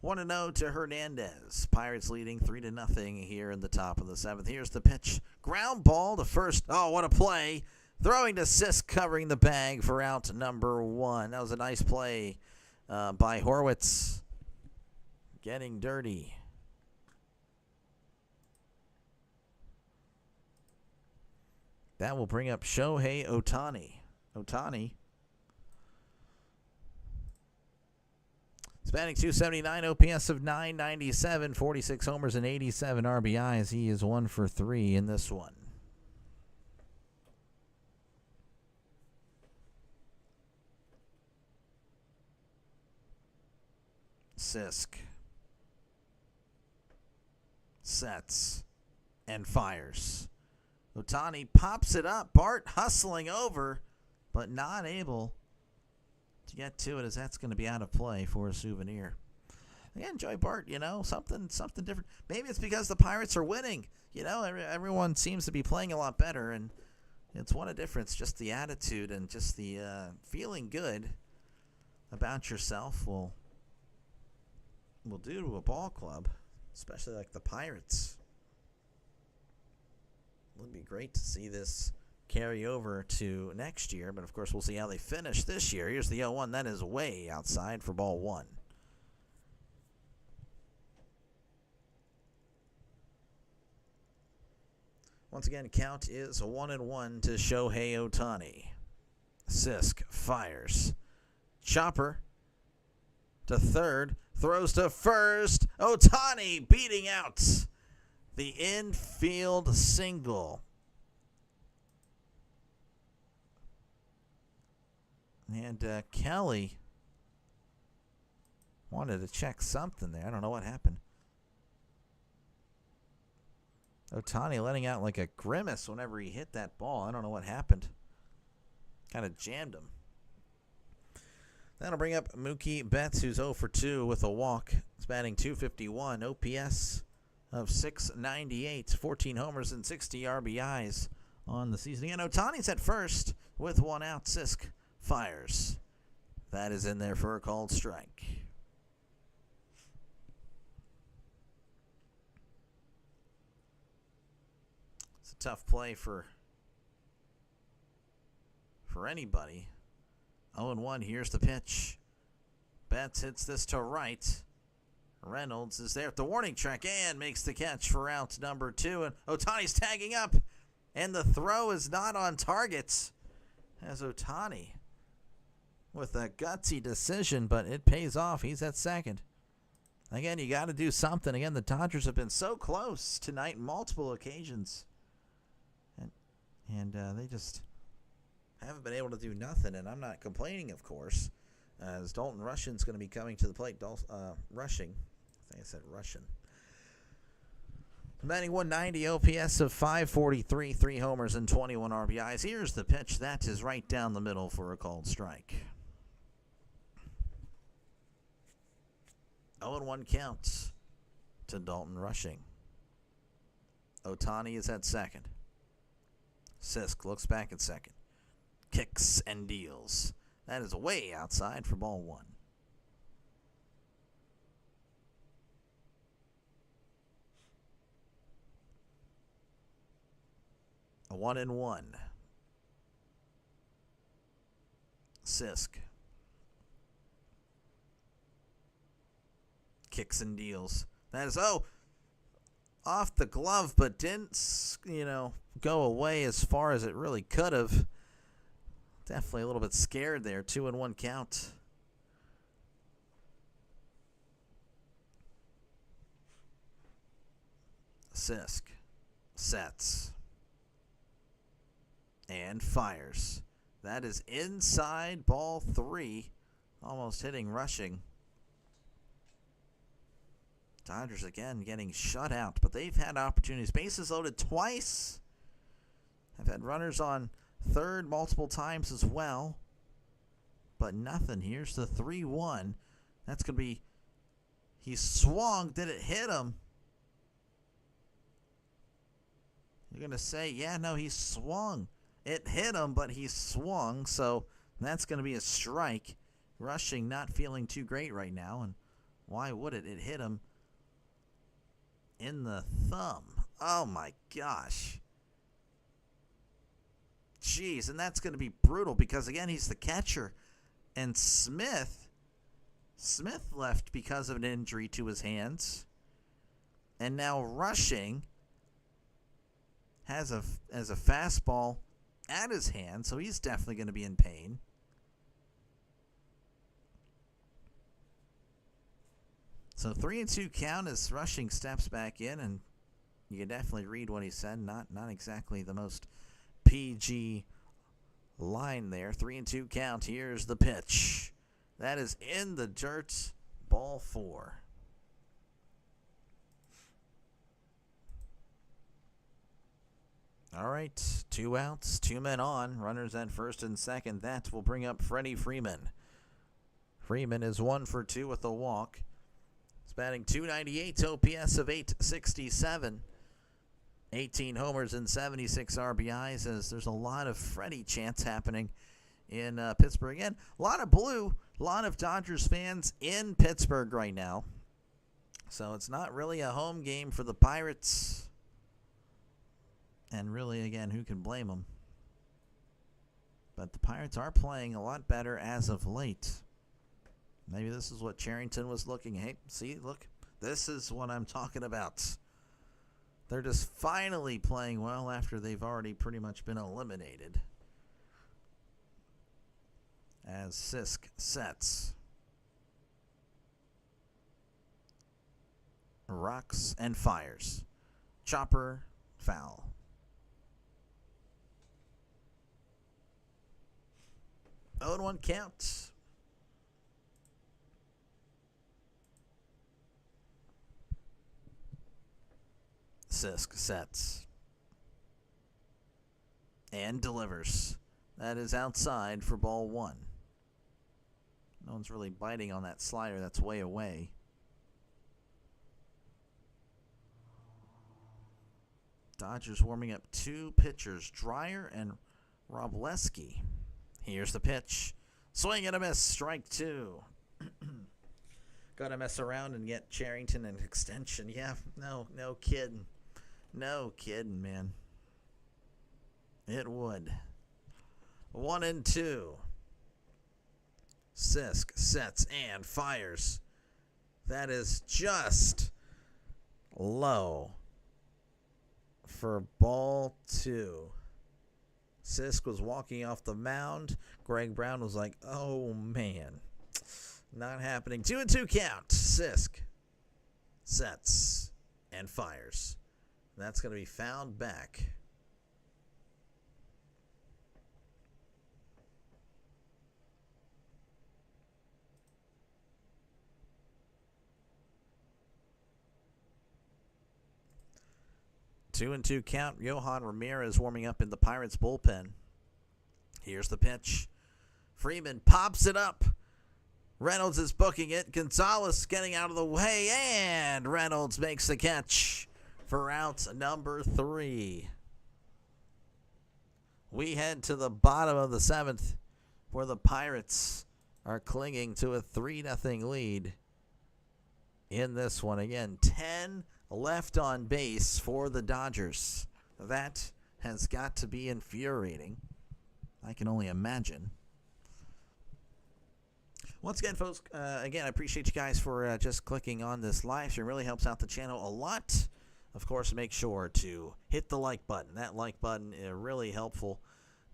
1-0 to Hernandez. Pirates leading 3-0 here in the top of the 7th. Here's the pitch. Ground ball to first. Oh, what a play. Throwing to Sisk, covering the bag for out number 1. That was a nice play by Horwitz. Getting dirty. That will bring up Shohei Ohtani. Batting 279, OPS of 997, 46 homers and 87 RBIs. He is 1 for 3 in this one. Sisk sets and fires. Ohtani pops it up. Bart hustling over, but not able to get to it, as that's going to be out of play for a souvenir. Again, enjoy Bart, something different. Maybe it's because the Pirates are winning. Everyone seems to be playing a lot better, and it's what a difference. Just the attitude and just the feeling good about yourself will do to a ball club, especially like the Pirates. It would be great to see this carry over to next year, but of course we'll see how they finish this year. Here's the 0-1. That is way outside for ball 1. Once again, count is 1-1 to Shohei Ohtani. Sisk fires. Chopper to third, throws to first. Ohtani beating out the infield single. And Kelly wanted to check something there. I don't know what happened. Ohtani letting out like a grimace whenever he hit that ball. I don't know what happened. Kind of jammed him. That'll bring up Mookie Betts, who's 0 for 2 with a walk. He's batting .251, OPS of 698, 14 homers and 60 RBIs on the season. And Ohtani's at first with 1 out. Sisk fires. That is in there for a called strike. It's a tough play for anybody. 0-1, here's the pitch. Betts hits this to right. Reynolds is there at the warning track and makes the catch for out number 2. And Ohtani's tagging up, and the throw is not on target. As Ohtani with a gutsy decision, but it pays off. He's at second. Again, you got to do something. Again, the Dodgers have been so close tonight, multiple occasions, and they just haven't been able to do nothing. And I'm not complaining, of course, as Dalton Rushing's going to be coming to the plate. Rushing, I think I said Russian. Batting 190, OPS of 543, 3 homers and 21 RBIs. Here's the pitch. That is right down the middle for a called strike. 0-1 counts to Dalton Rushing. Ohtani is at second. Sisk looks back at second. Kicks and deals. That is way outside for ball 1. A 1-1. Sisk. Kicks and deals. That is, off the glove, but didn't, go away as far as it really could have. Definitely a little bit scared there. 2-1 count. Sisk sets and fires. That is inside, ball 3. Almost hitting rushing. Dodgers again getting shut out, but they've had opportunities. Bases loaded twice. Have had runners on third multiple times as well. But nothing. Here's the 3-1. That's going to be... He swung. Did it hit him? You're going to say, yeah, no, he swung. It hit him, but he swung. So that's going to be a strike. Rushing not feeling too great right now. And why would it? It hit him in the thumb. Oh, my gosh. Jeez, and that's going to be brutal because, again, he's the catcher. And Smith left because of an injury to his hands. And now rushing has a fastball at his hand, so he's definitely going to be in pain. So 3-2 count as rushing steps back in, and you can definitely read what he said. Not exactly the most PG line there. 3-2 count. Here's the pitch. That is in the dirt. Ball 4. All right, 2 outs, 2 men on. Runners at first and second. That will bring up Freddie Freeman. Freeman is 1 for 2 with a walk. He's batting .298, OPS of .867. 18 homers and 76 RBIs, as there's a lot of Freddie chants happening in Pittsburgh. Again, a lot of blue, a lot of Dodgers fans in Pittsburgh right now. So it's not really a home game for the Pirates. And really, again, who can blame them? But the Pirates are playing a lot better as of late. Maybe this is what Cherington was looking. Hey, see, look, this is what I'm talking about. They're just finally playing well after they've already pretty much been eliminated. As Sisk sets. Rocks and fires. Chopper, foul. Oh, 1 count. Sisk sets. And delivers. That is outside for ball 1. No one's really biting on that slider. That's way away. Dodgers warming up 2 pitchers, Dreyer and Robleski. Here's the pitch. Swing and a miss. Strike 2. Got to mess around and get Cherington an extension. Yeah, no kidding. No kidding, man. It would. 1-2. Sisk sets and fires. That is just low for ball 2. Sisk was walking off the mound. Greg Brown was like, oh, man. Not happening. 2-2 count. Sisk sets and fires. That's going to be fouled back. Two and 2 count. Johan Ramirez warming up in the Pirates bullpen. Here's the pitch. Freeman pops it up. Reynolds is booking it. Gonzalez getting out of the way, and Reynolds makes the catch for out number 3. We head to the bottom of the 7th, where the Pirates are clinging to a 3-0 lead in this one. Again, 10 left on base for the Dodgers. That has got to be infuriating. I can only imagine. Once again, folks, I appreciate you guys for just clicking on this live stream. It really helps out the channel a lot. Of course, make sure to hit the like button. That like button is really helpful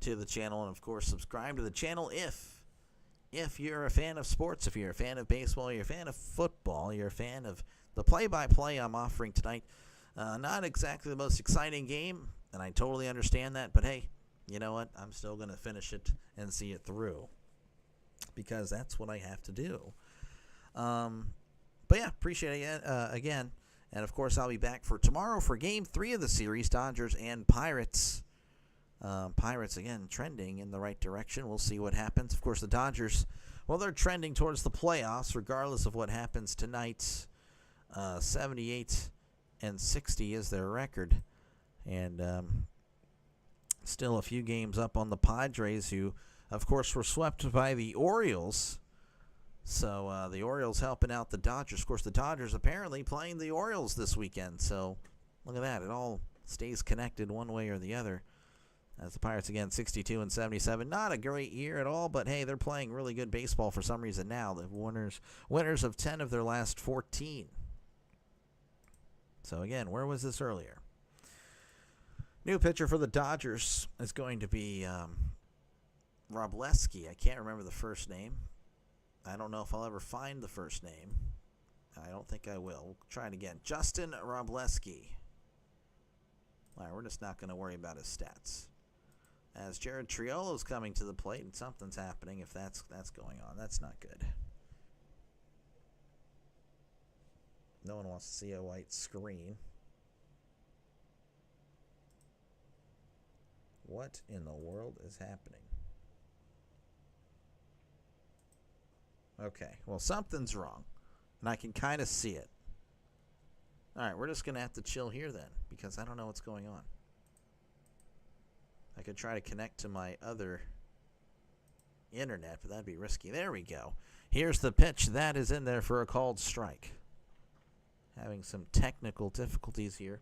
to the channel. And, of course, subscribe to the channel if you're a fan of sports, if you're a fan of baseball, you're a fan of football, you're a fan of the play-by-play I'm offering tonight. Not exactly the most exciting game, and I totally understand that. But, hey, you know what? I'm still going to finish it and see it through, because that's what I have to do. But yeah, appreciate it again. And of course, I'll be back for tomorrow for Game 3 of the series, Dodgers and Pirates. Pirates, again, trending in the right direction. We'll see what happens. Of course, the Dodgers, well, they're trending towards the playoffs, regardless of what happens tonight. 78-60 is their record. And still a few games up on the Padres, who, of course, were swept by the Orioles. So the Orioles helping out the Dodgers. Of course, the Dodgers apparently playing the Orioles this weekend. So look at that. It all stays connected one way or the other. As the Pirates, again, 62-77. Not a great year at all, but, hey, they're playing really good baseball for some reason now. The winners of 10 of their last 14. So, again, where was this earlier? New pitcher for the Dodgers is going to be Robleski. I can't remember the first name. I don't know if I'll ever find the first name. I don't think I will. We'll try it again. Justin Robleski. All right, we're just not going to worry about his stats. As Jared Triolo's coming to the plate, and something's happening if that's going on. That's not good. No one wants to see a white screen. What in the world is happening? Okay, well, something's wrong, and I can kind of see it. All right, we're just going to have to chill here then, because I don't know what's going on. I could try to connect to my other internet, but that'd be risky. There we go. Here's the pitch. That is in there for a called strike. Having some technical difficulties here.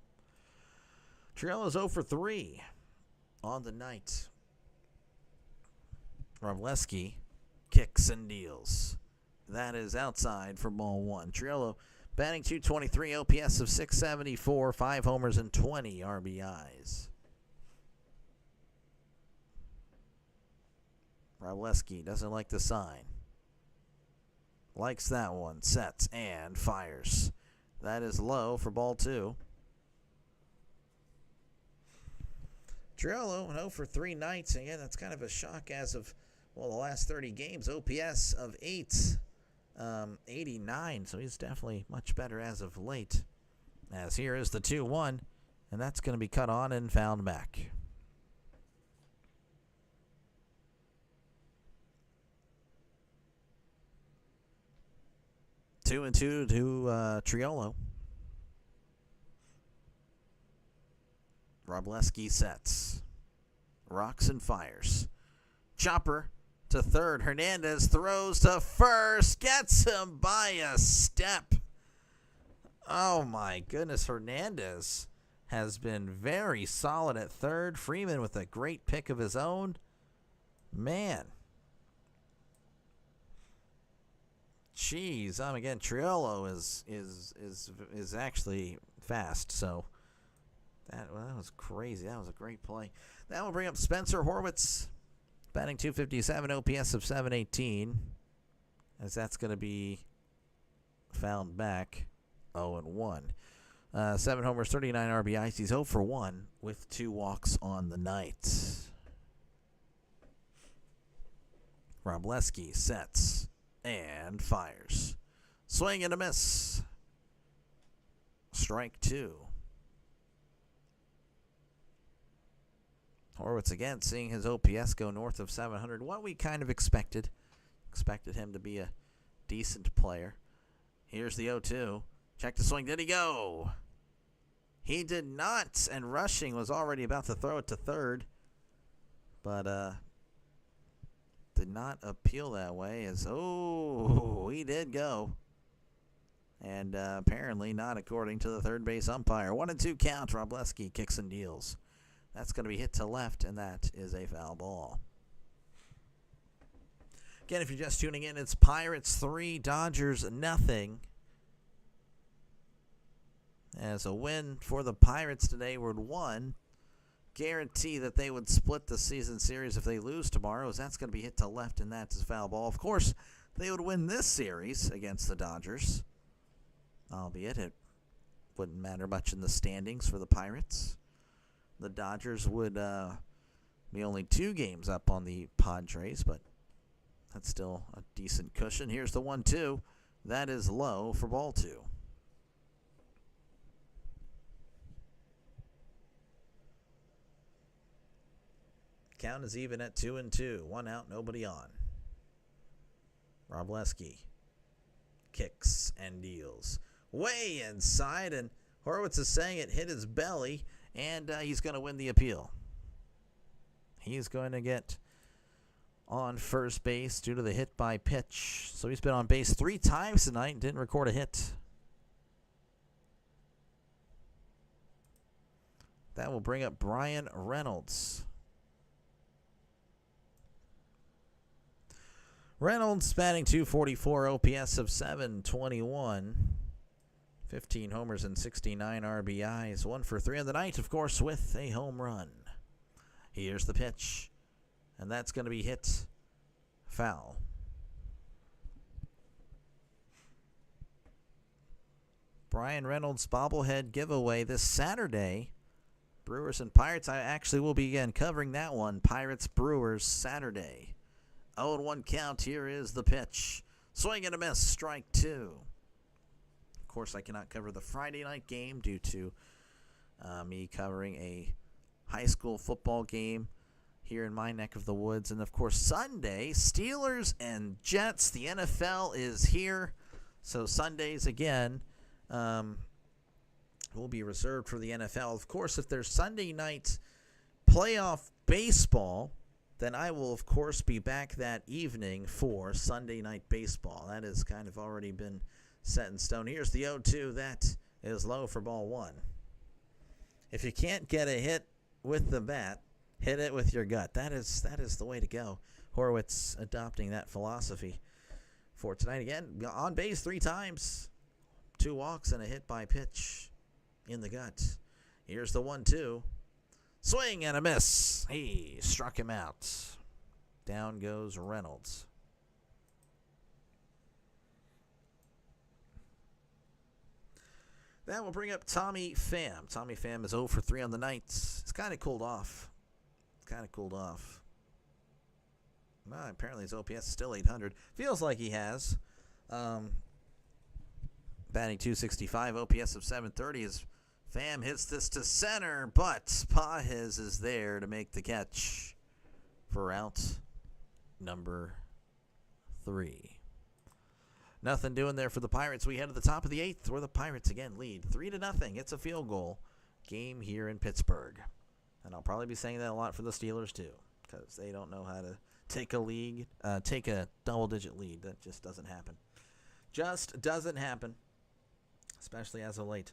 Triolo's 0 for 3 on the night. Robleski kicks and deals. That is outside for ball one. Triolo batting .223, OPS of .674, 5 homers and 20 RBIs. Robleski doesn't like the sign. Likes that one. Sets and fires. That is low for ball two. Triolo 0 for 3 nights. And again, that's kind of a shock as of, well, the last 30 games. OPS of 89. So he's definitely much better as of late. As here is the 2-1. And that's going to be cut on and fouled back. 2-2 to Triolo. Robleski sets. Rocks and fires. Chopper to third. Hernandez throws to first. Gets him by a step. Oh my goodness. Hernandez has been very solid at third. Freeman with a great pick of his own. Man. Jeez, again, Triolo is actually fast, so that was crazy. That was a great play. That will bring up Spencer Horwitz, batting .257, OPS of .718, as that's going to be fouled back 0-1. 7 homers, 39 RBIs. He's 0 for 1 with 2 walks on the night. Robleski sets and fires. Swing and a miss. Strike 2. Horwitz again seeing his OPS go north of 700. What we kind of expected. Expected him to be a decent player. Here's the 0-2. Check the swing. Did he go? He did not. And Rushing was already about to throw it to third. But did not appeal that way, as he did go, and apparently not according to the third base umpire. 1-2 count. Robleski kicks and deals. That's going to be hit to left, and that is a foul ball. Again, if you're just tuning in, it's Pirates 3, Dodgers nothing. As a win for the Pirates today would one guarantee that they would split the season series if they lose tomorrow, as that's going to be hit to left, and that's a foul ball. Of course, they would win this series against the Dodgers, albeit it wouldn't matter much in the standings for the Pirates. The Dodgers would be only 2 games up on the Padres, but that's still a decent cushion. Here's the 1-2. That is low for ball 2. Count is even at 2-2. 1 out, nobody on. Robleski kicks and deals way inside, and Horwitz is saying it hit his belly, and he's going to win the appeal. He's going to get on first base due to the hit by pitch. So he's been on base 3 times tonight and didn't record a hit. That will bring up Brian Reynolds. Reynolds batting .244, OPS of 721. 15 homers and 69 RBIs. 1 for 3 on the night, of course, with a home run. Here's the pitch, and that's going to be hit foul. Brian Reynolds bobblehead giveaway this Saturday. Brewers and Pirates. I actually will be again covering that one. Pirates-Brewers Saturday. 0-1 count. Here is the pitch. Swing and a miss. Strike 2. Of course, I cannot cover the Friday night game due to me covering a high school football game here in my neck of the woods. And, of course, Sunday, Steelers and Jets. The NFL is here. So Sundays, again, will be reserved for the NFL. Of course, if there's Sunday night playoff baseball, then I will, of course, be back that evening for Sunday night baseball. That has kind of already been set in stone. Here's the 0-2. That is low for ball 1. If you can't get a hit with the bat, hit it with your gut. That is the way to go. Horwitz adopting that philosophy for tonight. Again, on base 3 times. 2 walks and a hit by pitch in the gut. Here's the 1-2. Swing and a miss. He struck him out. Down goes Reynolds. That will bring up Tommy Pham. Tommy Pham is 0 for 3 on the night. It's kind of cooled off. Well, apparently his OPS is still 800. Feels like he has. Batting .265, OPS of 730. As Pham hits this to center, but Pajes is there to make the catch for out number 3. Nothing doing there for the Pirates. We head to the top of the 8th, where the Pirates again lead 3-0. It's a field goal game here in Pittsburgh. And I'll probably be saying that a lot for the Steelers too, because they don't know how to take a double-digit lead. That just doesn't happen. Just doesn't happen, especially as of late.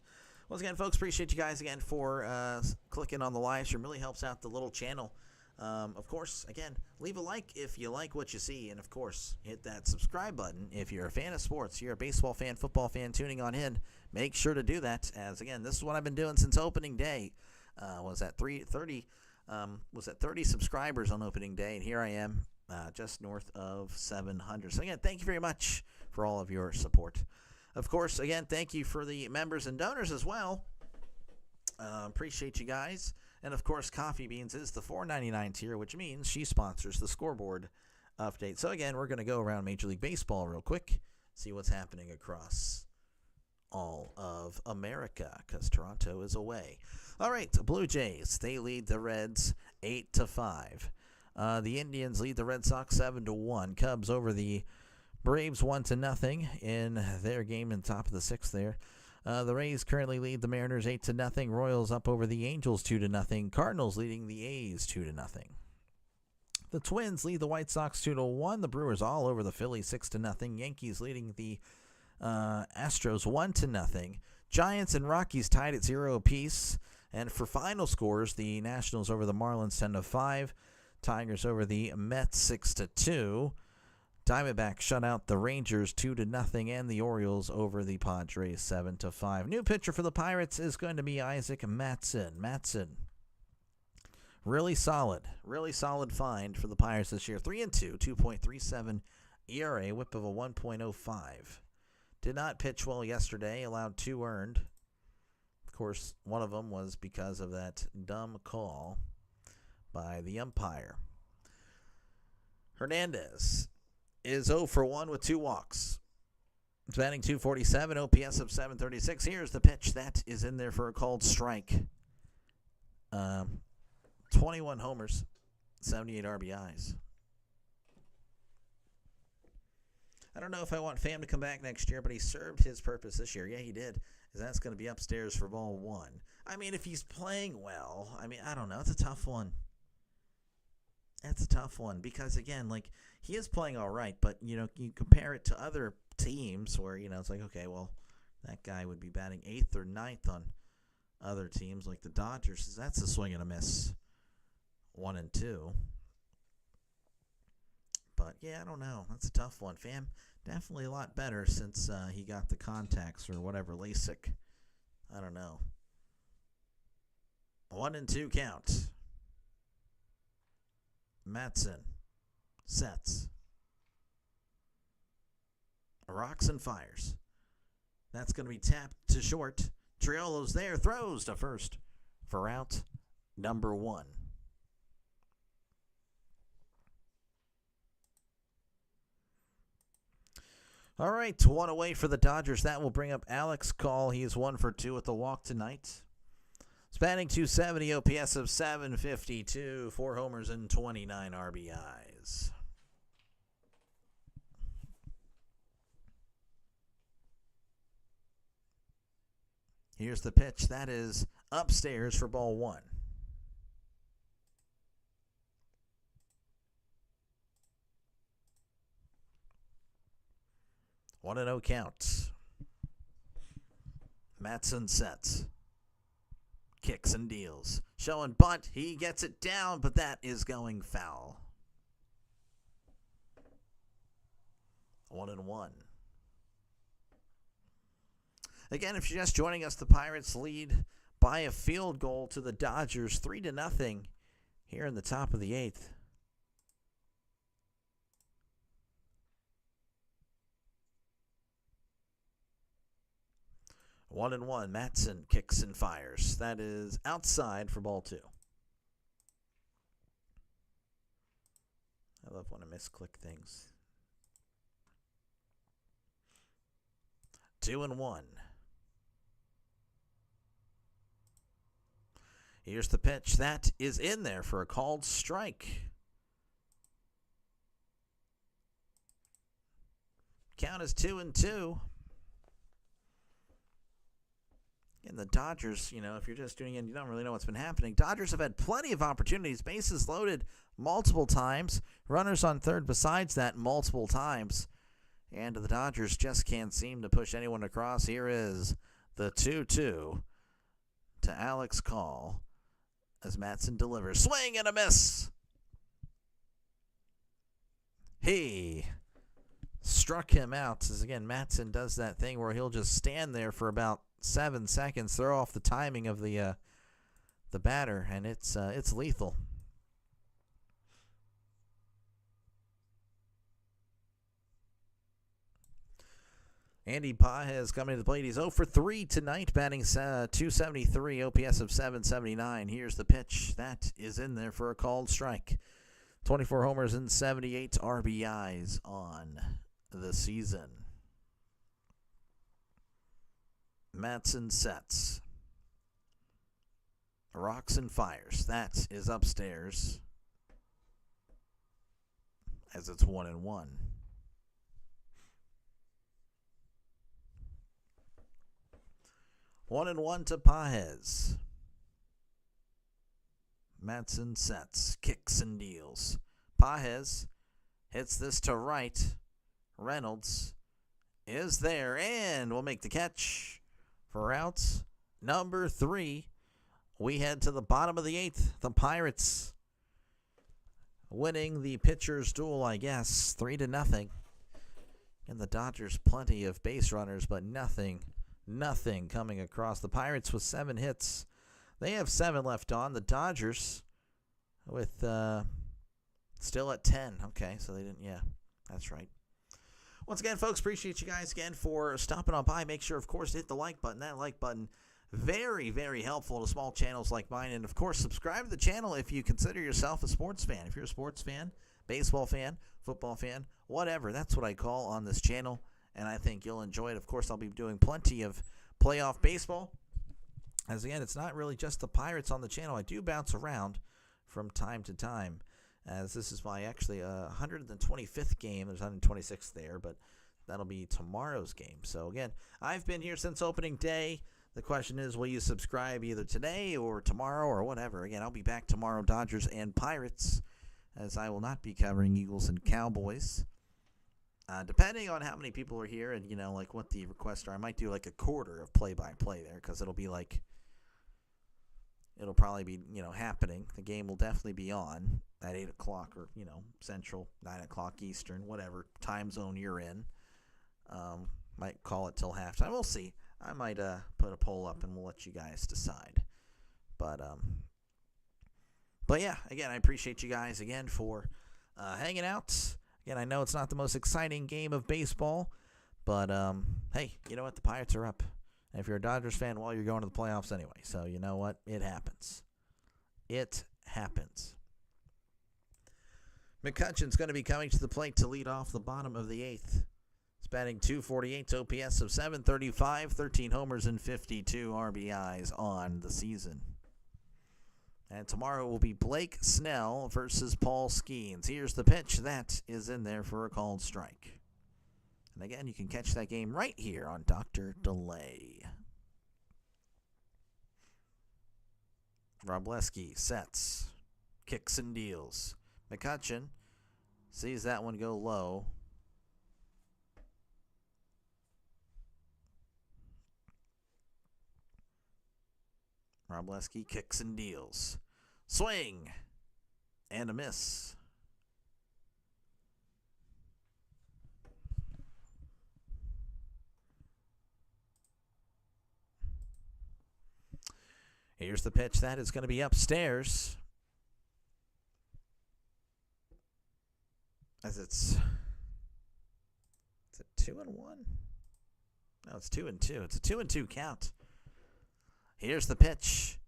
Once again, folks, appreciate you guys again for clicking on the live stream. Really helps out the little channel. Of course, again, leave a like if you like what you see. And, of course, hit that subscribe button if you're a fan of sports. You're a baseball fan, football fan, tuning on in. Make sure to do that, as, again, this is what I've been doing since opening day. Was at 30 subscribers on opening day, and here I am just north of 700. So, again, thank you very much for all of your support. Of course, again, thank you for the members and donors as well. Appreciate you guys. And, of course, Coffee Beans is the $4.99 tier, which means she sponsors the scoreboard update. So, again, we're going to go around Major League Baseball real quick, see what's happening across all of America, because Toronto is away. All right, Blue Jays, they lead the Reds 8-5. The Indians lead the Red Sox 7-1. Cubs over the Braves 1-0 in their game in top of the 6th there. The Rays currently lead the Mariners 8-0. Royals up over the Angels 2-0. Cardinals leading the A's 2-0. The Twins lead the White Sox 2-1. The Brewers all over the Phillies 6-0. Yankees leading the Astros 1-0. Giants and Rockies tied at 0 apiece. And for final scores, the Nationals over the Marlins 10-5, Tigers over the Mets 6-2. Diamondbacks shut out the Rangers 2-0, and the Orioles over the Padres 7-5. New pitcher for the Pirates is going to be Isaac Matson. Really solid find for the Pirates this year. 3-2, 2.37 ERA, whip of a 1.05. Did not pitch well yesterday, allowed 2 earned. Of course, one of them was because of that dumb call by the umpire. Hernandez is 0 for 1 with 2 walks. He's batting .247, OPS of .736. Here's the pitch. That is in there for a called strike. 21 homers, 78 RBIs. I don't know if I want Pham to come back next year, but he served his purpose this year. Yeah, he did. That's going to be upstairs for ball 1. I mean, if he's playing well, I don't know. It's a tough one. That's a tough one because, again, he is playing all right, but, you compare it to other teams where, it's like, okay, well, that guy would be batting 8th or 9th on other teams like the Dodgers. That's a swing and a miss, 1 and 2. But, yeah, I don't know. That's a tough one. Pham, definitely a lot better since he got the contacts or whatever, LASIK. I don't know. 1 and 2 count. Matson sets. Rocks and fires. That's going to be tapped to short. Triolo's there, throws to first for out number 1. All right, 1 away for the Dodgers. That will bring up Alex Call. He is 1 for 2 with the walk tonight. Spanning .270, OPS of .752, 4 homers and 29 RBIs. Here's the pitch. That is upstairs for ball 1. 1-0 count. Matson sets. Kicks and deals. Showing bunt. He gets it down, but that is going foul. 1-1. Again, if you're just joining us, the Pirates lead by a field goal to the Dodgers, 3-0 here in the top of the 8th. One and one. Matson kicks and fires. That is outside for ball 2. I love when I misclick things. 2-1. Here's the pitch. That is in there for a called strike. Count is 2-2. And the Dodgers, if you're just doing it and you don't really know what's been happening, Dodgers have had plenty of opportunities, bases loaded multiple times, runners on third besides that multiple times, and the Dodgers just can't seem to push anyone across. Here is the 2-2 to Alex Call as Matson delivers. Swing and a miss. He struck him out. As again, Matson does that thing where he'll just stand there for about 7 seconds, throw off the timing of the batter, and it's lethal. Andy Pages coming to the plate. He's 0 for 3 tonight, batting .273, OPS of .779. Here's the pitch. That is in there for a called strike. 24 homers and 78 RBIs on the season. Matson sets. Rocks and fires. That is upstairs as it's 1-1. 1-1 to Pages. Matson sets, kicks and deals. Pages hits this to right. Reynolds is there and will make the catch for out number 3 we head to the bottom of the 8th. The Pirates winning the pitcher's duel, I guess, 3-0. And the Dodgers, plenty of base runners, but nothing coming across. The Pirates with 7 hits. They have 7 left on. The Dodgers with still at 10. Okay, so they didn't, yeah, that's right. Once again, folks, appreciate you guys again for stopping on by. Make sure, of course, to hit the like button. That like button, very, very helpful to small channels like mine. And, of course, subscribe to the channel if you consider yourself a sports fan. If you're a sports fan, baseball fan, football fan, whatever, that's what I call on this channel. And I think you'll enjoy it. Of course, I'll be doing plenty of playoff baseball. As, again, it's not really just the Pirates on the channel. I do bounce around from time to time, as this is my actually 125th game. There's 126th there, but that'll be tomorrow's game. So, again, I've been here since opening day. The question is, will you subscribe either today or tomorrow or whatever? Again, I'll be back tomorrow, Dodgers and Pirates, as I will not be covering Eagles and Cowboys. Depending on how many people are here and, like what the requests are, I might do like a quarter of play-by-play there, because it'll probably be, happening. The game will definitely be on at 8 o'clock or, Central, 9 o'clock Eastern, whatever time zone you're in. Might call it till halftime. We'll see. I might put a poll up and we'll let you guys decide. But yeah, again, I appreciate you guys again for hanging out. Again, I know it's not the most exciting game of baseball, but hey, you know what? The Pirates are up. And if you're a Dodgers fan, well, you're going to the playoffs anyway. So you know what? It happens. It happens. McCutchen's going to be coming to the plate to lead off the bottom of the 8th. He's batting .248, OPS of .735, 13 homers and 52 RBIs on the season. And tomorrow will be Blake Snell versus Paul Skeens. Here's the pitch. That is in there for a called strike. And again, you can catch that game right here on Dr. Delay. Robleski sets, kicks and deals. McCutchen sees that one go low. Robleski kicks and deals. Swing and a miss. Here's the pitch. That is going to be upstairs. As it's a 2-1? No, it's 2-2. It's a 2-2 count. Here's the pitch.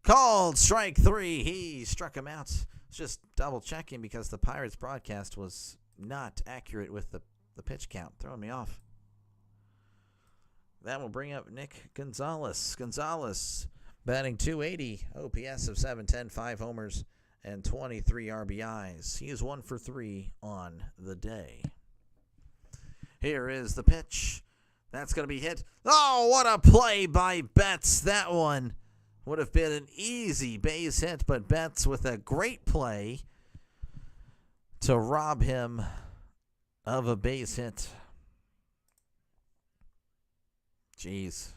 Called strike 3. He struck him out. It's just double checking because the Pirates broadcast was not accurate with the pitch count. Throwing me off. That will bring up Nick Gonzalez. Gonzalez batting .280, OPS of .710, 5 homers, and 23 RBIs. He is 1 for 3 on the day. Here is the pitch. That's going to be hit. Oh, what a play by Betts. That one would have been an easy base hit, but Betts with a great play to rob him of a base hit. Jeez.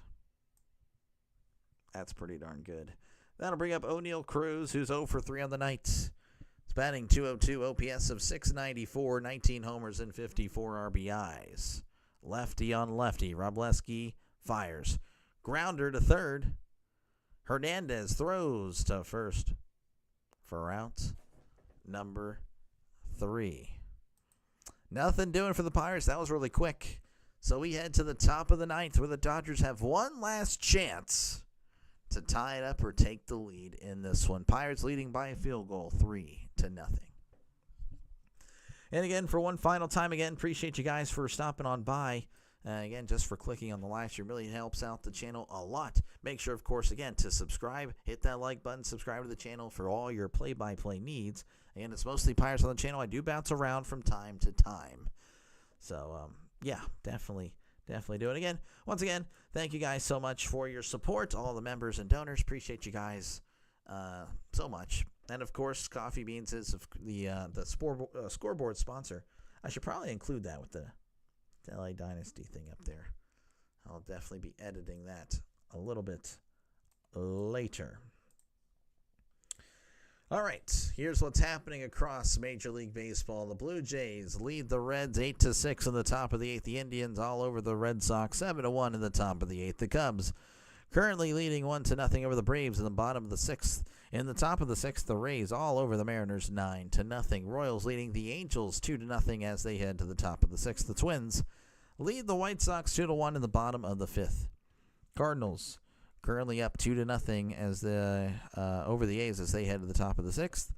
That's pretty darn good. That'll bring up O'Neal Cruz, who's 0 for 3 on the night. He's batting .202, OPS of .694, 19 homers and 54 RBIs. Lefty on lefty. Robleski fires. Grounder to third. Hernandez throws to first for out number 3. Nothing doing for the Pirates. That was really quick. So we head to the top of the 9th, where the Dodgers have one last chance to tie it up or take the lead in this one. Pirates leading by a field goal, 3-0. And again, for one final time, again, appreciate you guys for stopping on by. Again, just for clicking on the live stream, really helps out the channel a lot. Make sure, of course, again, to subscribe. Hit that like button. Subscribe to the channel for all your play-by-play needs. And it's mostly Pirates on the channel. I do bounce around from time to time. So, yeah, definitely do it. Again, once again, thank you guys so much for your support. All the members and donors. Appreciate you guys so much. And, of course, Coffee Beans is the scoreboard sponsor. I should probably include that with the LA Dynasty thing up there. I'll definitely be editing that a little bit later. All right, here's what's happening across Major League Baseball. The Blue Jays lead the Reds 8-6 in the top of the 8th. The Indians all over the Red Sox 7-1 in the top of the 8th. The Cubs currently leading 1-0 over the Braves in the bottom of the 6th. In the top of the 6th, the Rays all over the Mariners 9-0. Royals leading the Angels 2-0 as they head to the top of the 6th. The Twins lead the White Sox 2-1 in the bottom of the 5th. Cardinals currently up 2-0 as the over the A's as they head to the top of the 6th.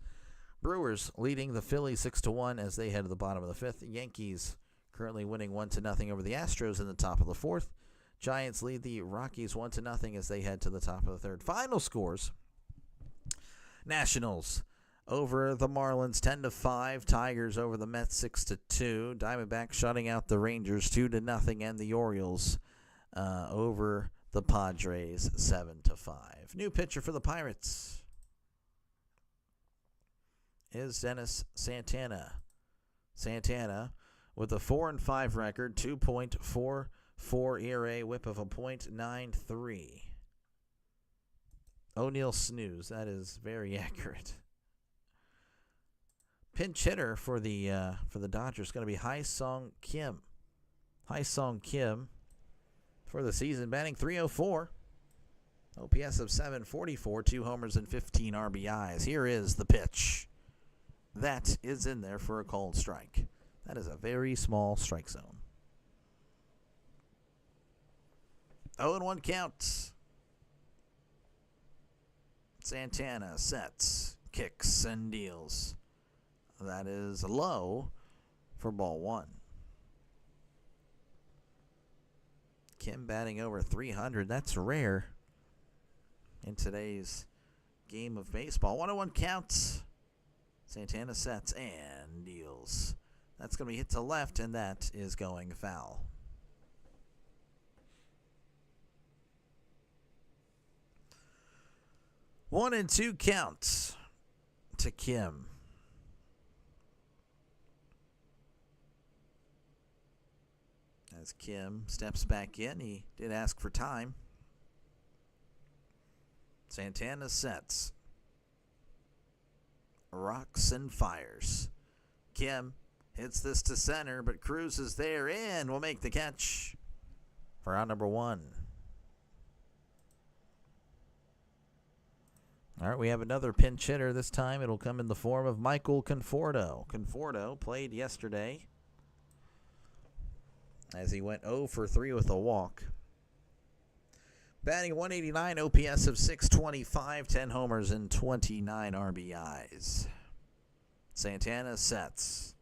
Brewers leading the Phillies 6-1 as they head to the bottom of the 5th. Yankees currently winning 1-0 over the Astros in the top of the 4th. Giants lead the Rockies 1-0 as they head to the top of the 3rd. Final scores: Nationals over the Marlins 10-5. Tigers over the Mets 6-2. Diamondbacks shutting out the Rangers 2-0, and the Orioles over the Padres 7-5. New pitcher for the Pirates is Dennis Santana. Santana with a 4-5 record, 2.44 ERA, whip of a .93. O'Neal snooze. That is very accurate. Pinch hitter for the Dodgers is going to be Hae-Sung Kim. Hae-Sung Kim for the season, batting .304. OPS of .744, 2 homers and 15 RBIs. Here is the pitch. That is in there for a called strike. That is a very small strike zone. 0-1 count. Santana sets, kicks, and deals. That is low for ball 1. Kim batting over 300. That's rare in today's game of baseball. 1-1 counts. Santana sets and deals. That's going to be hit to left, and that is going foul. One and two counts to Kim. As Kim steps back in, he did ask for time. Santana sets, rocks and fires. Kim hits this to center, but Cruz is there and will make the catch for out number 1. All right, we have another pinch hitter. This time it'll come in the form of Michael Conforto. Conforto played yesterday as he went 0 for 3 with a walk. Batting 189, OPS of .625, 10 homers and 29 RBIs. Santana sets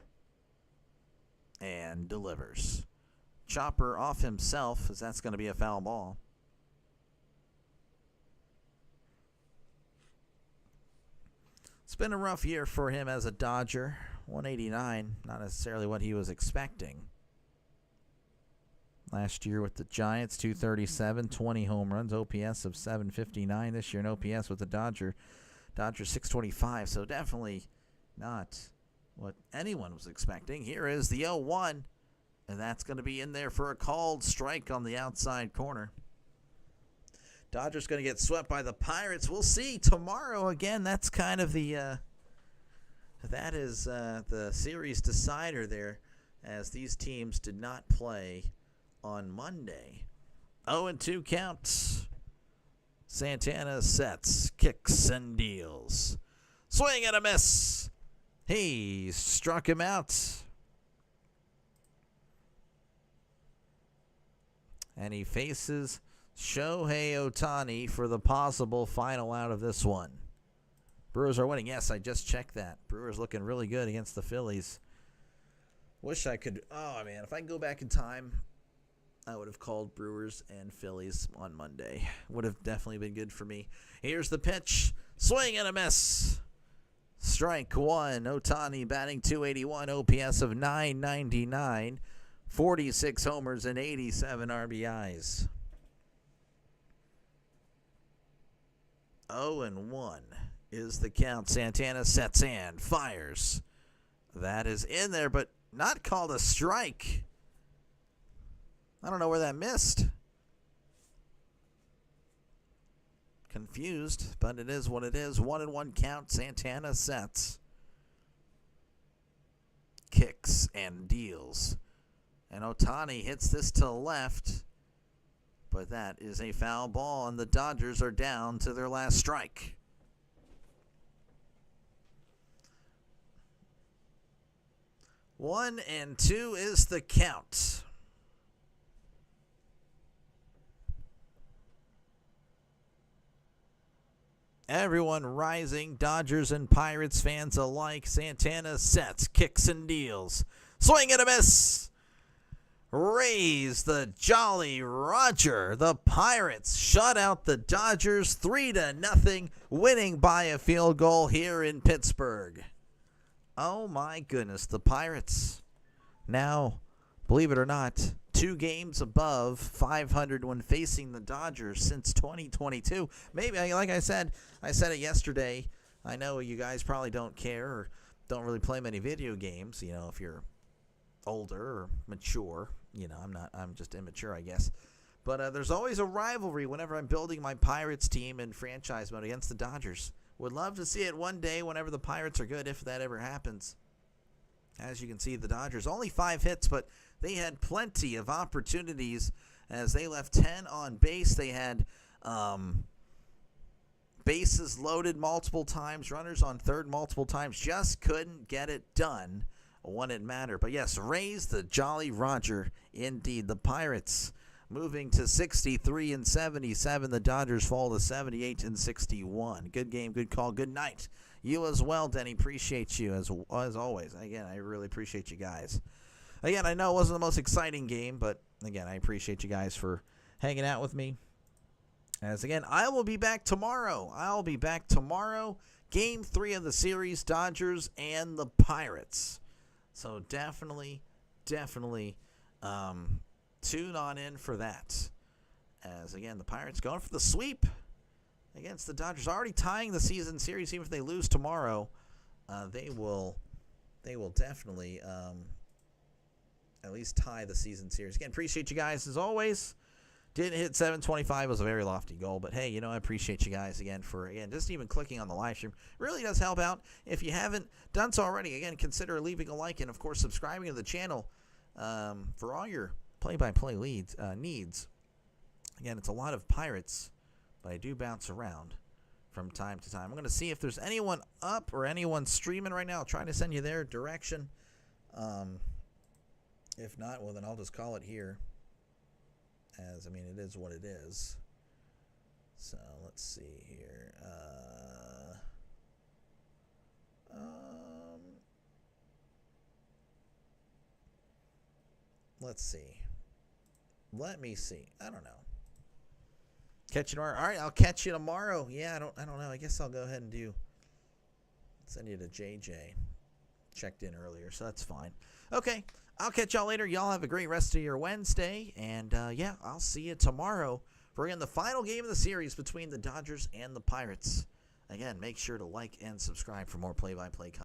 and delivers. Chopper off himself, as that's going to be a foul ball. It's been a rough year for him as a Dodger. 189, not necessarily what he was expecting. Last year with the Giants, 237, 20 home runs, OPS of .759. This year, an OPS with the Dodgers 625. So definitely not what anyone was expecting. Here is the 0-1, and that's going to be in there for a called strike on the outside corner. Dodgers going to get swept by the Pirates. We'll see tomorrow. Again, that's kind of the the series decider there, as these teams did not play on Monday. 0-2 counts. Santana sets, kicks, and deals. Swing and a miss. He struck him out. And he faces Shohei Ohtani for the possible final out of this one. Brewers are winning. Yes, I just checked that. Brewers looking really good against the Phillies. Wish I could. Oh, man, if I can go back in time, I would have called Brewers and Phillies on Monday. Would have definitely been good for me. Here's the pitch. Swing and a miss. Strike 1. Ohtani batting .281, OPS of .999, 46 homers and 87 RBIs. 0-1 is the count. Santana sets and fires. That is in there, but not called a strike. I don't know where that missed. Confused, but it is what it is. 1-1 count. Santana sets. Kicks and deals. And Ohtani hits this to the left. But that is a foul ball, and the Dodgers are down to their last strike. One and two is the count. Everyone rising, Dodgers and Pirates fans alike. Santana sets, kicks and deals. Swing and a miss. Rays, the Jolly Roger. The Pirates shut out the Dodgers 3-0, winning by a field goal here in Pittsburgh. Oh my goodness, the Pirates now, believe it or not, 2 games above 500 when facing the Dodgers since 2022. Maybe, like I said it yesterday. I know you guys probably don't care or don't really play many video games, if you're older or mature. I'm just immature, I guess. But there's always a rivalry whenever I'm building my Pirates team in franchise mode against the Dodgers. Would love to see it one day whenever the Pirates are good, if that ever happens. As you can see, the Dodgers only 5 hits, but they had plenty of opportunities as they left 10 on base. They had bases loaded multiple times, runners on third multiple times, just couldn't get it done when it mattered. But yes, Rays, the Jolly Roger, indeed. The Pirates moving to 63 and 77. The Dodgers fall to 78 and 61. Good game, good call, good night. You as well, Denny. Appreciate you as always. Again, I really appreciate you guys. Again, I know it wasn't the most exciting game, but again, I appreciate you guys for hanging out with me. As again, I will be back tomorrow. Game 3 of the series, Dodgers and the Pirates. So definitely tune on in for that. As again, the Pirates going for the sweep against the Dodgers, already tying the season series. Even if they lose tomorrow, they will definitely at least tie the season series. Again, appreciate you guys as always. Didn't hit 725. It was a very lofty goal. But, hey, I appreciate you guys again for, just even clicking on the live stream. Really does help out. If you haven't done so already, again, consider leaving a like and, of course, subscribing to the channel for all your play-by-play needs. Again, it's a lot of Pirates, but I do bounce around from time to time. I'm going to see if there's anyone up or anyone streaming right now. I'll try to send you their direction. If not, well, then I'll just call it here. As, it is what it is. So, let's see here. Let's see. Let me see. I don't know. Catch you tomorrow. All right, I'll catch you tomorrow. Yeah, I don't know. I guess I'll go ahead and send you to JJ. Checked in earlier, so that's fine. Okay, I'll catch y'all later. Y'all have a great rest of your Wednesday. And, I'll see you tomorrow for, again, the final game of the series between the Dodgers and the Pirates. Again, make sure to like and subscribe for more play-by-play content.